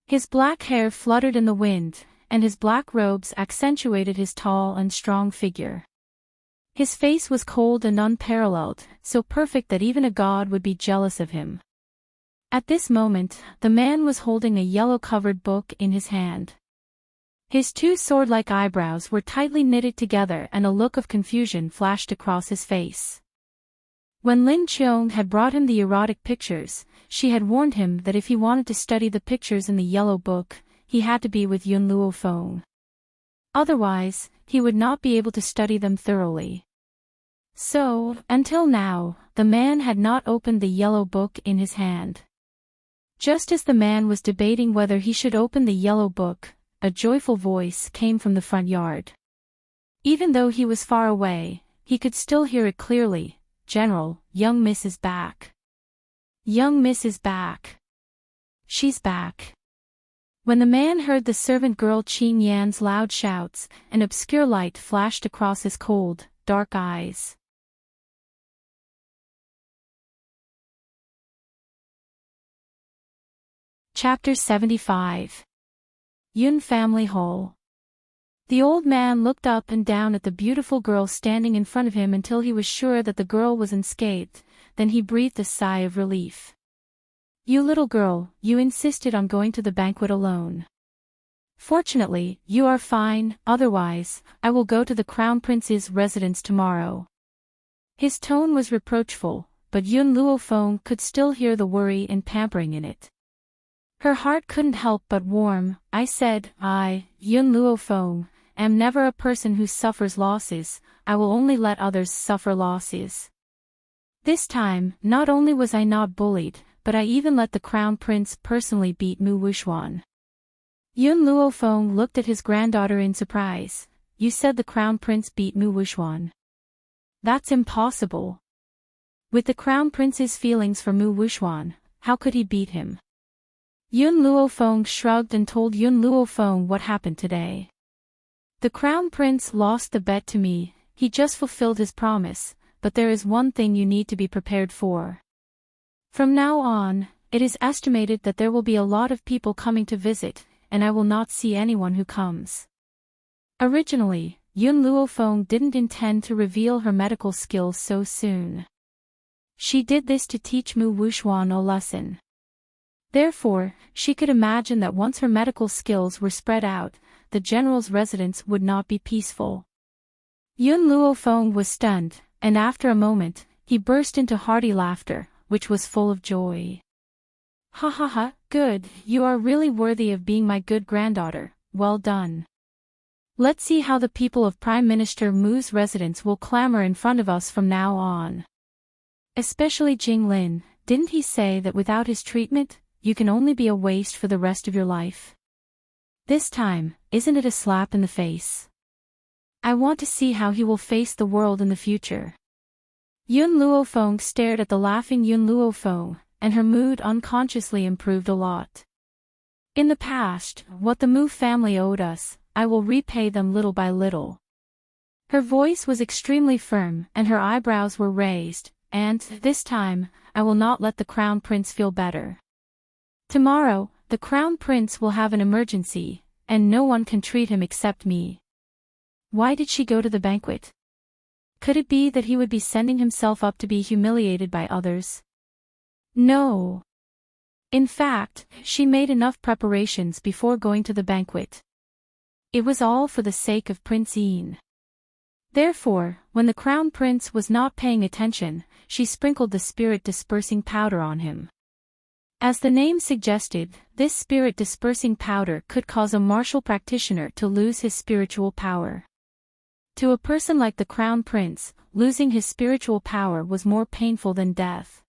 His black hair fluttered in the wind, and his black robes accentuated his tall and strong figure. His face was cold and unparalleled, so perfect that even a god would be jealous of him. At this moment, the man was holding a yellow-covered book in his hand. His two sword-like eyebrows were tightly knitted together and a look of confusion flashed across his face. When Lin Qiong had brought him the erotic pictures, she had warned him that if he wanted to study the pictures in the yellow book, he had to be with Yun Luofeng. Otherwise, he would not be able to study them thoroughly. So, until now, the man had not opened the yellow book in his hand. Just as the man was debating whether he should open the yellow book, a joyful voice came from the front yard. Even though he was far away, he could still hear it clearly. "General, young Miss is back. Young Miss is back. She's back." When the man heard the servant girl Qin Yan's loud shouts, an obscure light flashed across his cold, dark eyes. Chapter 75. Yun Family Hall. The old man looked up and down at the beautiful girl standing in front of him until he was sure that the girl was unscathed, then he breathed a sigh of relief. "You little girl, you insisted on going to the banquet alone. Fortunately, you are fine, otherwise, I will go to the Crown Prince's residence tomorrow." His tone was reproachful, but Yun Luofeng could still hear the worry and pampering in it. Her heart couldn't help but warm. "I said, Yun Luofeng, am never a person who suffers losses, I will only let others suffer losses. This time, not only was I not bullied, but I even let the Crown Prince personally beat Mu Wuxuan." Yun Luofeng looked at his granddaughter in surprise. "You said the Crown Prince beat Mu Wuxuan? That's impossible. With the Crown Prince's feelings for Mu Wuxuan, how could he beat him?" Yun Luofeng shrugged and told Yun Luofeng what happened today. "The Crown Prince lost the bet to me, he just fulfilled his promise, but there is one thing you need to be prepared for. From now on, it is estimated that there will be a lot of people coming to visit, and I will not see anyone who comes." Originally, Yun Luofeng didn't intend to reveal her medical skills so soon. She did this to teach Mu Wuxuan a lesson. Therefore, she could imagine that once her medical skills were spread out, the general's residence would not be peaceful. Yun Luofeng was stunned, and after a moment, he burst into hearty laughter, which was full of joy. "Ha ha ha, good, you are really worthy of being my good granddaughter, well done. Let's see how the people of Prime Minister Mu's residence will clamor in front of us from now on. Especially Jing Lin, didn't he say that without his treatment, you can only be a waste for the rest of your life? This time, isn't it a slap in the face? I want to see how he will face the world in the future." Yun Luofeng stared at the laughing Yun Luofeng, and her mood unconsciously improved a lot. "In the past, what the Mu family owed us, I will repay them little by little." Her voice was extremely firm and her eyebrows were raised, "And, this time, I will not let the Crown Prince feel better. Tomorrow, the Crown Prince will have an emergency, and no one can treat him except me." Why did she go to the banquet? Could it be that he would be sending himself up to be humiliated by others? No. In fact, she made enough preparations before going to the banquet. It was all for the sake of Prince Yin. Therefore, when the Crown Prince was not paying attention, she sprinkled the spirit-dispersing powder on him. As the name suggested, this spirit-dispersing powder could cause a martial practitioner to lose his spiritual power. To a person like the Crown Prince, losing his spiritual power was more painful than death.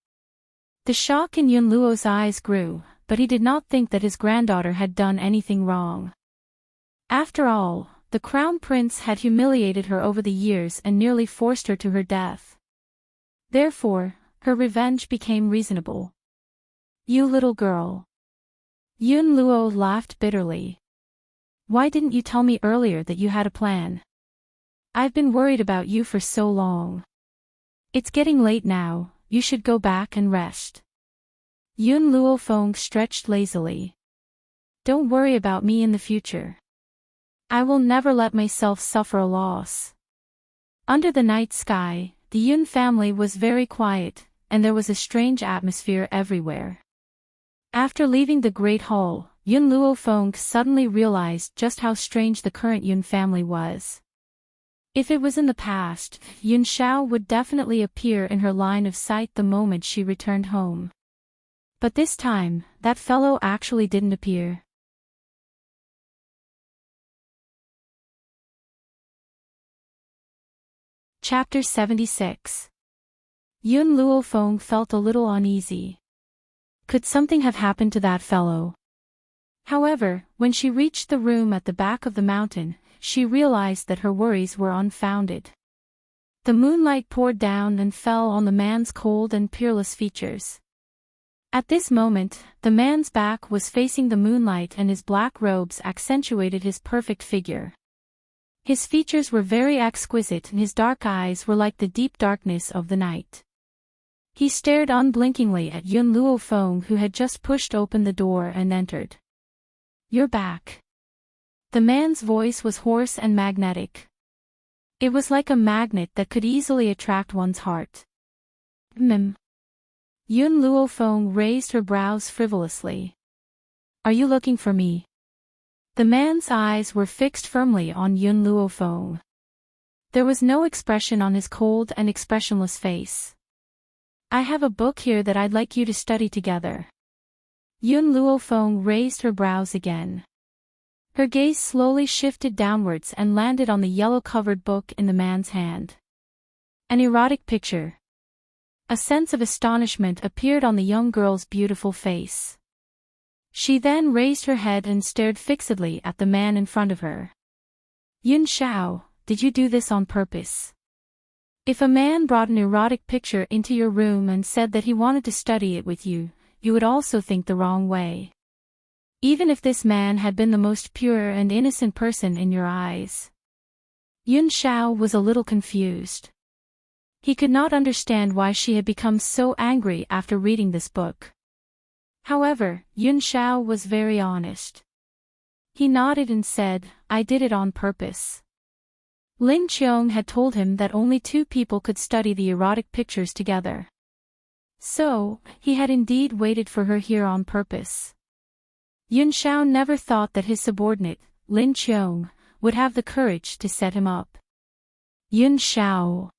The shock in Yun Luo's eyes grew, but he did not think that his granddaughter had done anything wrong. After all, the Crown Prince had humiliated her over the years and nearly forced her to her death. Therefore, her revenge became reasonable. You little girl. Yun Luo laughed bitterly. Why didn't you tell me earlier that you had a plan? I've been worried about you for so long. It's getting late now, you should go back and rest. Yun Luo Feng stretched lazily. Don't worry about me in the future. I will never let myself suffer a loss. Under the night sky, the Yun family was very quiet, and there was a strange atmosphere everywhere. After leaving the Great Hall, Yun Luo Feng suddenly realized just how strange the current Yun family was. If it was in the past, Yun Xiao would definitely appear in her line of sight the moment she returned home. But this time, that fellow actually didn't appear. Chapter 76. Yun Luo Feng felt a little uneasy. Could something have happened to that fellow? However, when she reached the room at the back of the mountain, she realized that her worries were unfounded. The moonlight poured down and fell on the man's cold and peerless features. At this moment, the man's back was facing the moonlight and his black robes accentuated his perfect figure. His features were very exquisite and his dark eyes were like the deep darkness of the night. He stared unblinkingly at Yun Luo Feng, who had just pushed open the door and entered. You're back. The man's voice was hoarse and magnetic. It was like a magnet that could easily attract one's heart. Yun Luo Feng raised her brows frivolously. Are you looking for me? The man's eyes were fixed firmly on Yun Luo Feng. There was no expression on his cold and expressionless face. I have a book here that I'd like you to study together. Yun Luo Feng raised her brows again. Her gaze slowly shifted downwards and landed on the yellow-covered book in the man's hand. An erotic picture. A sense of astonishment appeared on the young girl's beautiful face. She then raised her head and stared fixedly at the man in front of her. Yun Xiao, did you do this on purpose? If a man brought an erotic picture into your room and said that he wanted to study it with you, you would also think the wrong way. Even if this man had been the most pure and innocent person in your eyes. Yun Xiao was a little confused. He could not understand why she had become so angry after reading this book. However, Yun Xiao was very honest. He nodded and said, I did it on purpose. Lin Qiong had told him that only two people could study the erotic pictures together. So, he had indeed waited for her here on purpose. Yun Xiao never thought that his subordinate, Lin Qiong, would have the courage to set him up. Yun Xiao.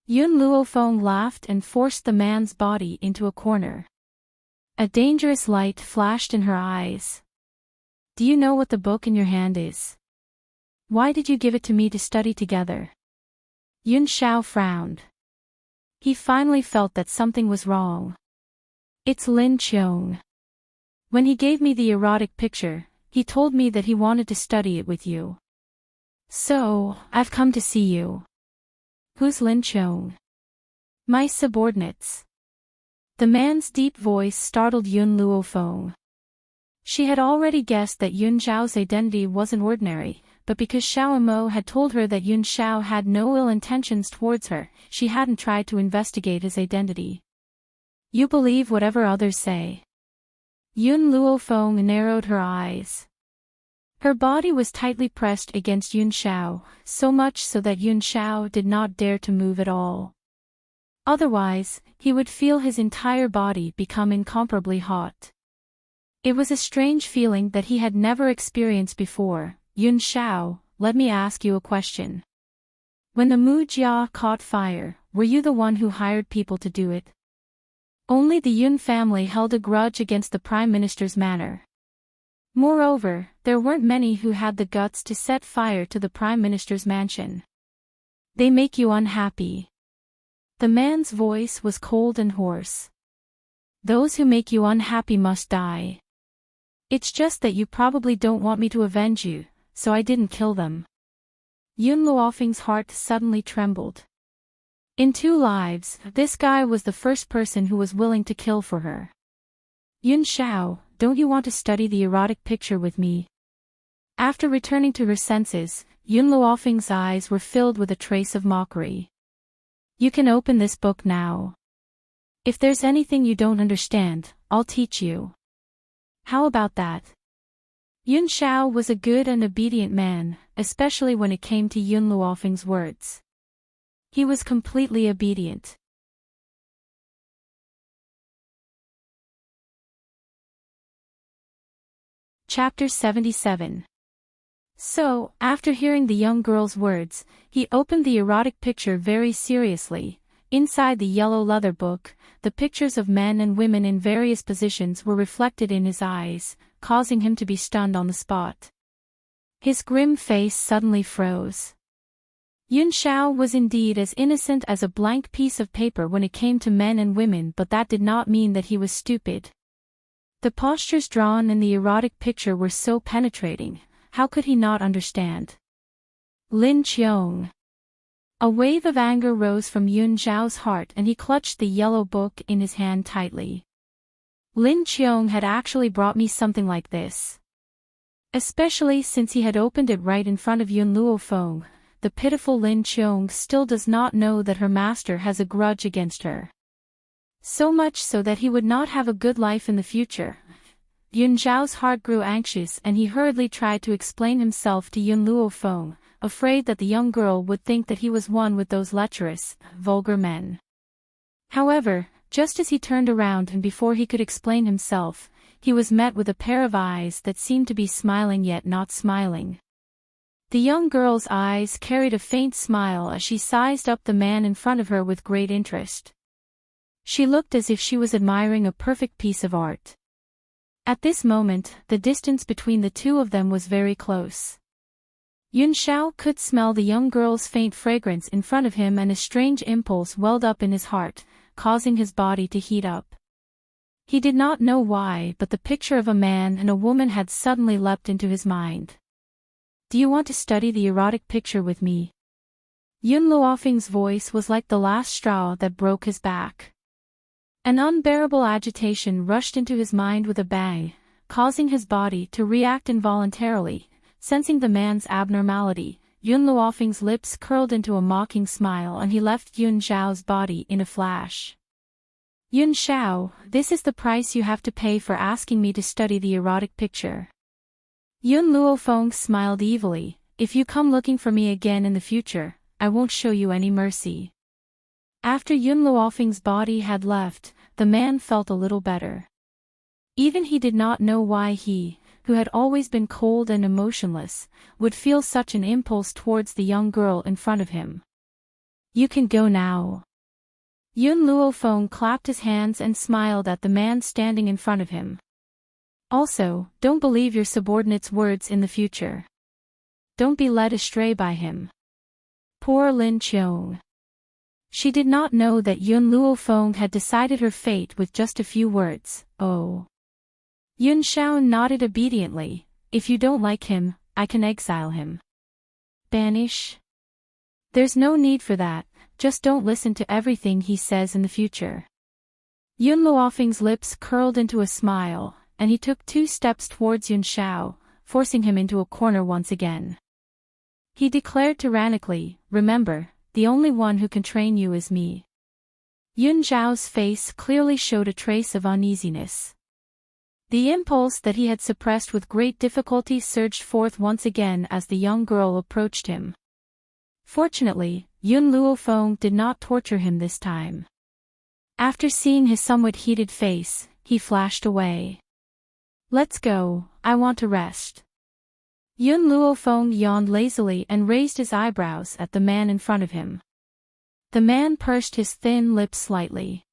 Yun Luo Feng laughed and forced the man's body into a corner. A dangerous light flashed in her eyes. Do you know what the book in your hand is? Why did you give it to me to study together? Yun Xiao frowned. He finally felt that something was wrong. It's Lin Qiong. When he gave me the erotic picture, he told me that he wanted to study it with you. So, I've come to see you. Who's Lin Qiong? My subordinates. The man's deep voice startled Yun Luo Feng. She had already guessed that Yun Xiao's identity wasn't ordinary, but because Xiao Mo had told her that Yun Xiao had no ill intentions towards her, she hadn't tried to investigate his identity. You believe whatever others say. Yun Luo Feng narrowed her eyes. Her body was tightly pressed against Yun Xiao, so much so that Yun Xiao did not dare to move at all. Otherwise, he would feel his entire body become incomparably hot. It was a strange feeling that he had never experienced before. Yun Xiao, let me ask you a question. When the Mu Jia caught fire, were you the one who hired people to do it? Only the Yun family held a grudge against the Prime Minister's manor. Moreover, there weren't many who had the guts to set fire to the Prime Minister's mansion. They make you unhappy. The man's voice was cold and hoarse. Those who make you unhappy must die. It's just that you probably don't want me to avenge you, so I didn't kill them. Yun Luofeng's heart suddenly trembled. In 2 lives, this guy was the first person who was willing to kill for her. Yun Xiao, don't you want to study the erotic picture with me? After returning to her senses, Yun Luofeng's eyes were filled with a trace of mockery. You can open this book now. If there's anything you don't understand, I'll teach you. How about that? Yun Xiao was a good and obedient man, especially when it came to Yun Luofeng's words. He was completely obedient. Chapter 77. So, after hearing the young girl's words, he opened the erotic picture very seriously. Inside the yellow leather book, the pictures of men and women in various positions were reflected in his eyes, causing him to be stunned on the spot. His grim face suddenly froze. Yun Xiao was indeed as innocent as a blank piece of paper when it came to men and women, but that did not mean that he was stupid. The postures drawn in the erotic picture were so penetrating. How could he not understand? Lin Qiong. A wave of anger rose from Yun Xiao's heart and he clutched the yellow book in his hand tightly. Lin Qiong had actually brought me something like this. Especially since he had opened it right in front of Yun Luofeng, the pitiful Lin Qiong still does not know that her master has a grudge against her. So much so that he would not have a good life in the future. Yun Xiao's heart grew anxious and he hurriedly tried to explain himself to Yun Luofeng, afraid that the young girl would think that he was one with those lecherous, vulgar men. However, just as he turned around and before he could explain himself, he was met with a pair of eyes that seemed to be smiling yet not smiling. The young girl's eyes carried a faint smile as she sized up the man in front of her with great interest. She looked as if she was admiring a perfect piece of art. At this moment, the distance between the two of them was very close. Yun Xiao could smell the young girl's faint fragrance in front of him and a strange impulse welled up in his heart, causing his body to heat up. He did not know why, but the picture of a man and a woman had suddenly leapt into his mind. Do you want to study the erotic picture with me? Yun Luofeng's voice was like the last straw that broke his back. An unbearable agitation rushed into his mind with a bang, causing his body to react involuntarily. Sensing the man's abnormality, Yun Luofeng's lips curled into a mocking smile and he left Yun Xiao's body in a flash. Yun Xiao, this is the price you have to pay for asking me to study the erotic picture. Yun Luofeng smiled evilly. If you come looking for me again in the future, I won't show you any mercy. After Yun Luofeng's body had left, the man felt a little better. Even he did not know why he, who had always been cold and emotionless, would feel such an impulse towards the young girl in front of him. You can go now. Yun Luofeng clapped his hands and smiled at the man standing in front of him. Also, don't believe your subordinate's words in the future. Don't be led astray by him. Poor Lin Qiong. She did not know that Yun Luofeng had decided her fate with just a few words. Oh. Yun Xiao nodded obediently. If you don't like him, I can exile him. Banish? There's no need for that, just don't listen to everything he says in the future. Yun Luofeng's lips curled into a smile, and he took 2 steps towards Yun Xiao, forcing him into a corner once again. He declared tyrannically, remember, the only one who can train you is me. Yun Xiao's face clearly showed a trace of uneasiness. The impulse that he had suppressed with great difficulty surged forth once again as the young girl approached him. Fortunately, Yun Luofeng did not torture him this time. After seeing his somewhat heated face, he flashed away. Let's go, I want to rest. Yun Luofeng yawned lazily and raised his eyebrows at the man in front of him. The man pursed his thin lips slightly.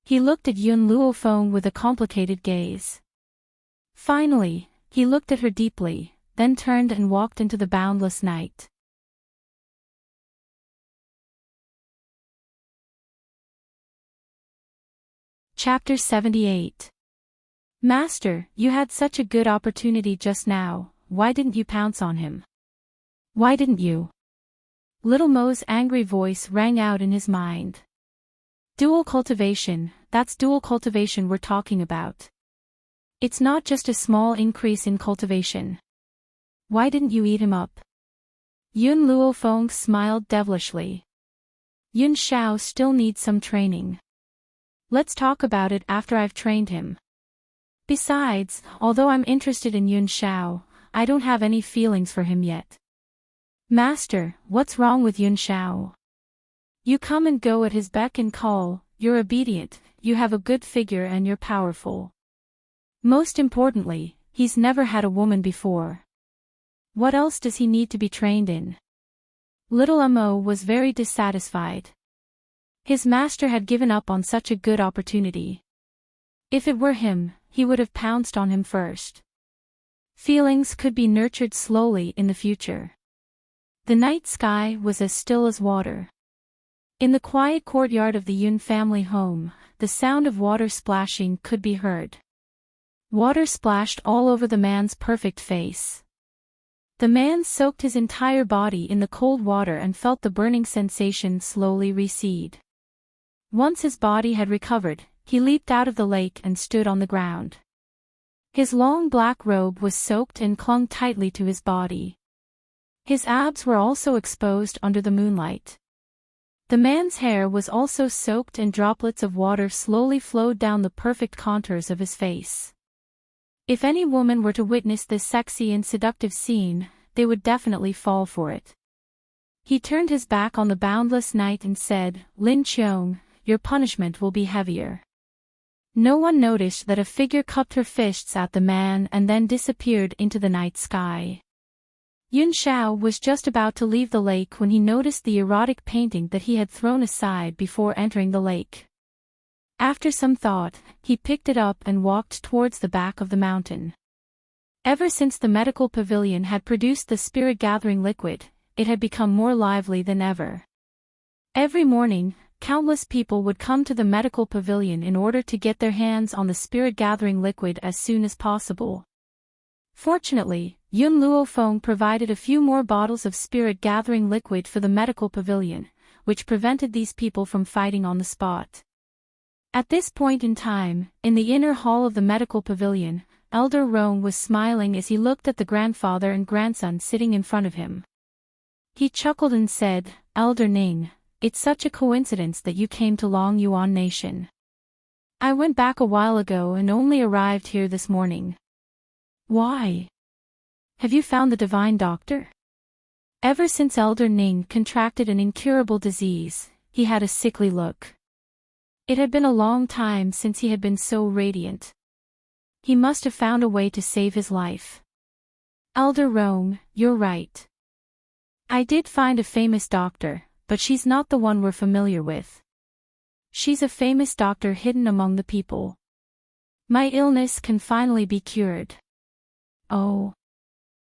He looked at Yun Luofeng with a complicated gaze. Finally, he looked at her deeply, then turned and walked into the boundless night. Chapter 78. Master, you had such a good opportunity just now, why didn't you pounce on him? Why didn't you? Little Mo's angry voice rang out in his mind. Dual cultivation, that's dual cultivation we're talking about. It's not just a small increase in cultivation. Why didn't you eat him up? Yun Luofeng smiled devilishly. Yun Xiao still needs some training. Let's talk about it after I've trained him. Besides, although I'm interested in Yun Xiao, I don't have any feelings for him yet. Master, what's wrong with Yun Xiao? You come and go at his beck and call, you're obedient, you have a good figure and you're powerful. Most importantly, he's never had a woman before. What else does he need to be trained in? Little Mo was very dissatisfied. His master had given up on such a good opportunity. If it were him, he would have pounced on him first. Feelings could be nurtured slowly in the future. The night sky was as still as water. In the quiet courtyard of the Yun family home, the sound of water splashing could be heard. Water splashed all over the man's perfect face. The man soaked his entire body in the cold water and felt the burning sensation slowly recede. Once his body had recovered, he leaped out of the lake and stood on the ground. His long black robe was soaked and clung tightly to his body. His abs were also exposed under the moonlight. The man's hair was also soaked and droplets of water slowly flowed down the perfect contours of his face. If any woman were to witness this sexy and seductive scene, they would definitely fall for it. He turned his back on the boundless night and said, Lin Qiong, your punishment will be heavier. No one noticed that a figure cupped her fists at the man and then disappeared into the night sky. Yun Xiao was just about to leave the lake when he noticed the erotic painting that he had thrown aside before entering the lake. After some thought, he picked it up and walked towards the back of the mountain. Ever since the medical pavilion had produced the spirit-gathering liquid, it had become more lively than ever. Every morning, countless people would come to the medical pavilion in order to get their hands on the spirit-gathering liquid as soon as possible. Fortunately, Yun Luofeng provided a few more bottles of spirit-gathering liquid for the medical pavilion, which prevented these people from fighting on the spot. At this point in time, in the inner hall of the medical pavilion, Elder Rong was smiling as he looked at the grandfather and grandson sitting in front of him. He chuckled and said, Elder Ning, it's such a coincidence that you came to Long Yuan Nation. I went back a while ago and only arrived here this morning. Why? Have you found the divine doctor? Ever since Elder Ning contracted an incurable disease, he had a sickly look. It had been a long time since he had been so radiant. He must have found a way to save his life. Elder Rong, you're right. I did find a famous doctor, but she's not the one we're familiar with. She's a famous doctor hidden among the people. My illness can finally be cured. Oh.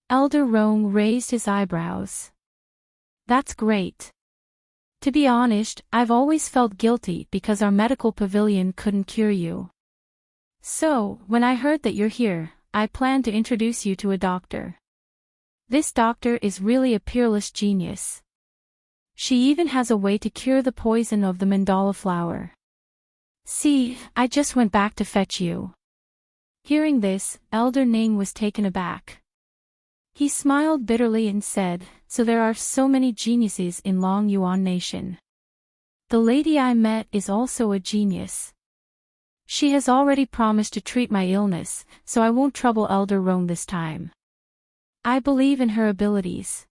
Elder Rong raised his eyebrows. That's great. To be honest, I've always felt guilty because our medical pavilion couldn't cure you. So, when I heard that you're here, I planned to introduce you to a doctor. This doctor is really a peerless genius. She even has a way to cure the poison of the mandala flower. See, I just went back to fetch you. Hearing this, Elder Ning was taken aback. He smiled bitterly and said, so there are so many geniuses in Long Yuan Nation. The lady I met is also a genius. She has already promised to treat my illness, so I won't trouble Elder Rong this time. I believe in her abilities.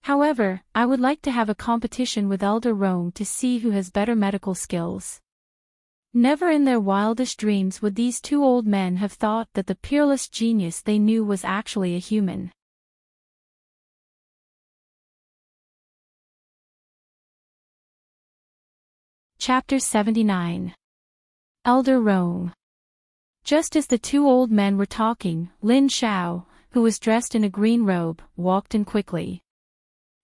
However, I would like to have a competition with Elder Rong to see who has better medical skills. Never in their wildest dreams would these two old men have thought that the peerless genius they knew was actually a human. Chapter 79. Elder Rong. Just as the two old men were talking, Lin Xiao, who was dressed in a green robe, walked in quickly.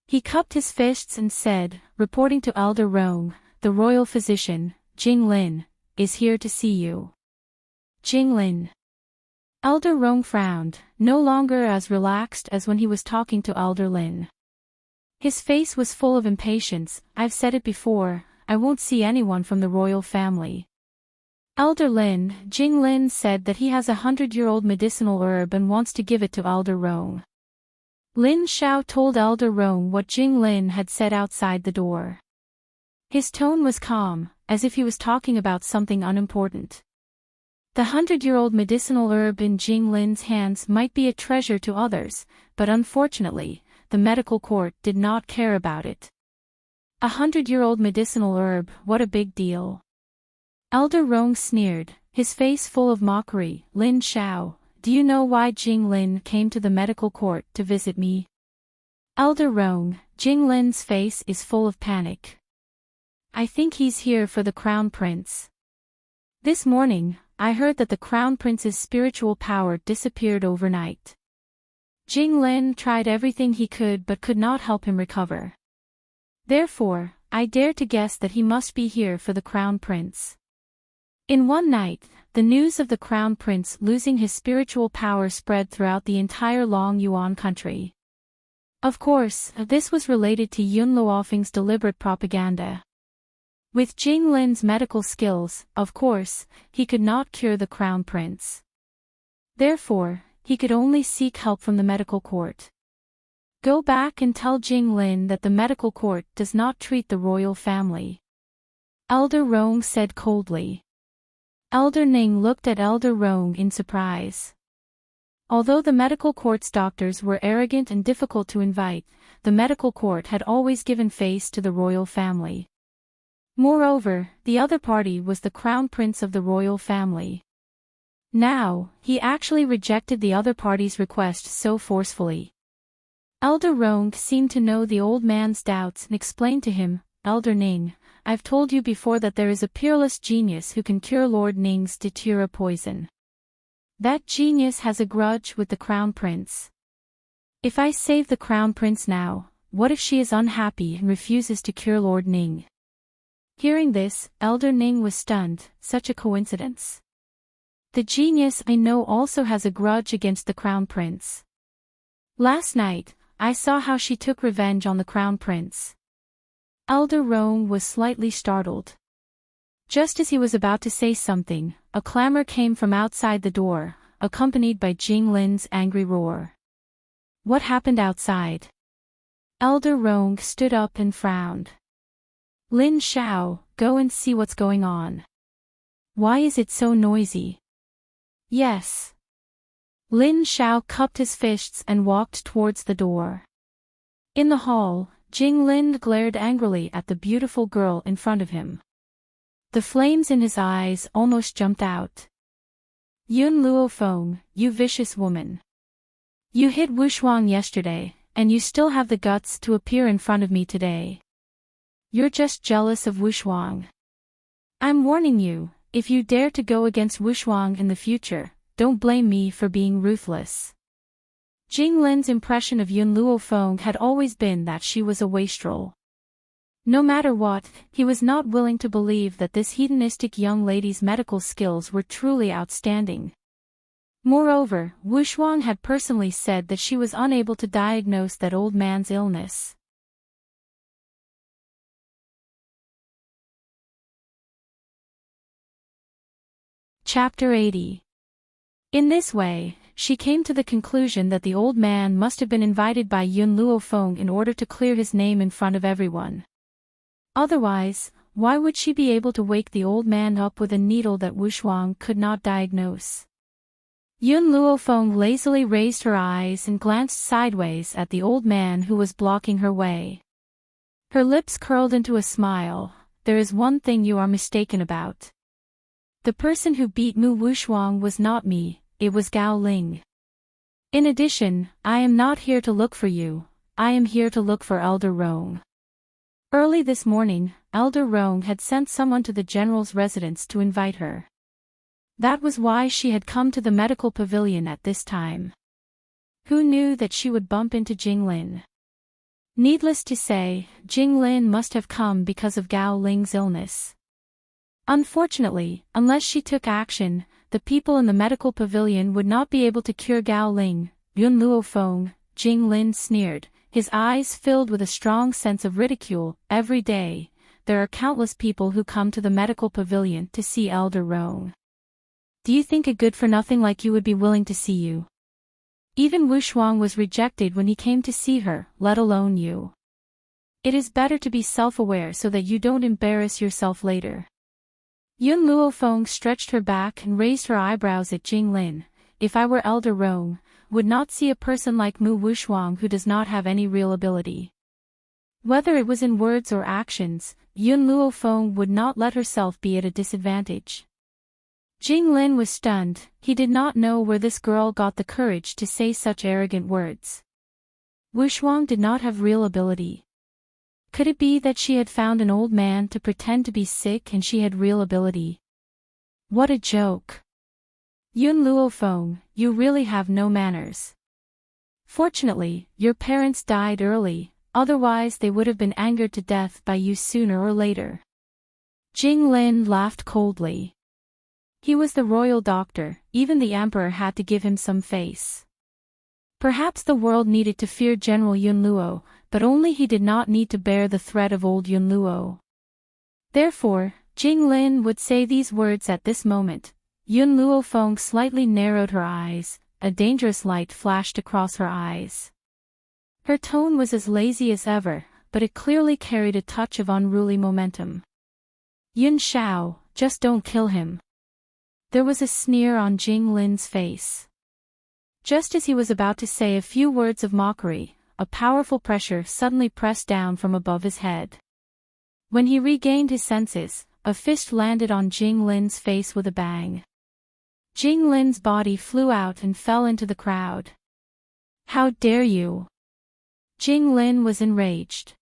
He cupped his fists and said, reporting to Elder Rong, the royal physician, Jing Lin, is here to see you. Jing Lin. Elder Rong frowned, no longer as relaxed as when he was talking to Elder Lin. His face was full of impatience. I've said it before, I won't see anyone from the royal family. Elder Lin, Jing Lin said that he has a 100-year-old medicinal herb and wants to give it to Elder Rong. Lin Xiao told Elder Rong what Jing Lin had said outside the door. His tone was calm, as if he was talking about something unimportant. The 100-year-old medicinal herb in Jing Lin's hands might be a treasure to others, but unfortunately, the medical court did not care about it. A 100-year-old medicinal herb, what a big deal. Elder Rong sneered, his face full of mockery. Lin Xiao, do you know why Jing Lin came to the medical court to visit me? Elder Rong, Jing Lin's face is full of panic. I think he's here for the Crown Prince. This morning, I heard that the Crown Prince's spiritual power disappeared overnight. Jing Lin tried everything he could but could not help him recover. Therefore, I dare to guess that he must be here for the Crown Prince. In one night, the news of the Crown Prince losing his spiritual power spread throughout the entire Long Yuan country. Of course, this was related to Yun Luofeng's deliberate propaganda. With Jing Lin's medical skills, of course, he could not cure the Crown Prince. Therefore, he could only seek help from the medical court. Go back and tell Jing Lin that the medical court does not treat the royal family. Elder Rong said coldly. Elder Ning looked at Elder Rong in surprise. Although the medical court's doctors were arrogant and difficult to invite, the medical court had always given face to the royal family. Moreover, the other party was the Crown Prince of the royal family. Now, he actually rejected the other party's request so forcefully. Elder Rong seemed to know the old man's doubts and explained to him, Elder Ning, I've told you before that there is a peerless genius who can cure Lord Ning's datura poison. That genius has a grudge with the Crown Prince. If I save the Crown Prince now, what if she is unhappy and refuses to cure Lord Ning? Hearing this, Elder Ning was stunned. Such a coincidence. The genius I know also has a grudge against the Crown Prince. Last night, I saw how she took revenge on the Crown Prince. Elder Rong was slightly startled. Just as he was about to say something, a clamor came from outside the door, accompanied by Jing Lin's angry roar. What happened outside? Elder Rong stood up and frowned. Lin Xiao, go and see what's going on. Why is it so noisy? Yes. Lin Xiao cupped his fists and walked towards the door. In the hall, Jing Lin glared angrily at the beautiful girl in front of him. The flames in his eyes almost jumped out. Yun Luofeng, you vicious woman. You hit Wushuang yesterday, and you still have the guts to appear in front of me today. You're just jealous of Wushuang. I'm warning you, if you dare to go against Wushuang in the future, don't blame me for being ruthless. Jing Lin's impression of Yun Luofeng had always been that she was a wastrel. No matter what, he was not willing to believe that this hedonistic young lady's medical skills were truly outstanding. Moreover, Wushuang had personally said that she was unable to diagnose that old man's illness. Chapter 80. In this way, she came to the conclusion that the old man must have been invited by Yun Luofeng in order to clear his name in front of everyone. Otherwise, why would she be able to wake the old man up with a needle that Wushuang could not diagnose? Yun Luofeng lazily raised her eyes and glanced sideways at the old man who was blocking her way. Her lips curled into a smile. There is one thing you are mistaken about. The person who beat Mu Wushuang was not me, it was Gao Ling. In addition, I am not here to look for you, I am here to look for Elder Rong. Early this morning, Elder Rong had sent someone to the general's residence to invite her. That was why she had come to the medical pavilion at this time. Who knew that she would bump into Jinglin? Needless to say, Jinglin must have come because of Gao Ling's illness. Unfortunately, unless she took action, the people in the medical pavilion would not be able to cure Gao Ling. Yun Luofeng, Jinglin sneered, his eyes filled with a strong sense of ridicule. Every day, there are countless people who come to the medical pavilion to see Elder Rong. Do you think a good-for-nothing like you would be willing to see you? Even Wu Shuang was rejected when he came to see her, let alone you. It is better to be self-aware so that you don't embarrass yourself later. Yun Luofeng stretched her back and raised her eyebrows at Jinglin. If I were Elder Rong, would not see a person like Mu Wushuang who does not have any real ability. Whether it was in words or actions, Yun Luofeng would not let herself be at a disadvantage. Jinglin was stunned. He did not know where this girl got the courage to say such arrogant words. Wushuang did not have real ability. Could it be that she had found an old man to pretend to be sick and she had real ability? What a joke. Yun Luofeng, you really have no manners. Fortunately, your parents died early, otherwise they would have been angered to death by you sooner or later. Jinglin laughed coldly. He was the royal doctor, even the emperor had to give him some face. Perhaps the world needed to fear General Yun Luo, but only he did not need to bear the threat of old Yun Luo. Therefore, Jinglin would say these words at this moment. Yun Luofeng slightly narrowed her eyes, a dangerous light flashed across her eyes. Her tone was as lazy as ever, but it clearly carried a touch of unruly momentum. Yun Shao, just don't kill him. There was a sneer on Jinglin's face. Just as he was about to say a few words of mockery, a powerful pressure suddenly pressed down from above his head. When he regained his senses, a fist landed on Jinglin's face with a bang. Jinglin's body flew out and fell into the crowd. How dare you! Jinglin was enraged.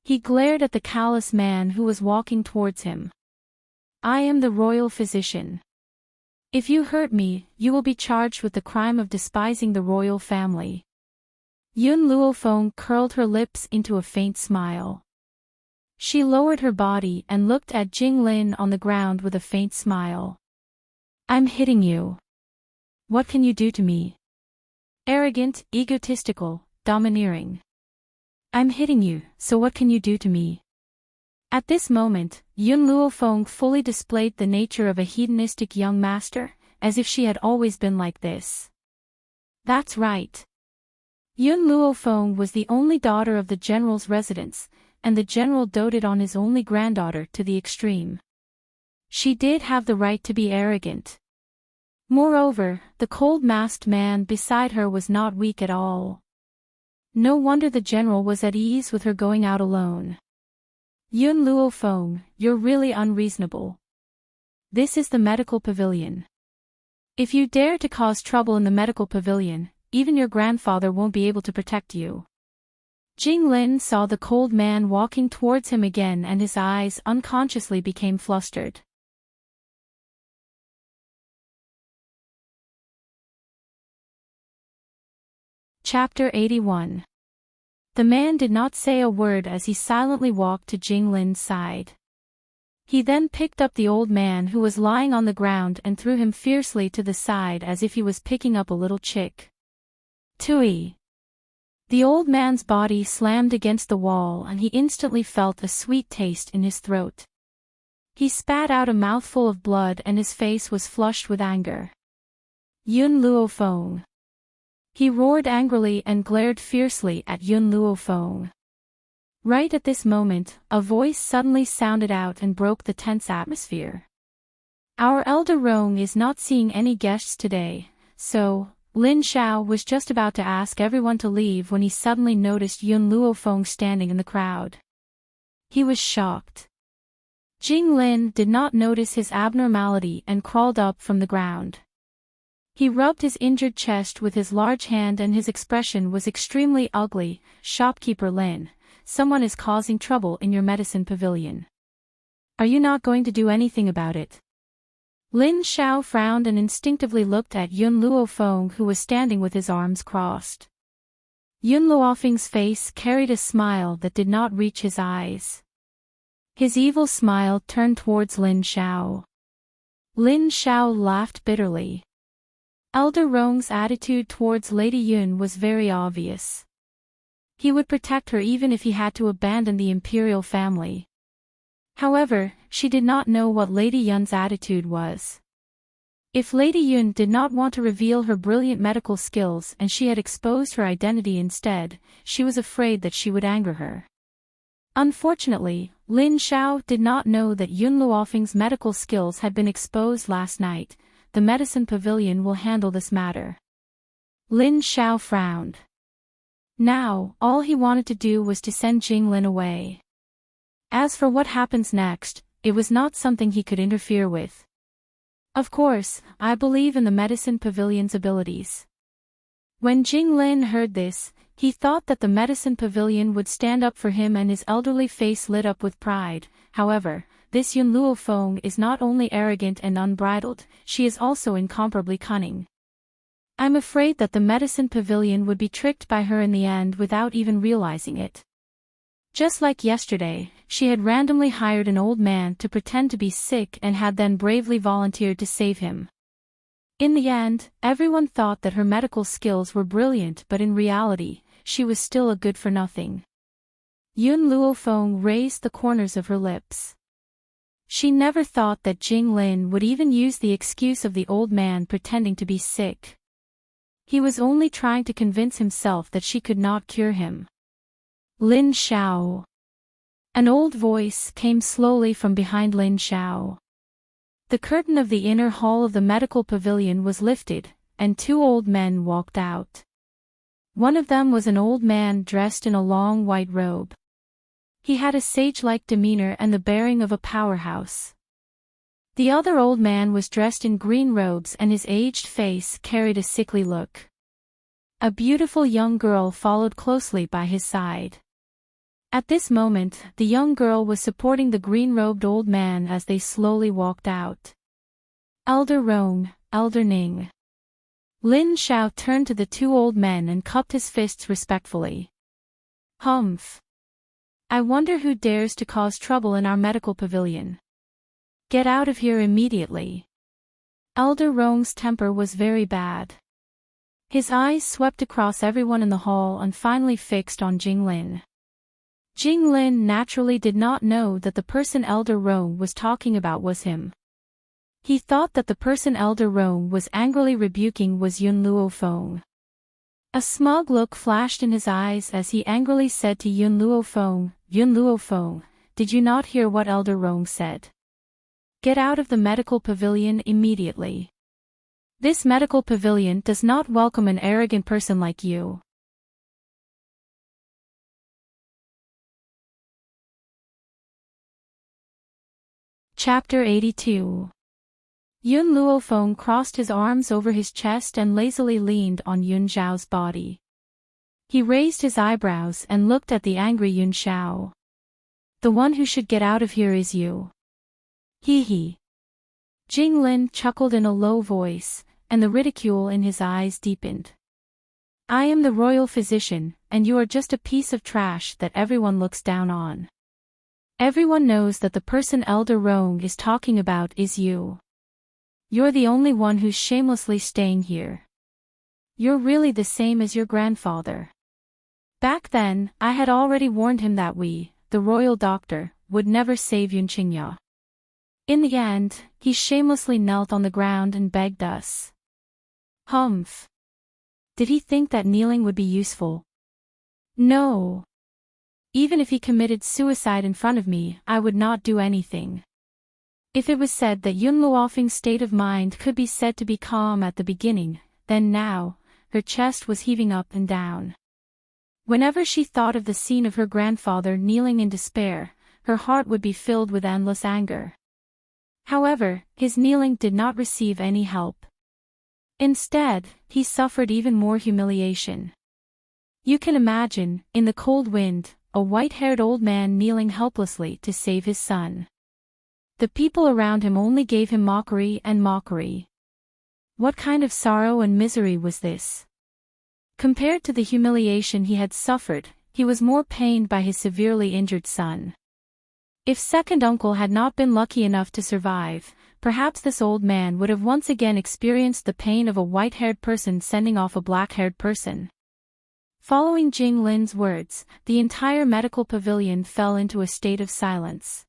He glared at the callous man who was walking towards him. I am the royal physician. If you hurt me, you will be charged with the crime of despising the royal family. Yun Luofeng curled her lips into a faint smile. She lowered her body and looked at Jinglin on the ground with a faint smile. I'm hitting you. What can you do to me? Arrogant, egotistical, domineering. I'm hitting you, so what can you do to me? At this moment, Yun Luofeng fully displayed the nature of a hedonistic young master, as if she had always been like this. That's right. Yun Luofeng was the only daughter of the general's residence, and the general doted on his only granddaughter to the extreme. She did have the right to be arrogant. Moreover, the cold-masked man beside her was not weak at all. No wonder the general was at ease with her going out alone. Yun Luofeng, you're really unreasonable. This is the medical pavilion. If you dare to cause trouble in the medical pavilion, even your grandfather won't be able to protect you. Jinglin saw the cold man walking towards him again and his eyes unconsciously became flustered. Chapter 81. The man did not say a word as he silently walked to Jinglin's side. He then picked up the old man who was lying on the ground and threw him fiercely to the side as if he was picking up a little chick. Tui! The old man's body slammed against the wall and he instantly felt a sweet taste in his throat. He spat out a mouthful of blood and his face was flushed with anger. Yun Luofeng. He roared angrily and glared fiercely at Yun Luofeng. Right at this moment, a voice suddenly sounded out and broke the tense atmosphere. Our elder Rong is not seeing any guests today, so, Lin Xiao was just about to ask everyone to leave when he suddenly noticed Yun Luofeng standing in the crowd. He was shocked. Jinglin did not notice his abnormality and crawled up from the ground. He rubbed his injured chest with his large hand and his expression was extremely ugly. Shopkeeper Lin, someone is causing trouble in your medicine pavilion. Are you not going to do anything about it? Lin Xiao frowned and instinctively looked at Yun Luofeng, who was standing with his arms crossed. Yun Luofeng's face carried a smile that did not reach his eyes. His evil smile turned towards Lin Xiao. Lin Xiao laughed bitterly. Elder Rong's attitude towards Lady Yun was very obvious. He would protect her even if he had to abandon the imperial family. However, she did not know what Lady Yun's attitude was. If Lady Yun did not want to reveal her brilliant medical skills and she had exposed her identity instead, she was afraid that she would anger her. Unfortunately, Lin Xiao did not know that Yun Luofeng's medical skills had been exposed last night. The medicine pavilion will handle this matter. Lin Xiao frowned. Now, all he wanted to do was to send Jinglin away. As for what happens next, it was not something he could interfere with. Of course, I believe in the medicine pavilion's abilities. When Jinglin heard this, he thought that the medicine pavilion would stand up for him, and his elderly face lit up with pride. However, this Yun Luofeng is not only arrogant and unbridled, she is also incomparably cunning. I'm afraid that the medicine pavilion would be tricked by her in the end without even realizing it. Just like yesterday, she had randomly hired an old man to pretend to be sick and had then bravely volunteered to save him. In the end, everyone thought that her medical skills were brilliant, but in reality, she was still a good-for-nothing. Yun Luofeng raised the corners of her lips. She never thought that Jinglin would even use the excuse of the old man pretending to be sick. He was only trying to convince himself that she could not cure him. Lin Xiao. An old voice came slowly from behind Lin Xiao. The curtain of the inner hall of the medical pavilion was lifted, and two old men walked out. One of them was an old man dressed in a long white robe. He had a sage-like demeanor and the bearing of a powerhouse. The other old man was dressed in green robes and his aged face carried a sickly look. A beautiful young girl followed closely by his side. At this moment, the young girl was supporting the green-robed old man as they slowly walked out. Elder Rong, Elder Ning. Lin Xiao turned to the two old men and cupped his fists respectfully. Humph. I wonder who dares to cause trouble in our medical pavilion. Get out of here immediately. Elder Rong's temper was very bad. His eyes swept across everyone in the hall and finally fixed on Jinglin. Jinglin naturally did not know that the person Elder Rong was talking about was him. He thought that the person Elder Rong was angrily rebuking was Yun Luofeng. A smug look flashed in his eyes as he angrily said to Yun Luofeng, did you not hear what Elder Rong said? Get out of the medical pavilion immediately. This medical pavilion does not welcome an arrogant person like you. Chapter 82. Yun Luofeng crossed his arms over his chest and lazily leaned on Yun Xiao's body. He raised his eyebrows and looked at the angry Yun Xiao. The one who should get out of here is you. Hee hee. Jinglin chuckled in a low voice, and the ridicule in his eyes deepened. I am the royal physician, and you are just a piece of trash that everyone looks down on. Everyone knows that the person Elder Rong is talking about is you. You're the only one who's shamelessly staying here. You're really the same as your grandfather. Back then, I had already warned him that we, the royal doctor, would never save Yun Qingya. In the end, he shamelessly knelt on the ground and begged us. Humph. Did he think that kneeling would be useful? No. Even if he committed suicide in front of me, I would not do anything. If it was said that Yun Luofeng's state of mind could be said to be calm at the beginning, then now, her chest was heaving up and down. Whenever she thought of the scene of her grandfather kneeling in despair, her heart would be filled with endless anger. However, his kneeling did not receive any help. Instead, he suffered even more humiliation. You can imagine, in the cold wind, a white-haired old man kneeling helplessly to save his son. The people around him only gave him mockery and mockery. What kind of sorrow and misery was this? Compared to the humiliation he had suffered, he was more pained by his severely injured son. If second uncle had not been lucky enough to survive, perhaps this old man would have once again experienced the pain of a white-haired person sending off a black-haired person. Following Jing Lin's words, the entire medical pavilion fell into a state of silence.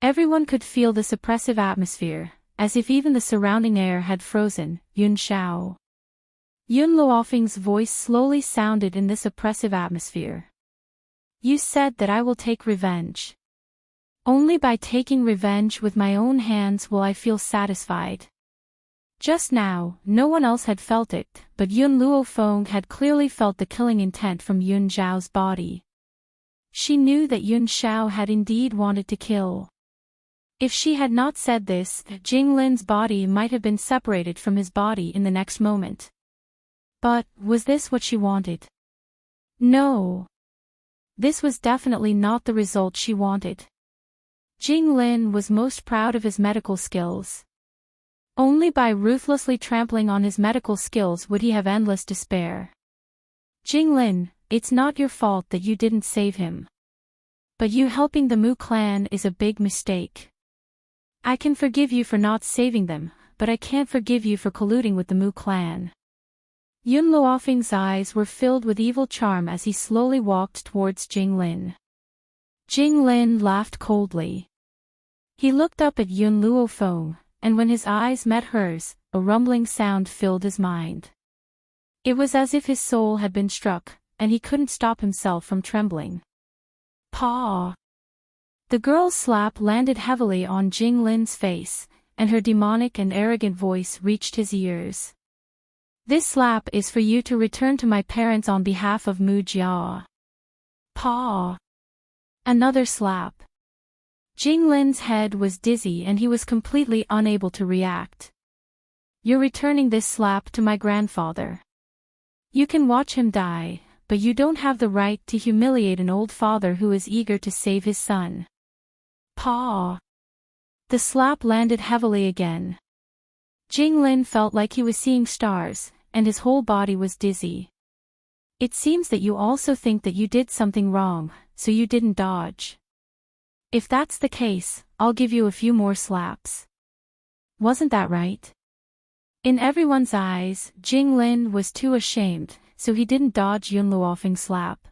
Everyone could feel this oppressive atmosphere, as if even the surrounding air had frozen. Yun Xiao. Yun Luofeng's voice slowly sounded in this oppressive atmosphere. You said that I will take revenge. Only by taking revenge with my own hands will I feel satisfied. Just now, no one else had felt it, but Yun Luofeng had clearly felt the killing intent from Yun Xiao's body. She knew that Yun Xiao had indeed wanted to kill. If she had not said this, Jing Lin's body might have been separated from his body in the next moment. But, was this what she wanted? No. This was definitely not the result she wanted. Jing Lin was most proud of his medical skills. Only by ruthlessly trampling on his medical skills would he have endless despair. Jing Lin, it's not your fault that you didn't save him. But you helping the Mu clan is a big mistake. I can forgive you for not saving them, but I can't forgive you for colluding with the Mu clan. Yun Luofeng's eyes were filled with evil charm as he slowly walked towards Jing Lin. Jing Lin laughed coldly. He looked up at Yun Luofeng, and when his eyes met hers, a rumbling sound filled his mind. It was as if his soul had been struck, and he couldn't stop himself from trembling. Paw! The girl's slap landed heavily on Jing Lin's face, and her demonic and arrogant voice reached his ears. This slap is for you to return to my parents on behalf of Mu Jia. Paw! Another slap. Jing Lin's head was dizzy and he was completely unable to react. You're returning this slap to my grandfather. You can watch him die, but you don't have the right to humiliate an old father who is eager to save his son. Paw! The slap landed heavily again. Jing Lin felt like he was seeing stars, and his whole body was dizzy. It seems that you also think that you did something wrong, so you didn't dodge. If that's the case, I'll give you a few more slaps. Wasn't that right? In everyone's eyes, Jing Lin was too ashamed, so he didn't dodge Yun Luofeng's slap.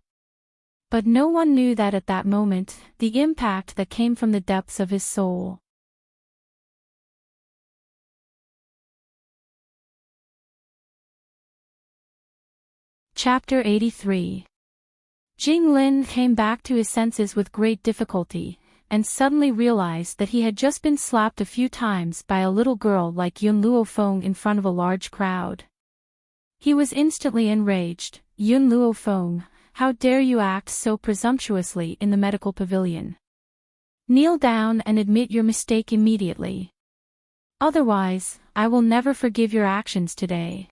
But no one knew that at that moment, the impact that came from the depths of his soul. Chapter 83. Jing Lin came back to his senses with great difficulty, and suddenly realized that he had just been slapped a few times by a little girl like Yun Luofeng in front of a large crowd. He was instantly enraged. Yun Luofeng, how dare you act so presumptuously in the medical pavilion? Kneel down and admit your mistake immediately. Otherwise, I will never forgive your actions today.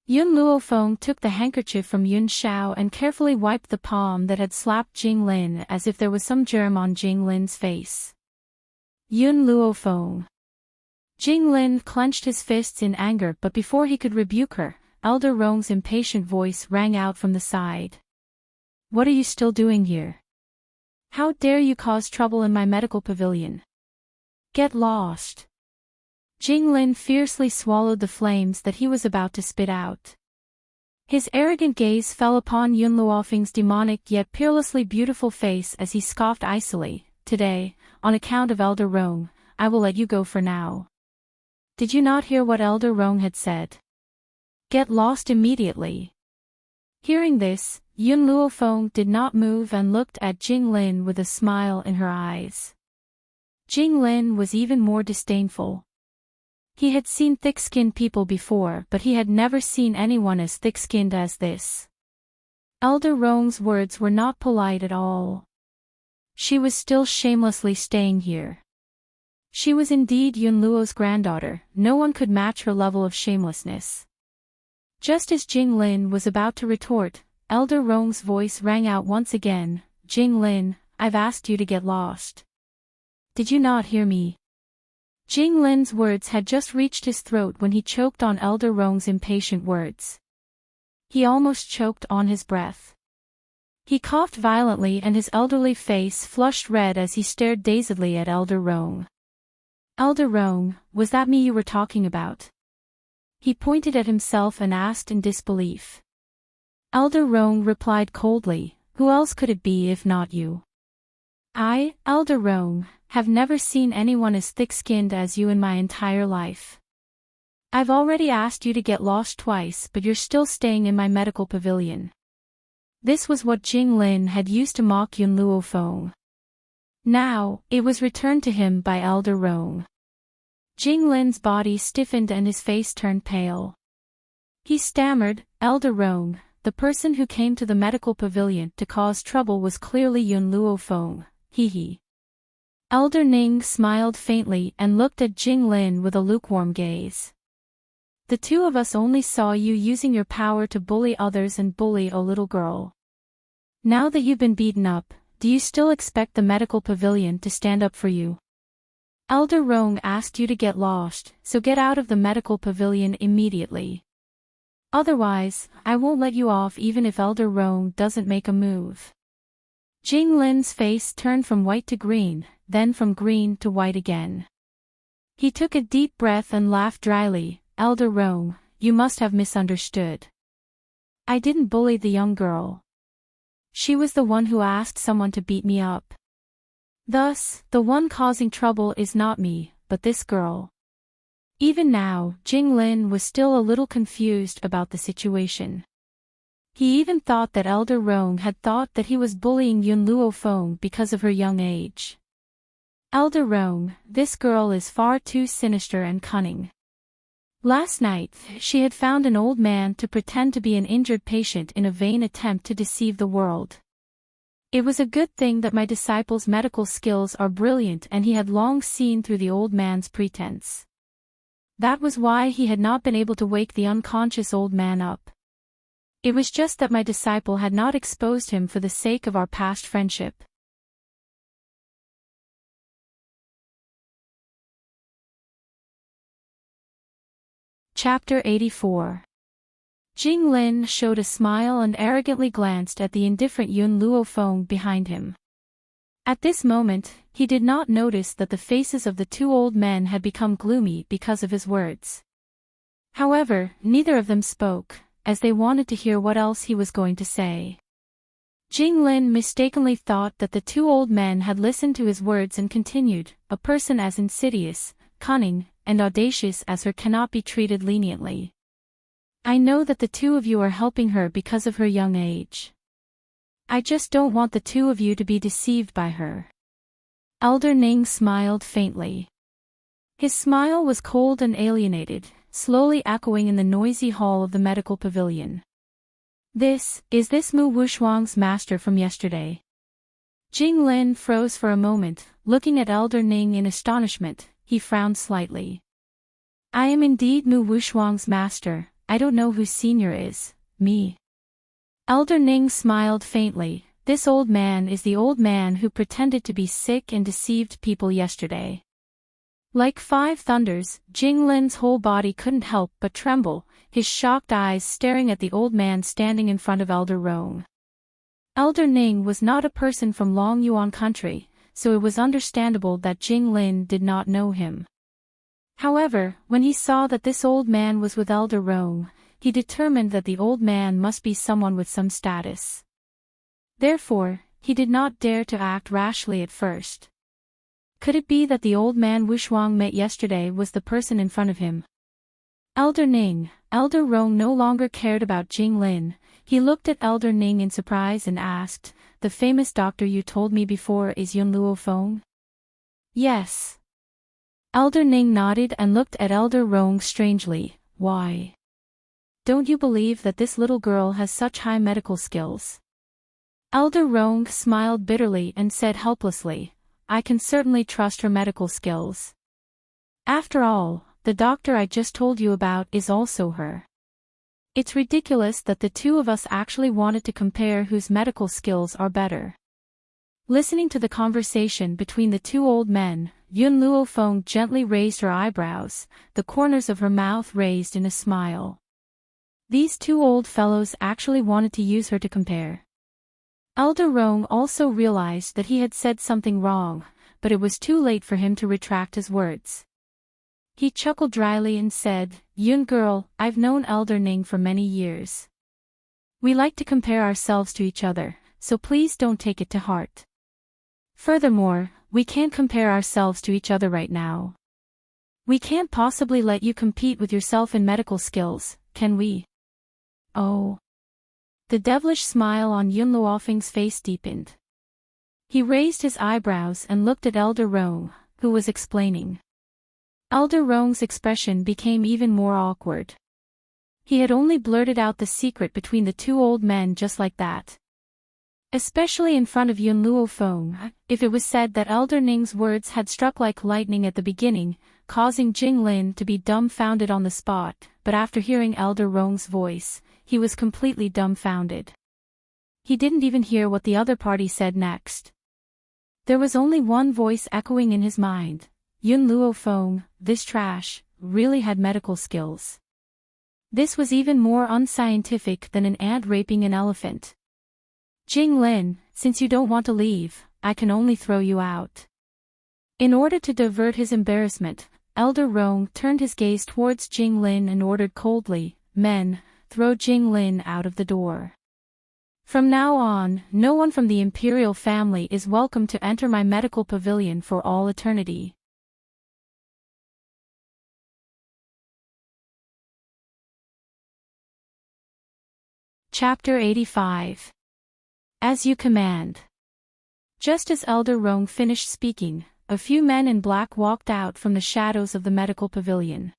Yun Luofeng took the handkerchief from Yun Xiao and carefully wiped the palm that had slapped Jing Lin as if there was some germ on Jing Lin's face. Yun Luofeng. Jing Lin clenched his fists in anger, but before he could rebuke her, Elder Rong's impatient voice rang out from the side. What are you still doing here? How dare you cause trouble in my medical pavilion? Get lost. Jing Lin fiercely swallowed the flames that he was about to spit out. His arrogant gaze fell upon Yun Luofeng's demonic yet peerlessly beautiful face as he scoffed icily. Today, on account of Elder Rong, I will let you go for now. Did you not hear what Elder Rong had said? Get lost immediately. Hearing this, Yun Luofeng did not move and looked at Jing Lin with a smile in her eyes. Jing Lin was even more disdainful. He had seen thick-skinned people before, but he had never seen anyone as thick-skinned as this. Elder Rong's words were not polite at all. She was still shamelessly staying here. She was indeed Yun Luo's granddaughter, no one could match her level of shamelessness. Just as Jing Lin was about to retort, Elder Rong's voice rang out once again, Jing Lin, I've asked you to get lost. Did you not hear me? Jing Lin's words had just reached his throat when he choked on Elder Rong's impatient words. He almost choked on his breath. He coughed violently and his elderly face flushed red as he stared dazedly at Elder Rong. Elder Rong, was that me you were talking about? He pointed at himself and asked in disbelief. Elder Rong replied coldly, who else could it be if not you? I, Elder Rong, have never seen anyone as thick-skinned as you in my entire life. I've already asked you to get lost twice but you're still staying in my medical pavilion. This was what Jing Lin had used to mock Yun Luo Feng. Now, it was returned to him by Elder Rong. Jing Lin's body stiffened and his face turned pale. He stammered, Elder Rong, the person who came to the medical pavilion to cause trouble was clearly Yun Luo Feng, he. Elder Ning smiled faintly and looked at Jing Lin with a lukewarm gaze. The two of us only saw you using your power to bully others and bully a little girl. Now that you've been beaten up, do you still expect the medical pavilion to stand up for you? Elder Rong asked you to get lost, so get out of the medical pavilion immediately. Otherwise, I won't let you off even if Elder Rong doesn't make a move. Jing Lin's face turned from white to green, then from green to white again. He took a deep breath and laughed dryly, Elder Rong, you must have misunderstood. I didn't bully the young girl. She was the one who asked someone to beat me up. Thus, the one causing trouble is not me, but this girl. Even now, Jing Lin was still a little confused about the situation. He even thought that Elder Rong had thought that he was bullying Yun Luo Feng because of her young age. Elder Rong, this girl is far too sinister and cunning. Last night, she had found an old man to pretend to be an injured patient in a vain attempt to deceive the world. It was a good thing that my disciple's medical skills are brilliant and he had long seen through the old man's pretense. That was why he had not been able to wake the unconscious old man up. It was just that my disciple had not exposed him for the sake of our past friendship. Chapter 84. Jing Lin showed a smile and arrogantly glanced at the indifferent Yun Luo Feng behind him. At this moment, he did not notice that the faces of the two old men had become gloomy because of his words. However, neither of them spoke, as they wanted to hear what else he was going to say. Jing Lin mistakenly thought that the two old men had listened to his words and continued, a person as insidious, cunning, and audacious as her cannot be treated leniently. I know that the two of you are helping her because of her young age. I just don't want the two of you to be deceived by her. Elder Ning smiled faintly. His smile was cold and alienated, slowly echoing in the noisy hall of the medical pavilion. Is this Mu Wushuang's master from yesterday? Jing Lin froze for a moment, looking at Elder Ning in astonishment. He frowned slightly. I am indeed Mu Wushuang's master. I don't know who senior is, me. Elder Ning smiled faintly. This old man is the old man who pretended to be sick and deceived people yesterday. Like five thunders, Jing Lin's whole body couldn't help but tremble, his shocked eyes staring at the old man standing in front of Elder Rong. Elder Ning was not a person from Long Yuan country, so it was understandable that Jing Lin did not know him. However, when he saw that this old man was with Elder Rong, he determined that the old man must be someone with some status. Therefore, he did not dare to act rashly at first. Could it be that the old man Wushuang met yesterday was the person in front of him? Elder Ning, Elder Rong no longer cared about Jing Lin. He looked at Elder Ning in surprise and asked, the famous doctor you told me before is Yun Luo Feng? Yes. Elder Ning nodded and looked at Elder Rong strangely. Why? Don't you believe that this little girl has such high medical skills? Elder Rong smiled bitterly and said helplessly, I can certainly trust her medical skills. After all, the doctor I just told you about is also her. It's ridiculous that the two of us actually wanted to compare whose medical skills are better. Listening to the conversation between the two old men, Yun Luofeng gently raised her eyebrows, the corners of her mouth raised in a smile. These two old fellows actually wanted to use her to compare. Elder Rong also realized that he had said something wrong, but it was too late for him to retract his words. He chuckled dryly and said, "Yun girl, I've known Elder Ning for many years. We like to compare ourselves to each other, so please don't take it to heart. Furthermore, we can't compare ourselves to each other right now. We can't possibly let you compete with yourself in medical skills, can we?" Oh. The devilish smile on Yun Luofeng's face deepened. He raised his eyebrows and looked at Elder Rong, who was explaining. Elder Rong's expression became even more awkward. He had only blurted out the secret between the two old men just like that. Especially in front of Yun Luofeng, if it was said that Elder Ning's words had struck like lightning at the beginning, causing Jing Lin to be dumbfounded on the spot, but after hearing Elder Rong's voice, he was completely dumbfounded. He didn't even hear what the other party said next. There was only one voice echoing in his mind. Yun Luofeng, this trash, really had medical skills. This was even more unscientific than an ant raping an elephant. Jing Lin, since you don't want to leave, I can only throw you out. In order to divert his embarrassment, Elder Rong turned his gaze towards Jing Lin and ordered coldly, "Men, throw Jing Lin out of the door. From now on, no one from the imperial family is welcome to enter my medical pavilion for all eternity." Chapter 85. As you command. Just as Elder Rong finished speaking, a few men in black walked out from the shadows of the medical pavilion.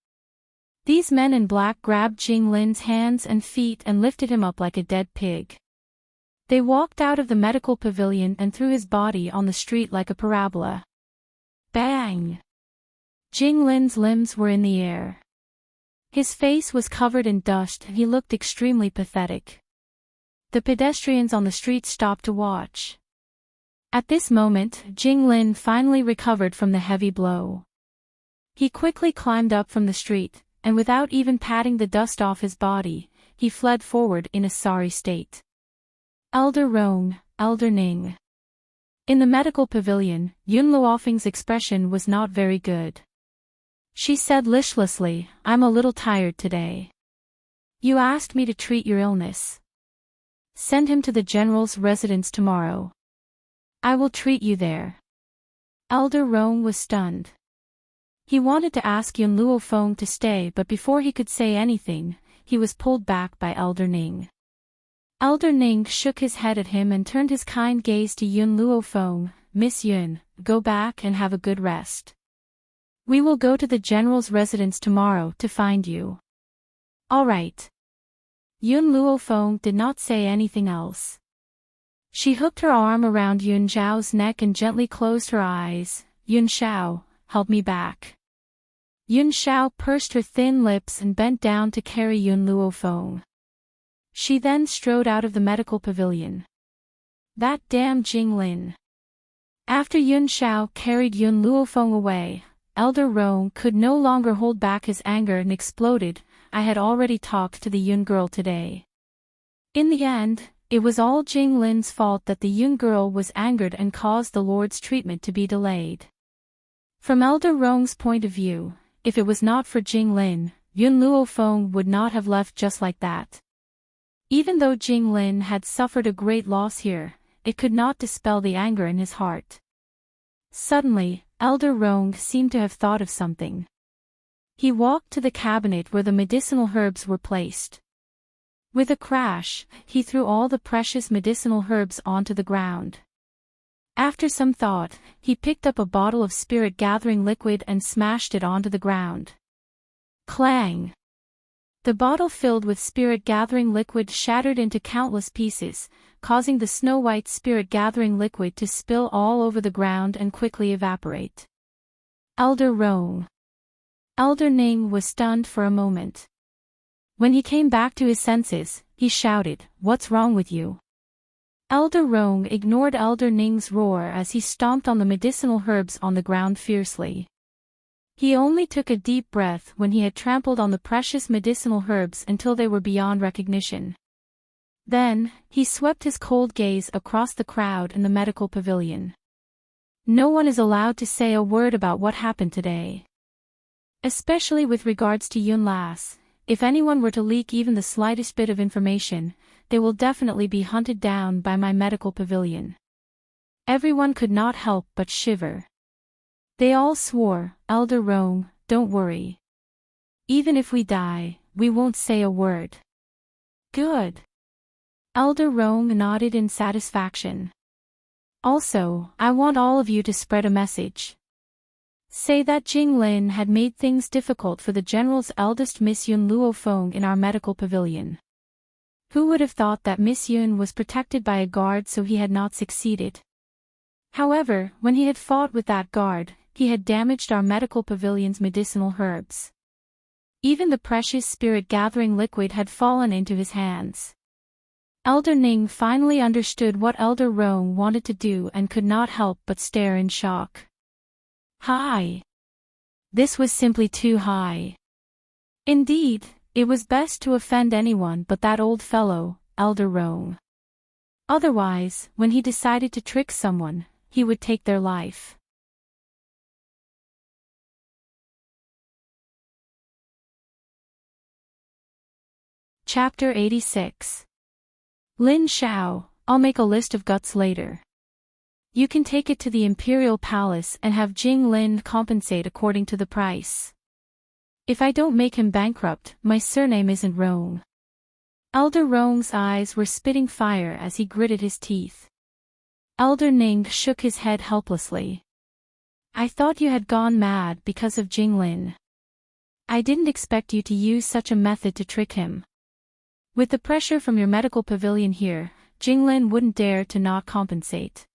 These men in black grabbed Jing Lin's hands and feet and lifted him up like a dead pig. They walked out of the medical pavilion and threw his body on the street like a parabola. Bang! Jing Lin's limbs were in the air. His face was covered in dust and he looked extremely pathetic. The pedestrians on the street stopped to watch. At this moment, Jing Lin finally recovered from the heavy blow. He quickly climbed up from the street, and without even patting the dust off his body, he fled forward in a sorry state. Elder Rong, Elder Ning. In the medical pavilion, Yun Luofeng's expression was not very good. She said listlessly, "I'm a little tired today. You asked me to treat your illness. Send him to the general's residence tomorrow. I will treat you there." Elder Rong was stunned. He wanted to ask Yun Luofeng to stay, but before he could say anything, he was pulled back by Elder Ning. Elder Ning shook his head at him and turned his kind gaze to Yun Luofeng. "Miss Yun, go back and have a good rest. We will go to the general's residence tomorrow to find you." "All right." Yun Luofeng did not say anything else. She hooked her arm around Yun Zhao's neck and gently closed her eyes. "Yun Zhao, help me back." Yun Zhao pursed her thin lips and bent down to carry Yun Luofeng. She then strode out of the medical pavilion. That damn Jing Lin. After Yun Zhao carried Yun Luofeng away, Elder Rong could no longer hold back his anger and exploded. "I had already talked to the Yun girl today. In the end, it was all Jing Lin's fault that the Yun girl was angered and caused the Lord's treatment to be delayed." From Elder Rong's point of view, if it was not for Jing Lin, Yun Luofeng would not have left just like that. Even though Jing Lin had suffered a great loss here, it could not dispel the anger in his heart. Suddenly, Elder Rong seemed to have thought of something. He walked to the cabinet where the medicinal herbs were placed. With a crash, he threw all the precious medicinal herbs onto the ground. After some thought, he picked up a bottle of spirit-gathering liquid and smashed it onto the ground. Clang! The bottle filled with spirit-gathering liquid shattered into countless pieces, causing the snow-white spirit-gathering liquid to spill all over the ground and quickly evaporate. Elder Rong. Elder Ning was stunned for a moment. When he came back to his senses, he shouted, "What's wrong with you? Elder Rong ignored Elder Ning's roar as he stomped on the medicinal herbs on the ground fiercely. He only took a deep breath when he had trampled on the precious medicinal herbs until they were beyond recognition. Then, he swept his cold gaze across the crowd in the medical pavilion. No one is allowed to say a word about what happened today. Especially with regards to Yun Las, if anyone were to leak even the slightest bit of information, they will definitely be hunted down by my medical pavilion. Everyone could not help but shiver. They all swore, Elder Rong, don't worry. Even if we die, we won't say a word. Good. Elder Rong nodded in satisfaction. Also, I want all of you to spread a message. Say that Jing Lin had made things difficult for the General's eldest Miss Yun Luo Feng in our medical pavilion. Who would have thought that Miss Yun was protected by a guard so he had not succeeded? However, when he had fought with that guard, he had damaged our medical pavilion's medicinal herbs. Even the precious spirit-gathering liquid had fallen into his hands. Elder Ning finally understood what Elder Rong wanted to do and could not help but stare in shock. High. This was simply too high. Indeed, it was best to offend anyone but that old fellow, Elder Rong. Otherwise, when he decided to trick someone, he would take their life. Chapter 86. Lin Xiao, I'll make a list of guts later. You can take it to the Imperial Palace and have Jing Lin compensate according to the price. If I don't make him bankrupt, my surname isn't Rong. Elder Rong's eyes were spitting fire as he gritted his teeth. Elder Ning shook his head helplessly. I thought you had gone mad because of Jing Lin. I didn't expect you to use such a method to trick him. With the pressure from your medical pavilion here, Jing Lin wouldn't dare to not compensate.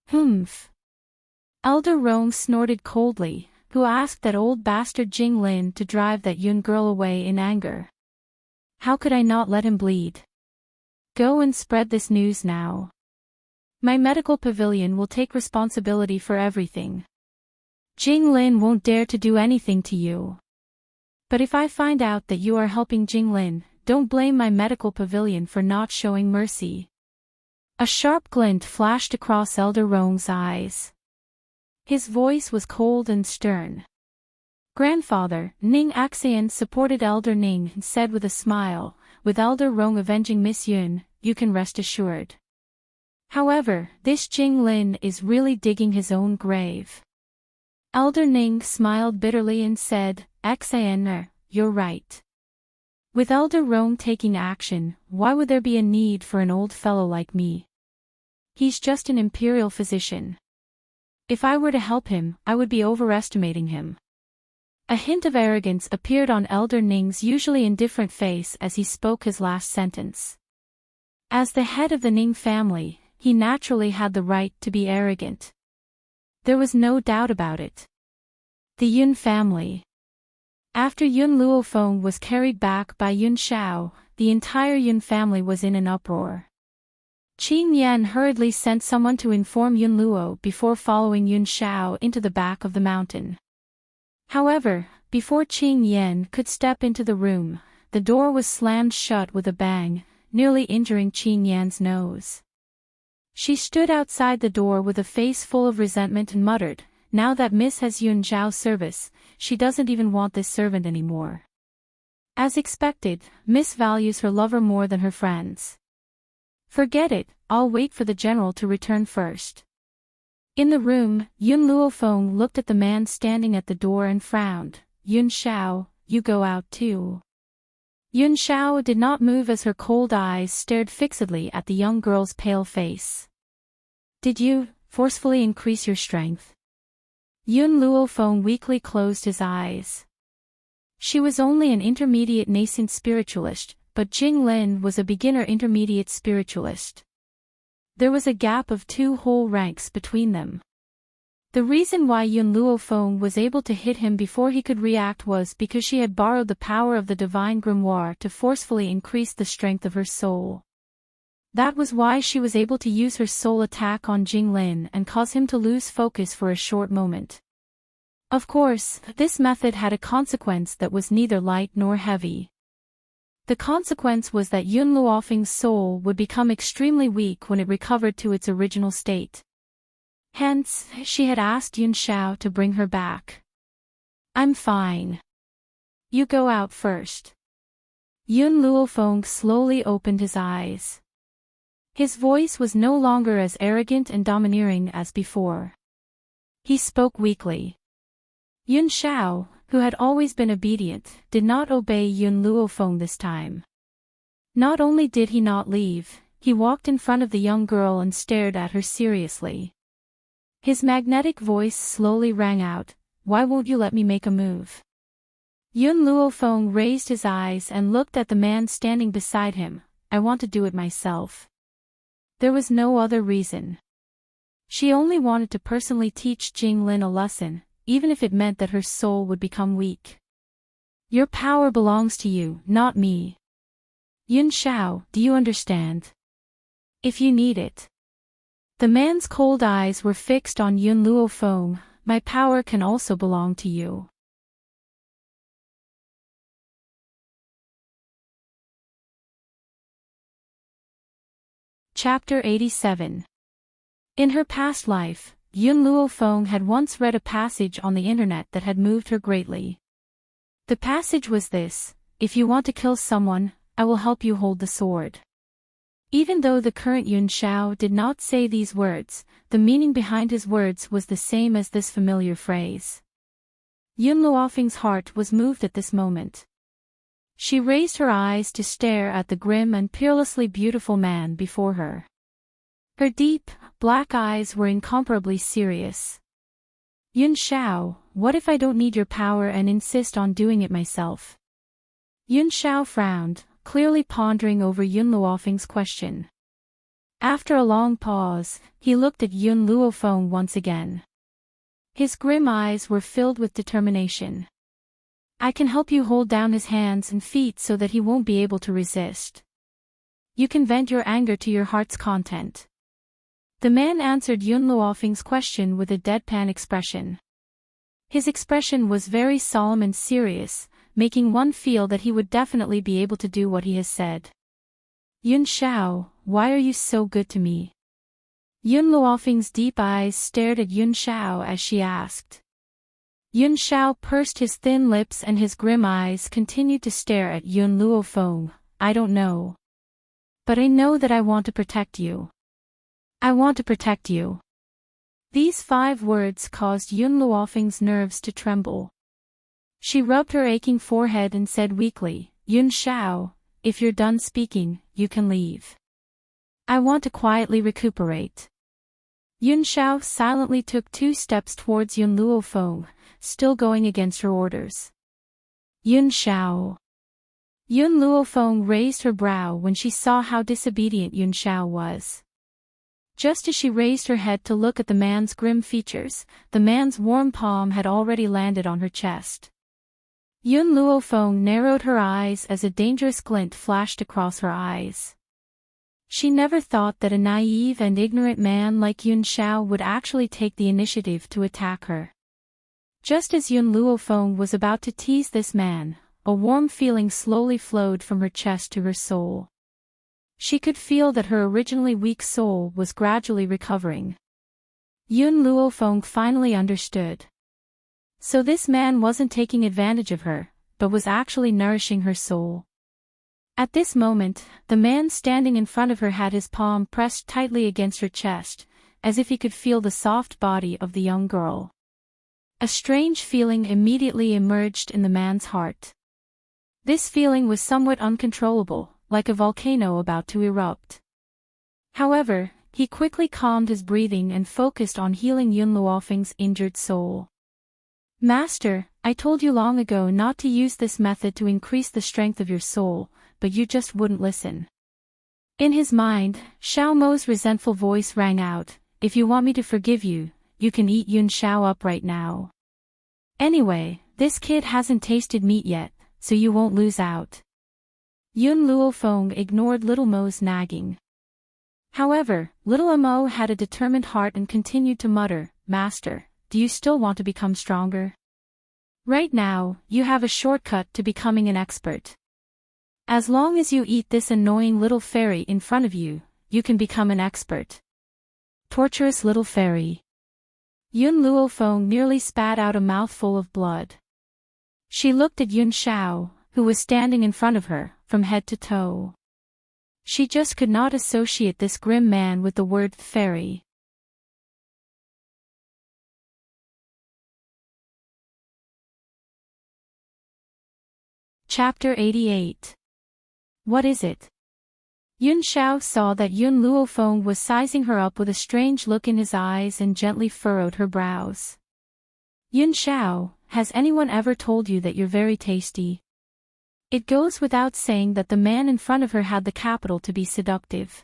Humph. Elder Rong snorted coldly, who asked that old bastard Jing Lin to drive that Yun girl away in anger. How could I not let him bleed? Go and spread this news now. My medical pavilion will take responsibility for everything. Jing Lin won't dare to do anything to you. But if I find out that you are helping Jing Lin, don't blame my medical pavilion for not showing mercy. A sharp glint flashed across Elder Rong's eyes. His voice was cold and stern. Grandfather, Ning Axian supported Elder Ning and said with a smile, with Elder Rong avenging Miss Yun, you can rest assured. However, this Jing Lin is really digging his own grave. Elder Ning smiled bitterly and said, Axian, you're right. With Elder Rong taking action, why would there be a need for an old fellow like me? He's just an imperial physician. If I were to help him, I would be overestimating him. A hint of arrogance appeared on Elder Ning's usually indifferent face as he spoke his last sentence. As the head of the Ning family, he naturally had the right to be arrogant. There was no doubt about it. The Yun family. After Yun Luofeng was carried back by Yun Xiao, the entire Yun family was in an uproar. Qin Yan hurriedly sent someone to inform Yun Luo before following Yun Xiao into the back of the mountain. However, before Qin Yan could step into the room, the door was slammed shut with a bang, nearly injuring Qin Yan's nose. She stood outside the door with a face full of resentment and muttered, now that Miss has Yun Zhao's service, she doesn't even want this servant anymore. As expected, Miss values her lover more than her friends. Forget it, I'll wait for the general to return first. In the room, Yun Luofeng looked at the man standing at the door and frowned. Yun Xiao, you go out too. Yun Xiao did not move as her cold eyes stared fixedly at the young girl's pale face. Did you forcefully increase your strength? Yun Luofeng weakly closed his eyes. She was only an intermediate nascent spiritualist, but Jing Lin was a beginner intermediate spiritualist. There was a gap of 2 whole ranks between them. The reason why Yun Luofeng was able to hit him before he could react was because she had borrowed the power of the divine grimoire to forcefully increase the strength of her soul. That was why she was able to use her soul attack on Jinglin and cause him to lose focus for a short moment. Of course, this method had a consequence that was neither light nor heavy. The consequence was that Yun Luofeng's soul would become extremely weak when it recovered to its original state. Hence, she had asked Yun Xiao to bring her back. "I'm fine. You go out first." Yun Luofeng slowly opened his eyes. His voice was no longer as arrogant and domineering as before. He spoke weakly. Yun Xiao, who had always been obedient, did not obey Yun Luofeng this time. Not only did he not leave, he walked in front of the young girl and stared at her seriously. His magnetic voice slowly rang out, "Why won't you let me make a move?" Yun Luofeng raised his eyes and looked at the man standing beside him. "I want to do it myself." There was no other reason. She only wanted to personally teach Jinglin a lesson, even if it meant that her soul would become weak. "Your power belongs to you, not me. Yun Xiao, do you understand? If you need it." The man's cold eyes were fixed on Yun Luofeng. "My power can also belong to you." Chapter 87. In her past life, Yun Luofeng had once read a passage on the internet that had moved her greatly. The passage was this: "If you want to kill someone, I will help you hold the sword." Even though the current Yun Xiao did not say these words, the meaning behind his words was the same as this familiar phrase. Yun Luofeng's heart was moved at this moment. She raised her eyes to stare at the grim and peerlessly beautiful man before her. Her deep, black eyes were incomparably serious. "Yun Xiao, what if I don't need your power and insist on doing it myself?" Yun Xiao frowned, clearly pondering over Yun Luofeng's question. After a long pause, he looked at Yun Luofeng once again. His grim eyes were filled with determination. "I can help you hold down his hands and feet so that he won't be able to resist. You can vent your anger to your heart's content." The man answered Yun Luofeng's question with a deadpan expression. His expression was very solemn and serious, making one feel that he would definitely be able to do what he has said. "Yun Xiao, why are you so good to me?" Yun Luofeng's deep eyes stared at Yun Xiao as she asked. Yun Xiao pursed his thin lips and his grim eyes continued to stare at Yun Luofeng. "I don't know. But I know that I want to protect you. I want to protect you." These 5 words caused Yun Luofeng's nerves to tremble. She rubbed her aching forehead and said weakly, "Yun Xiao, if you're done speaking, you can leave. I want to quietly recuperate." Yun Xiao silently took 2 steps towards Yun Luofeng, still going against her orders. "Yun Xiao." Yun Luofeng raised her brow when she saw how disobedient Yun Xiao was. Just as she raised her head to look at the man's grim features, the man's warm palm had already landed on her chest. Yun Luofeng narrowed her eyes as a dangerous glint flashed across her eyes. She never thought that a naive and ignorant man like Yun Xiao would actually take the initiative to attack her. Just as Yun Luofeng was about to tease this man, a warm feeling slowly flowed from her chest to her soul. She could feel that her originally weak soul was gradually recovering. Yun Luofeng finally understood. So this man wasn't taking advantage of her, but was actually nourishing her soul. At this moment, the man standing in front of her had his palm pressed tightly against her chest, as if he could feel the soft body of the young girl. A strange feeling immediately emerged in the man's heart. This feeling was somewhat uncontrollable, like a volcano about to erupt. However, he quickly calmed his breathing and focused on healing Yun Luofeng's injured soul. "Master, I told you long ago not to use this method to increase the strength of your soul, but you just wouldn't listen." In his mind, Xiao Mo's resentful voice rang out, "If you want me to forgive you, you can eat Yun Xiao up right now. Anyway, this kid hasn't tasted meat yet, so you won't lose out." Yun Luofeng ignored Little Mo's nagging. However, little Mo had a determined heart and continued to mutter, "Master, do you still want to become stronger? Right now, you have a shortcut to becoming an expert. As long as you eat this annoying little fairy in front of you, you can become an expert." Torturous little fairy. Yun Luofeng nearly spat out a mouthful of blood. She looked at Yun Xiao, who was standing in front of her, from head to toe. She just could not associate this grim man with the word fairy. Chapter 88. What is it? Yun Xiao saw that Yun Luofeng was sizing her up with a strange look in his eyes and gently furrowed her brows. "Yun Xiao, has anyone ever told you that you're very tasty?" It goes without saying that the man in front of her had the capital to be seductive.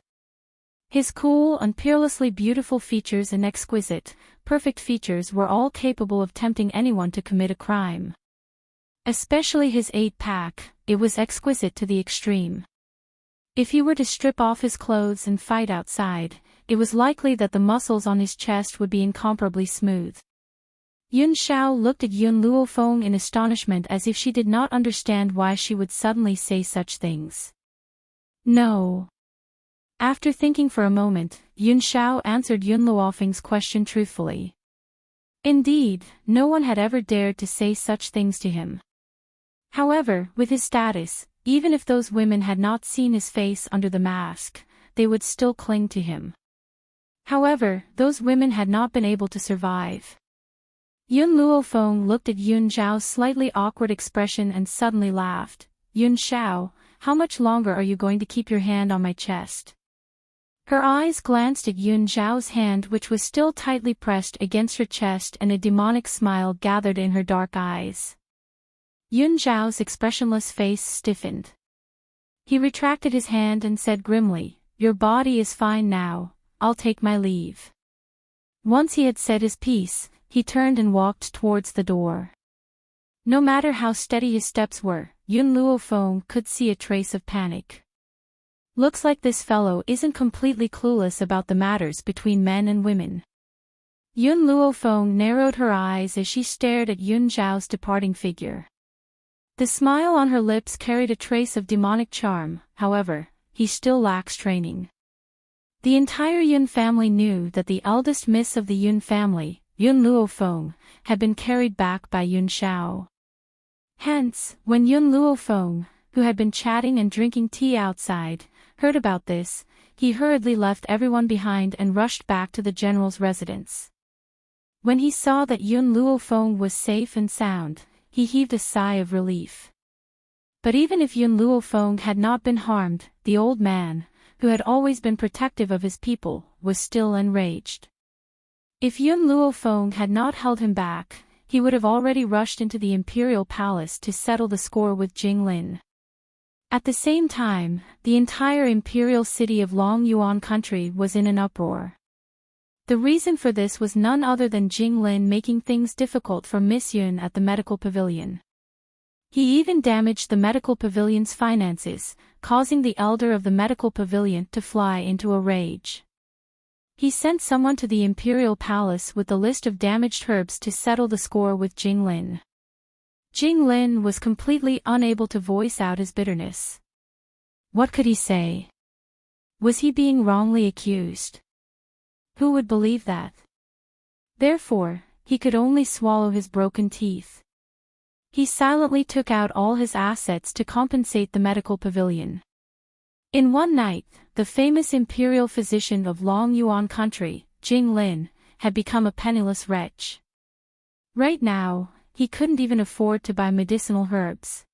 His cool and peerlessly beautiful features and exquisite, perfect features were all capable of tempting anyone to commit a crime. Especially his 8-pack, it was exquisite to the extreme. If he were to strip off his clothes and fight outside, it was likely that the muscles on his chest would be incomparably smooth. Yun Xiao looked at Yun Luofeng in astonishment as if she did not understand why she would suddenly say such things. "No." After thinking for a moment, Yun Xiao answered Yun Luofeng's question truthfully. Indeed, no one had ever dared to say such things to him. However, with his status, even if those women had not seen his face under the mask, they would still cling to him. However, those women had not been able to survive. Yun Luofeng looked at Yun Xiao's slightly awkward expression and suddenly laughed. "Yun Xiao, how much longer are you going to keep your hand on my chest?" Her eyes glanced at Yun Xiao's hand, which was still tightly pressed against her chest, and a demonic smile gathered in her dark eyes. Yun Xiao's expressionless face stiffened. He retracted his hand and said grimly, "Your body is fine now, I'll take my leave." Once he had said his piece, he turned and walked towards the door. No matter how steady his steps were, Yun Luofeng could see a trace of panic. Looks like this fellow isn't completely clueless about the matters between men and women. Yun Luofeng narrowed her eyes as she stared at Yun Xiao's departing figure. The smile on her lips carried a trace of demonic charm, however, he still lacks training. The entire Yun family knew that the eldest miss of the Yun family, Yun Luofeng, had been carried back by Yun Xiao. Hence, when Yun Luofeng, who had been chatting and drinking tea outside, heard about this, he hurriedly left everyone behind and rushed back to the general's residence. When he saw that Yun Luofeng was safe and sound, he heaved a sigh of relief. But even if Yun Luofeng had not been harmed, the old man, who had always been protective of his people, was still enraged. If Yun Luofeng had not held him back, he would have already rushed into the imperial palace to settle the score with Jinglin. At the same time, the entire imperial city of Long Yuan country was in an uproar. The reason for this was none other than Jinglin making things difficult for Miss Yun at the medical pavilion. He even damaged the medical pavilion's finances, causing the elder of the medical pavilion to fly into a rage. He sent someone to the imperial palace with the list of damaged herbs to settle the score with Jinglin. Jinglin was completely unable to voice out his bitterness. What could he say? Was he being wrongly accused? Who would believe that? Therefore, he could only swallow his broken teeth. He silently took out all his assets to compensate the medical pavilion. In one night, the famous imperial physician of Long Yuan country, Jinglin, had become a penniless wretch. Right now, he couldn't even afford to buy medicinal herbs.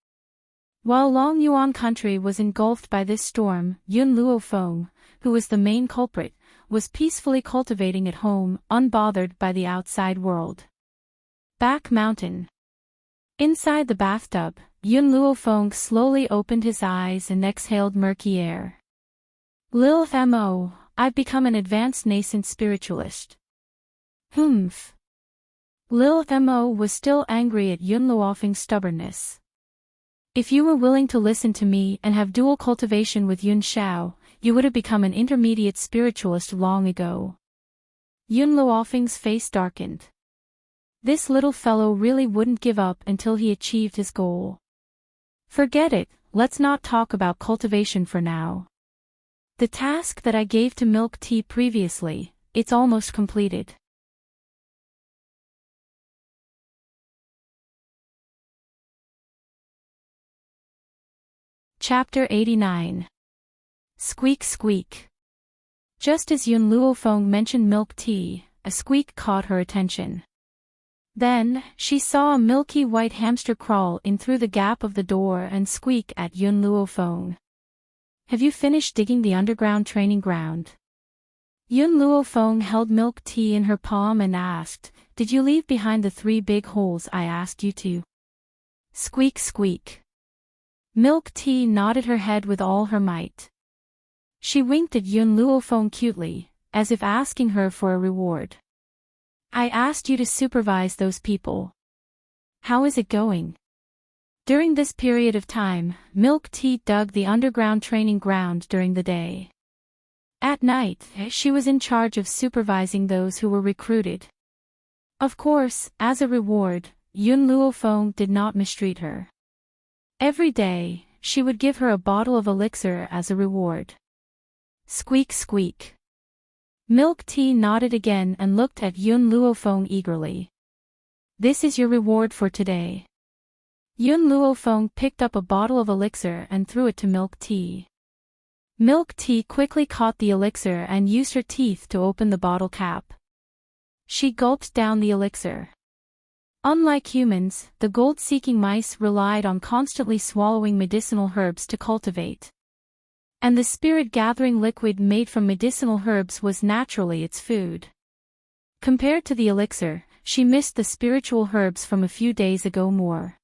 While Long Yuan country was engulfed by this storm, Yun Luofeng, who was the main culprit, was peacefully cultivating at home, unbothered by the outside world. Back Mountain. Inside the bathtub, Yun Luofeng slowly opened his eyes and exhaled murky air. Lilith Mo, I've become an advanced nascent spiritualist. Humph. Lilith Mo was still angry at Yun Luofeng's stubbornness. If you were willing to listen to me and have dual cultivation with Yun Xiao, you would have become an intermediate spiritualist long ago. Yun Luofeng's face darkened. This little fellow really wouldn't give up until he achieved his goal. Forget it, let's not talk about cultivation for now. The task that I gave to Milk Tea previously, it's almost completed. Chapter 89. Squeak Squeak. Just as Yun Luofeng mentioned Milk Tea, a squeak caught her attention. Then, she saw a milky white hamster crawl in through the gap of the door and squeak at Yun Luofeng. Have you finished digging the underground training ground? Yun Luofeng held Milk Tea in her palm and asked, Did you leave behind the 3 big holes I asked you to? Squeak squeak. Milk Tea nodded her head with all her might. She winked at Yun Luofeng cutely, as if asking her for a reward. I asked you to supervise those people. How is it going? During this period of time, Milk Tea dug the underground training ground during the day. At night, she was in charge of supervising those who were recruited. Of course, as a reward, Yun Luofeng did not mistreat her. Every day, she would give her a bottle of elixir as a reward. Squeak squeak. Milk Tea nodded again and looked at Yun Luofeng eagerly. This is your reward for today. Yun Luofeng picked up a bottle of elixir and threw it to Milk Tea. Milk Tea quickly caught the elixir and used her teeth to open the bottle cap. She gulped down the elixir. Unlike humans, the gold-seeking mice relied on constantly swallowing medicinal herbs to cultivate. And the spirit-gathering liquid made from medicinal herbs was naturally its food. Compared to the elixir, she missed the spiritual herbs from a few days ago more.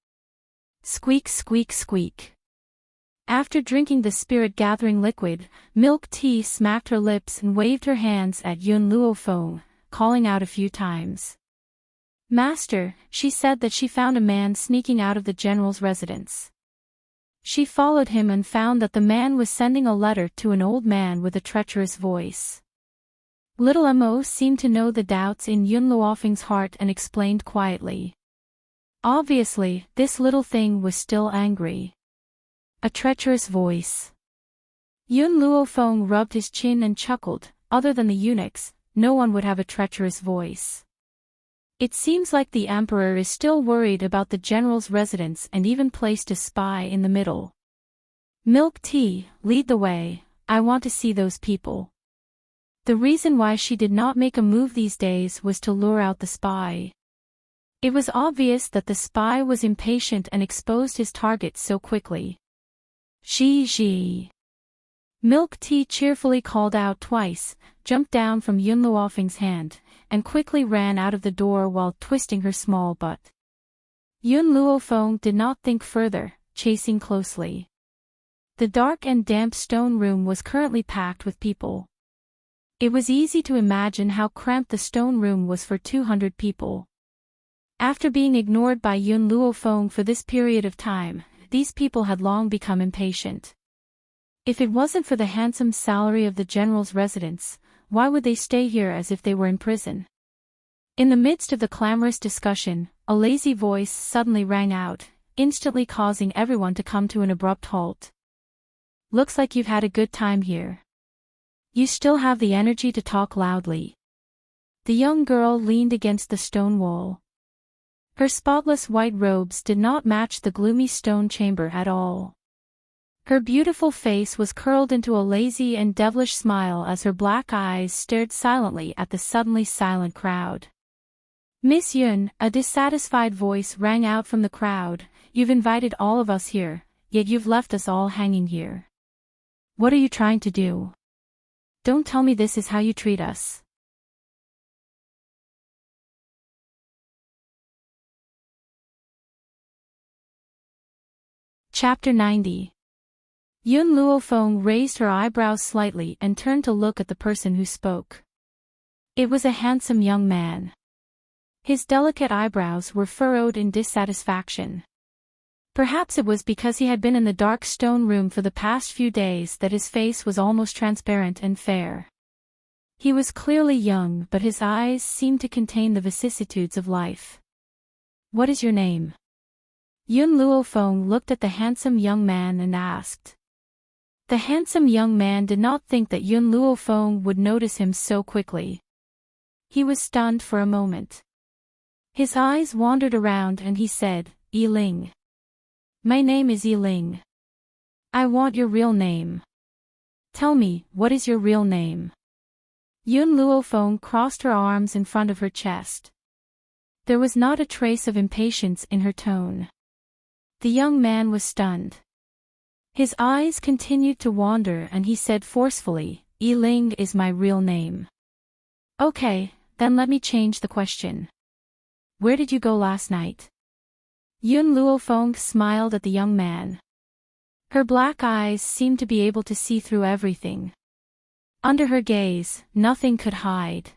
Squeak squeak squeak. After drinking the spirit-gathering liquid, Milk Tea smacked her lips and waved her hands at Yun Luofeng, calling out a few times. Master, she said that she found a man sneaking out of the general's residence. She followed him and found that the man was sending a letter to an old man with a treacherous voice. Little Mo seemed to know the doubts in Yun Luofeng's heart and explained quietly. Obviously, this little thing was still angry. A treacherous voice. Yun Luofeng rubbed his chin and chuckled. Other than the eunuchs, no one would have a treacherous voice. It seems like the emperor is still worried about the general's residence and even placed a spy in the middle. Milk Tea, lead the way, I want to see those people. The reason why she did not make a move these days was to lure out the spy. It was obvious that the spy was impatient and exposed his target so quickly. She. Milk Tea cheerfully called out twice, jumped down from Yun Luofeng's hand, and quickly ran out of the door while twisting her small butt. Yun Luofeng did not think further, chasing closely. The dark and damp stone room was currently packed with people. It was easy to imagine how cramped the stone room was for 200 people. After being ignored by Yun Luofeng for this period of time, these people had long become impatient. If it wasn't for the handsome salary of the general's residence, why would they stay here as if they were in prison? In the midst of the clamorous discussion, a lazy voice suddenly rang out, instantly causing everyone to come to an abrupt halt. Looks like you've had a good time here. You still have the energy to talk loudly. The young girl leaned against the stone wall. Her spotless white robes did not match the gloomy stone chamber at all. Her beautiful face was curled into a lazy and devilish smile as her black eyes stared silently at the suddenly silent crowd. Miss Yun, a dissatisfied voice rang out from the crowd, you've invited all of us here, yet you've left us all hanging here. What are you trying to do? Don't tell me this is how you treat us. Chapter 90. Yun Luofeng raised her eyebrows slightly and turned to look at the person who spoke. It was a handsome young man. His delicate eyebrows were furrowed in dissatisfaction. Perhaps it was because he had been in the dark stone room for the past few days that his face was almost transparent and fair. He was clearly young, but his eyes seemed to contain the vicissitudes of life. "What is your name?" Yun Luofeng looked at the handsome young man and asked. The handsome young man did not think that Yun Luofeng would notice him so quickly. He was stunned for a moment. His eyes wandered around and he said, "Yiling. My name is Yiling. I want your real name. Tell me, what is your real name?" Yun Luofeng crossed her arms in front of her chest. There was not a trace of impatience in her tone. The young man was stunned. His eyes continued to wander and he said forcefully, "Yiling is my real name." "Okay, then let me change the question. Where did you go last night?" Yun Luofeng smiled at the young man. Her black eyes seemed to be able to see through everything. Under her gaze, nothing could hide.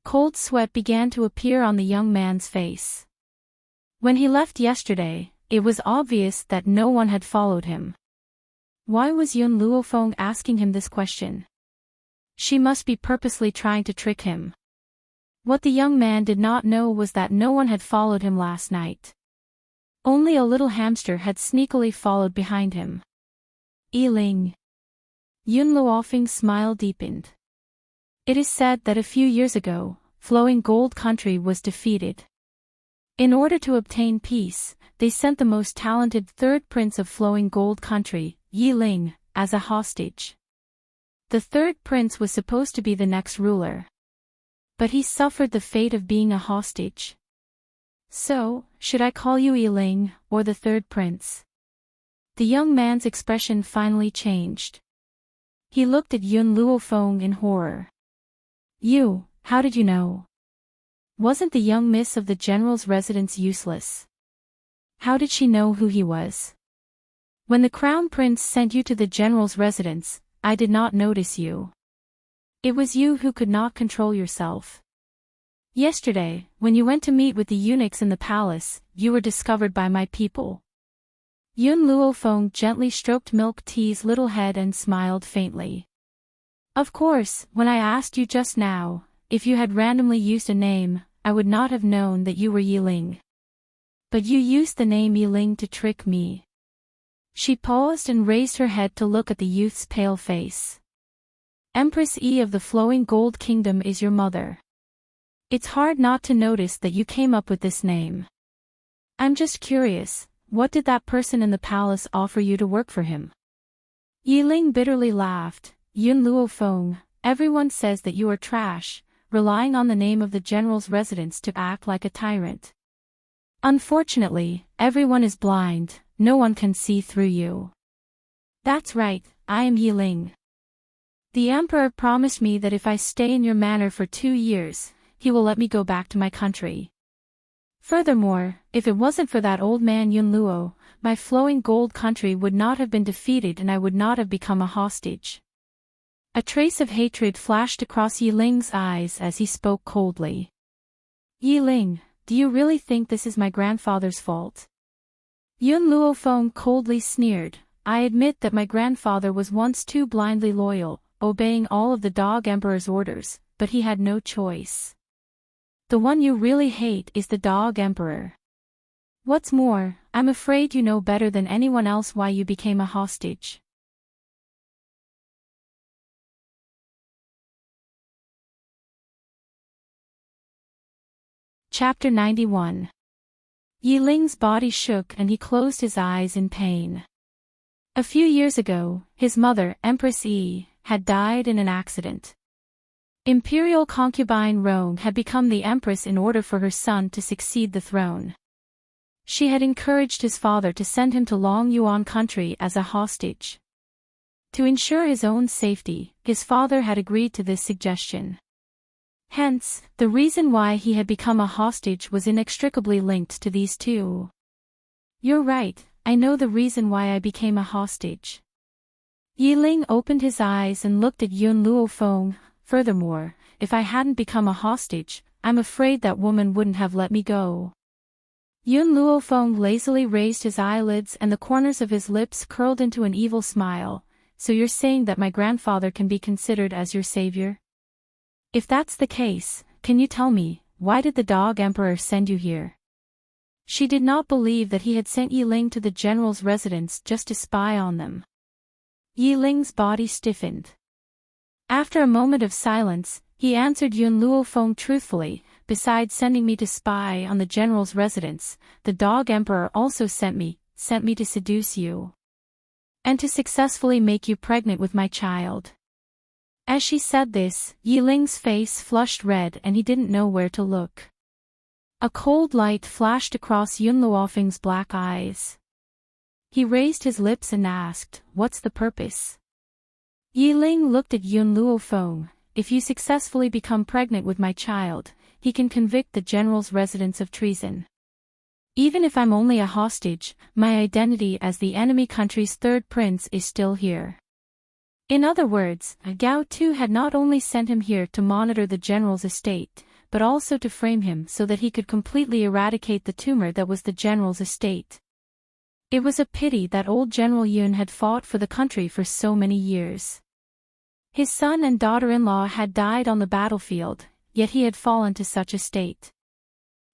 Cold sweat began to appear on the young man's face. When he left yesterday, it was obvious that no one had followed him. Why was Yun Luofeng asking him this question? She must be purposely trying to trick him. What the young man did not know was that no one had followed him last night. Only a little hamster had sneakily followed behind him. "Yiling." Yun Luofeng's smile deepened. It is said that a few years ago, Flowing Gold Country was defeated. In order to obtain peace, they sent the most talented third prince of Flowing Gold Country, Yiling, as a hostage. The third prince was supposed to be the next ruler. But he suffered the fate of being a hostage. "So, should I call you Yiling, or the third prince?" The young man's expression finally changed. He looked at Yun Luofeng in horror. "You, how did you know? Wasn't the young miss of the general's residence useless? How did she know who he was? When the crown prince sent you to the general's residence, I did not notice you. It was you who could not control yourself. Yesterday, when you went to meet with the eunuchs in the palace, you were discovered by my people." Yun Luofeng gently stroked Milk Tea's little head and smiled faintly. "Of course, when I asked you just now, if you had randomly used a name, I would not have known that you were Yiling. But you used the name Yiling to trick me." She paused and raised her head to look at the youth's pale face. "Empress Yi of the Flowing Gold Kingdom is your mother. It's hard not to notice that you came up with this name. I'm just curious, what did that person in the palace offer you to work for him?" Yiling bitterly laughed. "Yun Luofeng, everyone says that you are trash, relying on the name of the general's residence to act like a tyrant. Unfortunately, everyone is blind, no one can see through you." "That's right, I am Yiling. The emperor promised me that if I stay in your manor for 2 years, he will let me go back to my country. Furthermore, if it wasn't for that old man Yun Luo, my Flowing Gold Country would not have been defeated and I would not have become a hostage." A trace of hatred flashed across Yiling's eyes as he spoke coldly. "Yiling, do you really think this is my grandfather's fault?" Yun Luofeng coldly sneered. "I admit that my grandfather was once too blindly loyal, obeying all of the Dog Emperor's orders, but he had no choice. The one you really hate is the Dog Emperor. What's more, I'm afraid you know better than anyone else why you became a hostage." Chapter 91. Yiling's body shook and he closed his eyes in pain. A few years ago, his mother, Empress Yi, had died in an accident. Imperial concubine Rong had become the empress in order for her son to succeed the throne. She had encouraged his father to send him to Long Yuan country as a hostage. To ensure his own safety, his father had agreed to this suggestion. Hence, the reason why he had become a hostage was inextricably linked to these two. "You're right, I know the reason why I became a hostage." Yiling opened his eyes and looked at Yun Luofeng. "Furthermore, if I hadn't become a hostage, I'm afraid that woman wouldn't have let me go." Yun Luofeng lazily raised his eyelids and the corners of his lips curled into an evil smile. So you're saying that my grandfather can be considered as your savior? If that's the case, can you tell me, why did the Dog Emperor send you here? She did not believe that he had sent Yi Ling to the general's residence just to spy on them. Yi Ling's body stiffened. After a moment of silence, he answered Yun Luofeng truthfully, besides sending me to spy on the general's residence, the Dog Emperor also sent me to seduce you. And to successfully make you pregnant with my child. As she said this, Yi Ling's face flushed red and he didn't know where to look. A cold light flashed across Yun Luofeng's black eyes. He raised his lips and asked, "What's the purpose?" Yi Ling looked at Yun Luofeng. "If you successfully become pregnant with my child, he can convict the general's residence of treason. Even if I'm only a hostage, my identity as the enemy country's third prince is still here." In other words, Gao Tu had not only sent him here to monitor the general's estate, but also to frame him so that he could completely eradicate the tumor that was the general's estate. It was a pity that old General Yun had fought for the country for so many years. His son and daughter-in-law had died on the battlefield, yet he had fallen to such a state.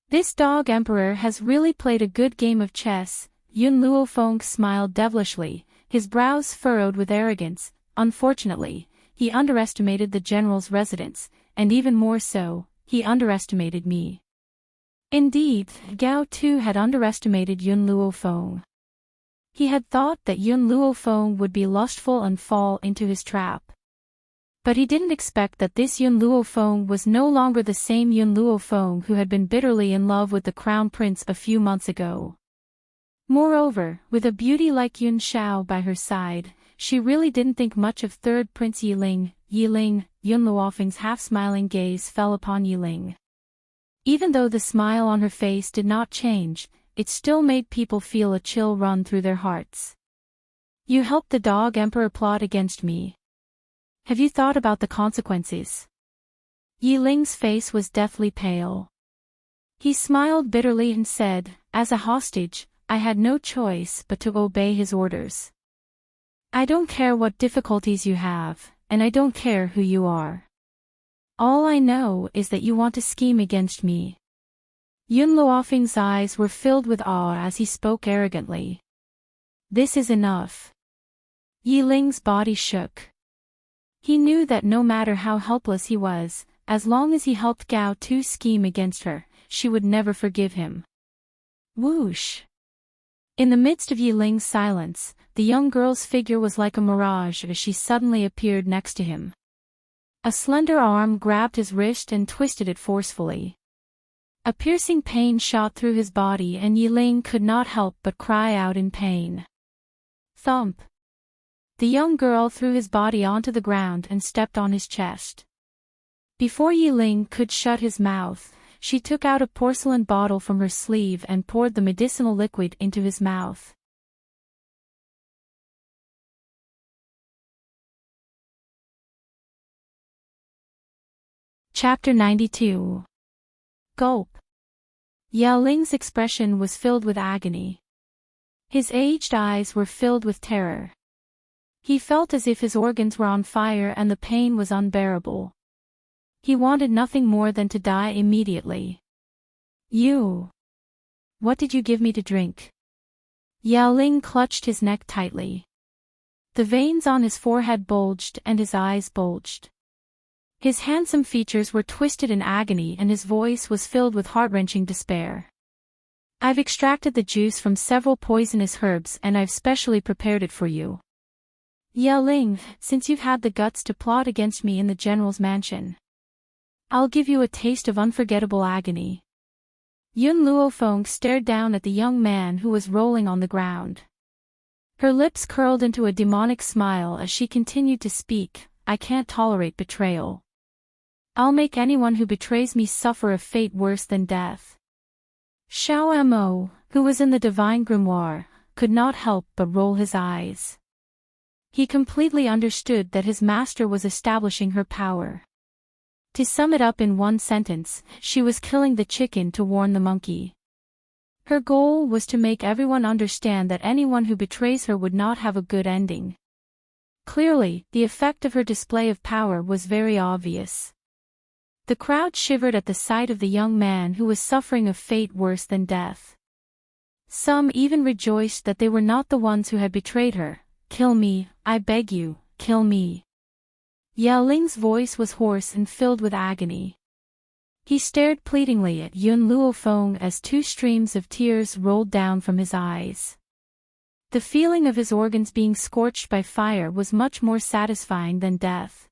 This Dog Emperor has really played a good game of chess. Yun Luofeng smiled devilishly, his brows furrowed with arrogance. Unfortunately, he underestimated the general's residence, and even more so, he underestimated me. Indeed, Gao Tu had underestimated Yun Luofeng. He had thought that Yun Luofeng would be lustful and fall into his trap. But he didn't expect that this Yun Luofeng was no longer the same Yun Luofeng who had been bitterly in love with the crown prince a few months ago. Moreover, with a beauty like Yun Xiao by her side, she really didn't think much of third Prince Yi Ling. Yun Luofeng's half-smiling gaze fell upon Yi Ling. Even though the smile on her face did not change, it still made people feel a chill run through their hearts. "You helped the Dog Emperor plot against me. Have you thought about the consequences?" Yi Ling's face was deathly pale. He smiled bitterly and said, "As a hostage, I had no choice but to obey his orders. I don't care what difficulties you have, and I don't care who you are. All I know is that you want to scheme against me." Yun Luofeng's eyes were filled with awe as he spoke arrogantly. "This is enough." Yi Ling's body shook. He knew that no matter how helpless he was, as long as he helped Gao Tu scheme against her, she would never forgive him. Whoosh! In the midst of Yi Ling's silence, the young girl's figure was like a mirage as she suddenly appeared next to him. A slender arm grabbed his wrist and twisted it forcefully. A piercing pain shot through his body and Yi Ling could not help but cry out in pain. Thump! The young girl threw his body onto the ground and stepped on his chest. Before Yi Ling could shut his mouth, she took out a porcelain bottle from her sleeve and poured the medicinal liquid into his mouth. Chapter 92. Gulp. Yao Ling's expression was filled with agony. His aged eyes were filled with terror. He felt as if his organs were on fire and the pain was unbearable. He wanted nothing more than to die immediately. "You! What did you give me to drink?" Yao Ling clutched his neck tightly. The veins on his forehead bulged and his eyes bulged. His handsome features were twisted in agony and his voice was filled with heart-wrenching despair. "I've extracted the juice from several poisonous herbs and I've specially prepared it for you. Yao Ling, since you've had the guts to plot against me in the general's mansion, I'll give you a taste of unforgettable agony." Yun Luofeng stared down at the young man who was rolling on the ground. Her lips curled into a demonic smile as she continued to speak. "I can't tolerate betrayal. I'll make anyone who betrays me suffer a fate worse than death." Xiao Mo, who was in the divine grimoire, could not help but roll his eyes. He completely understood that his master was establishing her power. To sum it up in one sentence, she was killing the chicken to warn the monkey. Her goal was to make everyone understand that anyone who betrays her would not have a good ending. Clearly, the effect of her display of power was very obvious. The crowd shivered at the sight of the young man who was suffering a fate worse than death. Some even rejoiced that they were not the ones who had betrayed her. "Kill me, I beg you, kill me." Yao Ling's voice was hoarse and filled with agony. He stared pleadingly at Yun Luofeng as two streams of tears rolled down from his eyes. The feeling of his organs being scorched by fire was much more satisfying than death.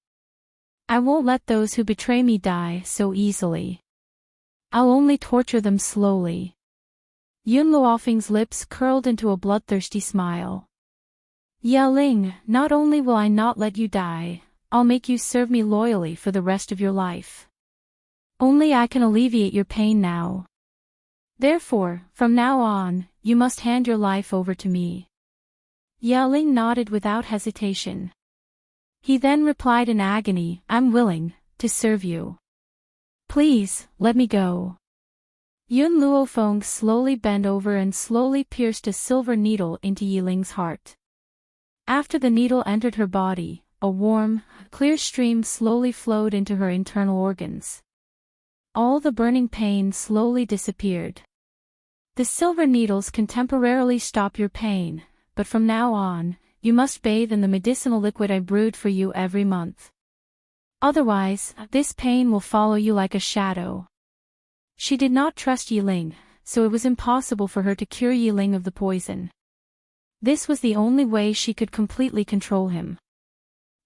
"I won't let those who betray me die so easily. I'll only torture them slowly." Yun Luofeng's lips curled into a bloodthirsty smile. "Yao Ling, not only will I not let you die, I'll make you serve me loyally for the rest of your life. Only I can alleviate your pain now. Therefore, from now on, you must hand your life over to me." Yao Ling nodded without hesitation. He then replied in agony, "I'm willing to serve you. Please, let me go." Yun Luofeng slowly bent over and slowly pierced a silver needle into Yi Ling's heart. After the needle entered her body, a warm, clear stream slowly flowed into her internal organs. All the burning pain slowly disappeared. "The silver needles can temporarily stop your pain, but from now on, you must bathe in the medicinal liquid I brewed for you every month. Otherwise, this pain will follow you like a shadow." She did not trust Yi Ling, so it was impossible for her to cure Yi Ling of the poison. This was the only way she could completely control him.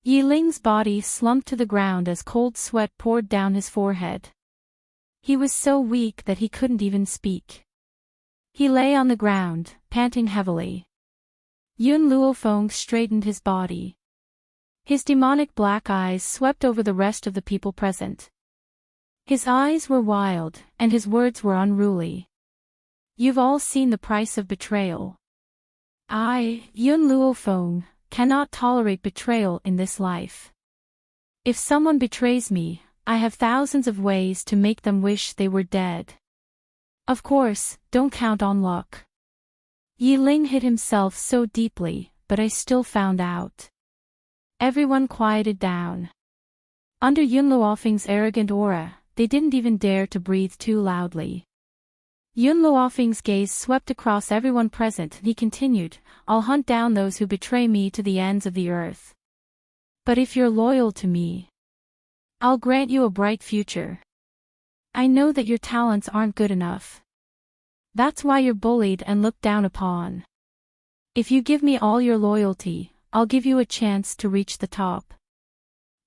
Yi Ling's body slumped to the ground as cold sweat poured down his forehead. He was so weak that he couldn't even speak. He lay on the ground, panting heavily. Yun Luofeng straightened his body. His demonic black eyes swept over the rest of the people present. His eyes were wild, and his words were unruly. "You've all seen the price of betrayal. I, Yun Luofeng, cannot tolerate betrayal in this life. If someone betrays me, I have thousands of ways to make them wish they were dead. Of course, don't count on luck." Yi Ling hit himself so deeply, but I still found out. Everyone quieted down. Under Yun Luofeng's arrogant aura, they didn't even dare to breathe too loudly. Yun Luofeng's gaze swept across everyone present and he continued, "I'll hunt down those who betray me to the ends of the earth. But if you're loyal to me, I'll grant you a bright future. I know that your talents aren't good enough. That's why you're bullied and looked down upon. If you give me all your loyalty, I'll give you a chance to reach the top.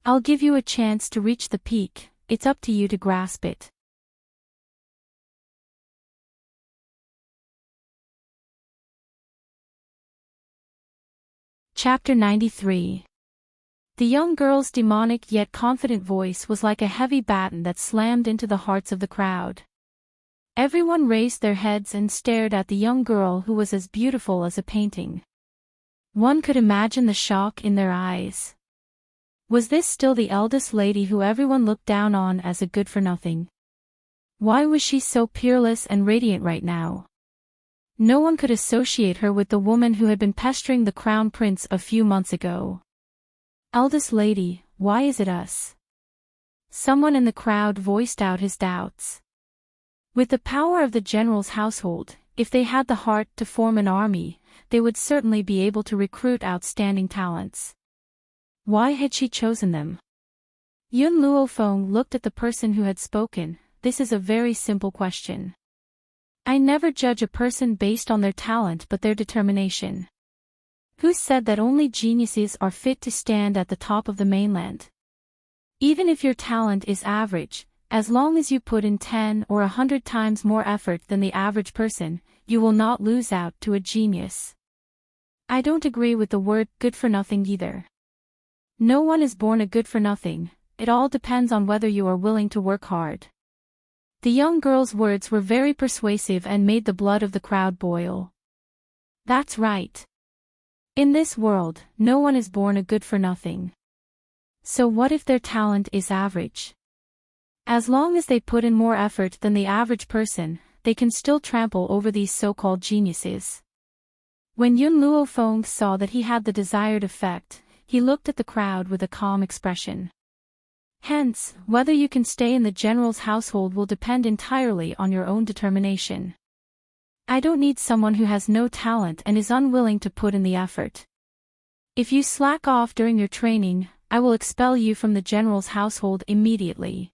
I'll give you a chance to reach the peak, it's up to you to grasp it." Chapter 93. The young girl's demonic yet confident voice was like a heavy baton that slammed into the hearts of the crowd. Everyone raised their heads and stared at the young girl who was as beautiful as a painting. One could imagine the shock in their eyes. Was this still the eldest lady who everyone looked down on as a good-for-nothing? Why was she so peerless and radiant right now? No one could associate her with the woman who had been pestering the crown prince a few months ago. "Eldest lady, why is it us?" Someone in the crowd voiced out his doubts. With the power of the general's household, if they had the heart to form an army, they would certainly be able to recruit outstanding talents. Why had she chosen them? Yun Luofeng looked at the person who had spoken. "This is a very simple question. I never judge a person based on their talent but their determination. Who said that only geniuses are fit to stand at the top of the mainland? Even if your talent is average, as long as you put in 10 or 100 times more effort than the average person, you will not lose out to a genius." I don't agree with the word good-for-nothing either. No one is born a good-for-nothing, it all depends on whether you are willing to work hard. The young girl's words were very persuasive and made the blood of the crowd boil. That's right. In this world, no one is born a good-for-nothing. So what if their talent is average? As long as they put in more effort than the average person, they can still trample over these so-called geniuses. When Yun Luofeng saw that he had the desired effect, he looked at the crowd with a calm expression. Hence, whether you can stay in the general's household will depend entirely on your own determination. I don't need someone who has no talent and is unwilling to put in the effort. If you slack off during your training, I will expel you from the general's household immediately.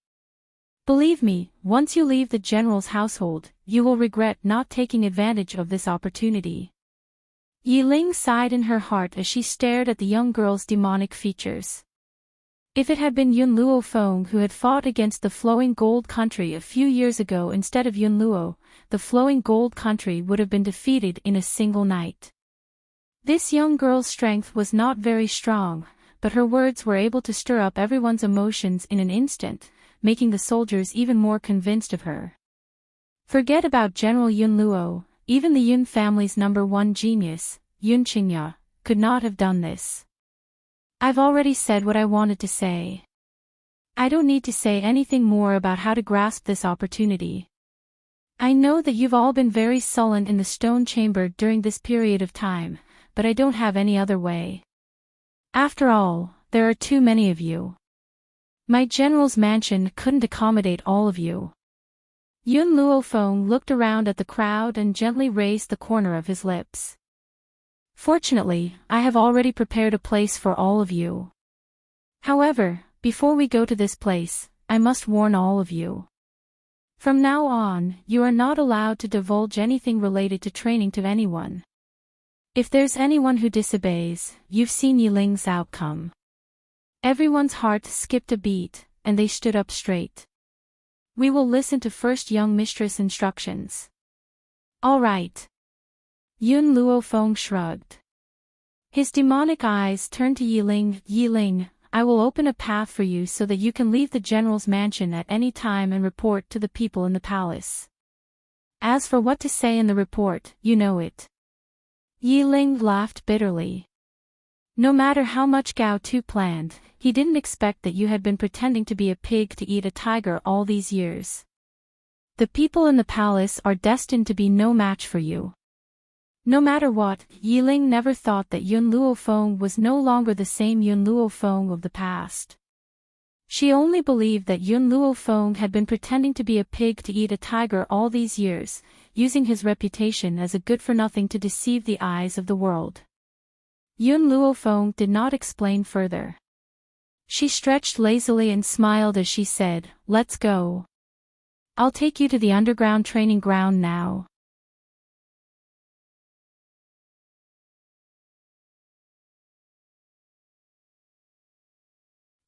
Believe me, once you leave the general's household, you will regret not taking advantage of this opportunity. Yi Ling sighed in her heart as she stared at the young girl's demonic features. If it had been Yun Luofeng who had fought against the Flowing Gold Country a few years ago instead of Yun Luo, the Flowing Gold Country would have been defeated in a single night. This young girl's strength was not very strong, but her words were able to stir up everyone's emotions in an instant, making the soldiers even more convinced of her. Forget about General Yun Luo, even the Yun family's #1 genius, Yun Qingya, could not have done this. I've already said what I wanted to say. I don't need to say anything more about how to grasp this opportunity. I know that you've all been very sullen in the stone chamber during this period of time, but I don't have any other way. After all, there are too many of you. My general's mansion couldn't accommodate all of you. Yun Luofeng looked around at the crowd and gently raised the corner of his lips. Fortunately, I have already prepared a place for all of you. However, before we go to this place, I must warn all of you. From now on, you are not allowed to divulge anything related to training to anyone. If there's anyone who disobeys, you've seen Yi Ling's outcome. Everyone's heart skipped a beat, and they stood up straight. We will listen to first young mistress instructions. All right. Yun Luofeng shrugged. His demonic eyes turned to Yi Ling. Yi Ling, I will open a path for you so that you can leave the general's mansion at any time and report to the people in the palace. As for what to say in the report, you know it. Yi Ling laughed bitterly. No matter how much Gao Tu planned, he didn't expect that you had been pretending to be a pig to eat a tiger all these years. The people in the palace are destined to be no match for you. No matter what, Yi Ling never thought that Yun Luofeng was no longer the same Yun Luofeng of the past. She only believed that Yun Luofeng had been pretending to be a pig to eat a tiger all these years, using his reputation as a good-for-nothing to deceive the eyes of the world. Yun Luofeng did not explain further. She stretched lazily and smiled as she said, "Let's go. I'll take you to the underground training ground now."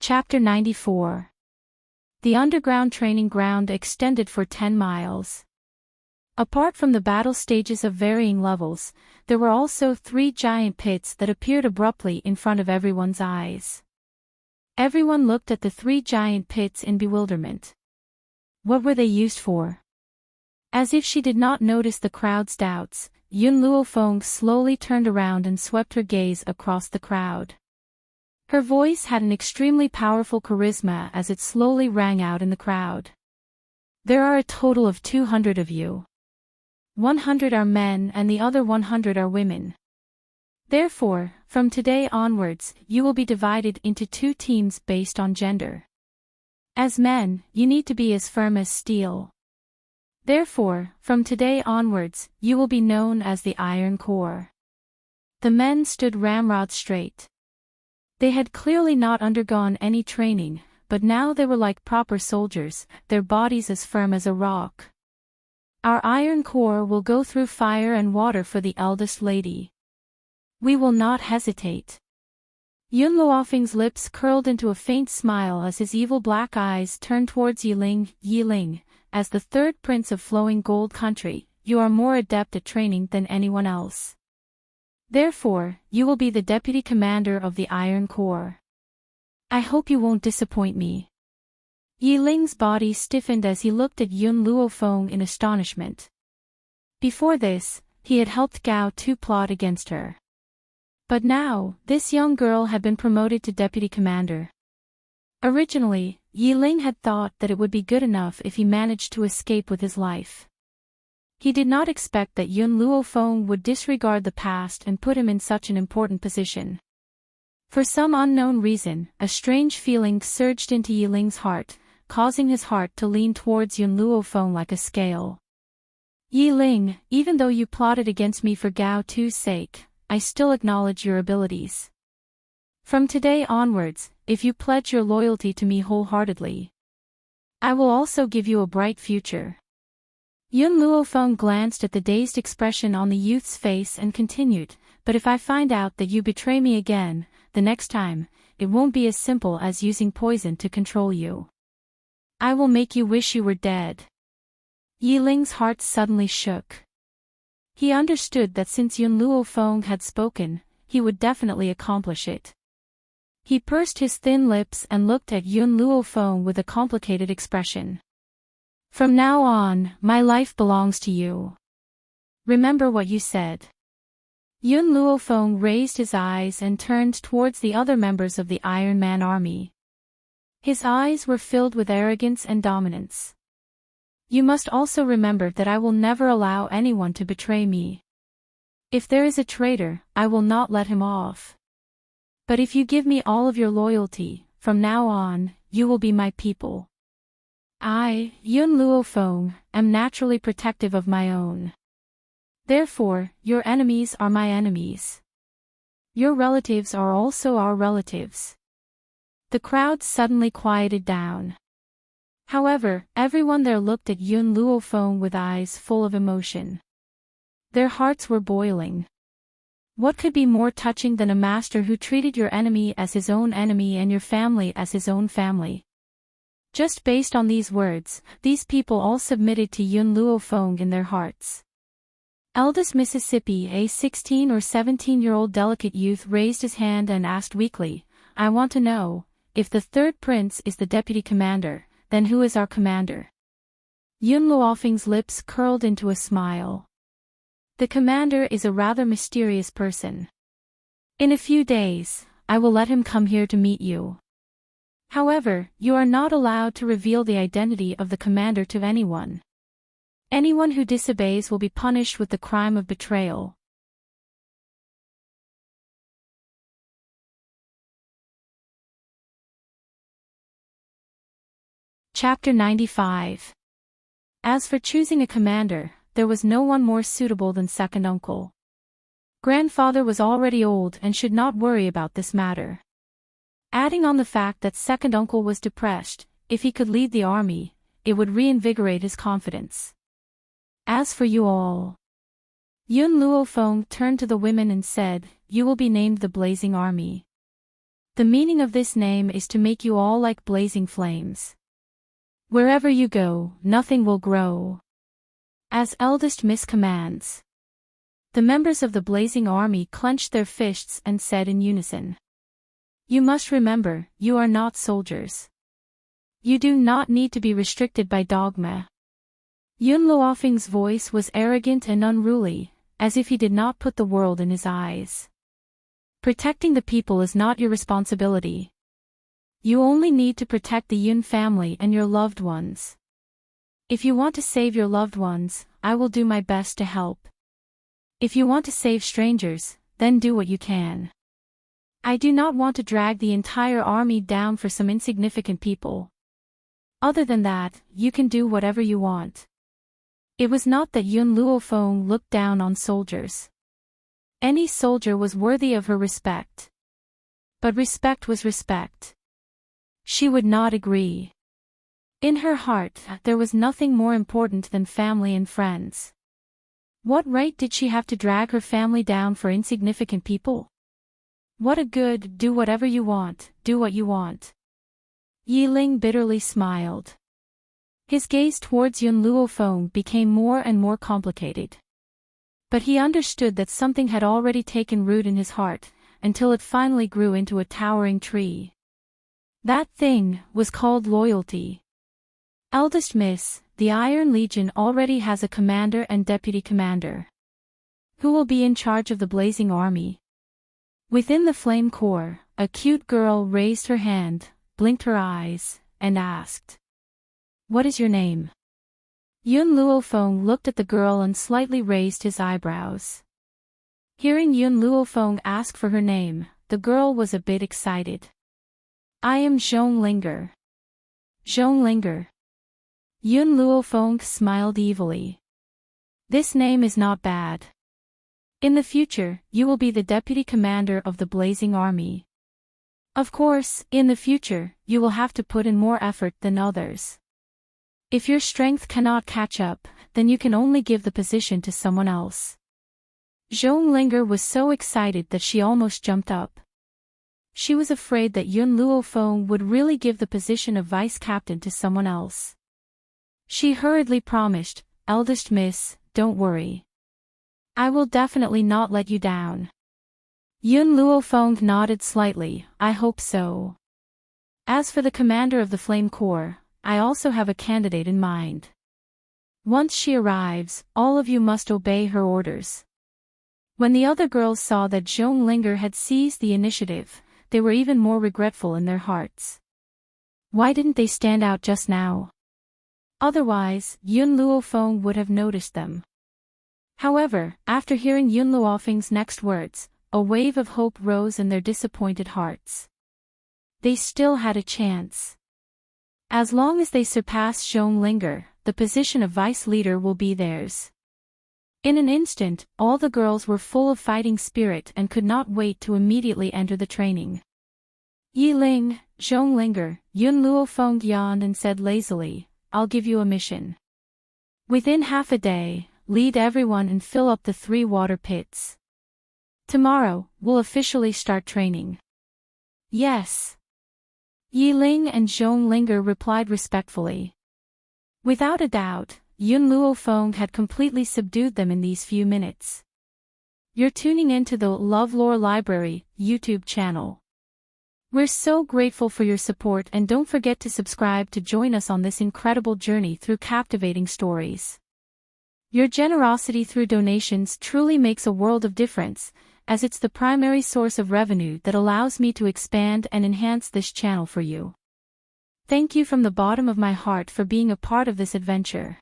Chapter 94. The underground training ground extended for 10 miles. Apart from the battle stages of varying levels, there were also 3 giant pits that appeared abruptly in front of everyone's eyes. Everyone looked at the 3 giant pits in bewilderment. What were they used for? As if she did not notice the crowd's doubts, Yun Luofeng slowly turned around and swept her gaze across the crowd. Her voice had an extremely powerful charisma as it slowly rang out in the crowd. There are a total of 200 of you. 100 are men and the other 100 are women. Therefore, from today onwards, you will be divided into 2 teams based on gender. As men, you need to be as firm as steel. Therefore, from today onwards, you will be known as the Iron Core. The men stood ramrod straight. They had clearly not undergone any training, but now they were like proper soldiers, their bodies as firm as a rock. Our Iron Core will go through fire and water for the eldest lady. We will not hesitate. Yun Luofeng's lips curled into a faint smile as his evil black eyes turned towards Yi Ling. Yi Ling, as the 3rd prince of Flowing Gold Country, you are more adept at training than anyone else. Therefore, you will be the deputy commander of the Iron Core. I hope you won't disappoint me. Yi Ling's body stiffened as he looked at Yun Luofeng in astonishment. Before this, he had helped Gao Tu plot against her. But now, this young girl had been promoted to deputy commander. Originally, Yi Ling had thought that it would be good enough if he managed to escape with his life. He did not expect that Yun Luofeng would disregard the past and put him in such an important position. For some unknown reason, a strange feeling surged into Yiling's heart, causing his heart to lean towards Yun Luofeng like a scale. Yiling, even though you plotted against me for Gao Tu's sake, I still acknowledge your abilities. From today onwards, if you pledge your loyalty to me wholeheartedly, I will also give you a bright future. Yun Luofeng glanced at the dazed expression on the youth's face and continued, but if I find out that you betray me again, the next time, it won't be as simple as using poison to control you. I will make you wish you were dead. Yiling's heart suddenly shook. He understood that since Yun Luofeng had spoken, he would definitely accomplish it. He pursed his thin lips and looked at Yun Luofeng with a complicated expression. From now on, my life belongs to you. Remember what you said. Yun Luofeng raised his eyes and turned towards the other members of the Iron Man army. His eyes were filled with arrogance and dominance. You must also remember that I will never allow anyone to betray me. If there is a traitor, I will not let him off. But if you give me all of your loyalty, from now on, you will be my people. I, Yun Luofeng, am naturally protective of my own. Therefore, your enemies are my enemies. Your relatives are also our relatives. The crowd suddenly quieted down. However, everyone there looked at Yun Luofeng with eyes full of emotion. Their hearts were boiling. What could be more touching than a master who treated your enemy as his own enemy and your family as his own family? Just based on these words, these people all submitted to Yun Luofeng in their hearts. Eldest Mississippi, a 16 or 17-year-old delicate youth raised his hand and asked weakly, I want to know, if the third prince is the deputy commander, then who is our commander? Yun Luofeng's lips curled into a smile. The commander is a rather mysterious person. In a few days, I will let him come here to meet you. However, you are not allowed to reveal the identity of the commander to anyone. Anyone who disobeys will be punished with the crime of betrayal. Chapter 95. As for choosing a commander, there was no one more suitable than second uncle. Grandfather was already old and should not worry about this matter. Adding on the fact that second uncle was depressed, if he could lead the army, it would reinvigorate his confidence. As for you all, Yun Luofeng turned to the women and said, you will be named the Blazing Army. The meaning of this name is to make you all like blazing flames. Wherever you go, nothing will grow. As eldest Miss commands. The members of the Blazing Army clenched their fists and said in unison. You must remember, you are not soldiers. You do not need to be restricted by dogma. Yun Luofeng's voice was arrogant and unruly, as if he did not put the world in his eyes. Protecting the people is not your responsibility. You only need to protect the Yun family and your loved ones. If you want to save your loved ones, I will do my best to help. If you want to save strangers, then do what you can. I do not want to drag the entire army down for some insignificant people. Other than that, you can do whatever you want. It was not that Yun Luofeng looked down on soldiers. Any soldier was worthy of her respect. But respect was respect. She would not agree. In her heart, there was nothing more important than family and friends. What right did she have to drag her family down for insignificant people? What a good, do whatever you want, do what you want. Yiling bitterly smiled. His gaze towards Yun Luofeng became more and more complicated. But he understood that something had already taken root in his heart, until it finally grew into a towering tree. That thing was called loyalty. Eldest Miss, the Iron Legion already has a commander and deputy commander. Who will be in charge of the Blazing Army? Within the Flame Corps, a cute girl raised her hand, blinked her eyes, and asked. What is your name? Yun Luofeng looked at the girl and slightly raised his eyebrows. Hearing Yun Luofeng ask for her name, the girl was a bit excited. I am Zhonglinger. Zhonglinger. Yun Luofeng smiled evilly. This name is not bad. In the future, you will be the deputy commander of the Blazing Army. Of course, in the future, you will have to put in more effort than others. If your strength cannot catch up, then you can only give the position to someone else. Zhonglinger was so excited that she almost jumped up. She was afraid that Yun Luofeng would really give the position of vice captain to someone else. She hurriedly promised, Eldest miss, don't worry. I will definitely not let you down. Yun Luofeng nodded slightly, I hope so. As for the commander of the Flame Corps, I also have a candidate in mind. Once she arrives, all of you must obey her orders. When the other girls saw that Zhonglinger had seized the initiative, they were even more regretful in their hearts. Why didn't they stand out just now? Otherwise, Yun Luofeng would have noticed them. However, after hearing Yun Luofeng's next words, a wave of hope rose in their disappointed hearts. They still had a chance. As long as they surpass Zhonglinger, the position of vice leader will be theirs. In an instant, all the girls were full of fighting spirit and could not wait to immediately enter the training. Yiling, Zhonglinger, Yun Luofeng yawned and said lazily, I'll give you a mission. Within half a day, lead everyone and fill up the 3 water pits. Tomorrow, we'll officially start training. Yes. Yiling and Zhonglinger replied respectfully. Without a doubt, Yun Luofeng had completely subdued them in these few minutes. You're tuning into the LoveLore Library YouTube channel. We're so grateful for your support, and don't forget to subscribe to join us on this incredible journey through captivating stories. Your generosity through donations truly makes a world of difference, as it's the primary source of revenue that allows me to expand and enhance this channel for you. Thank you from the bottom of my heart for being a part of this adventure.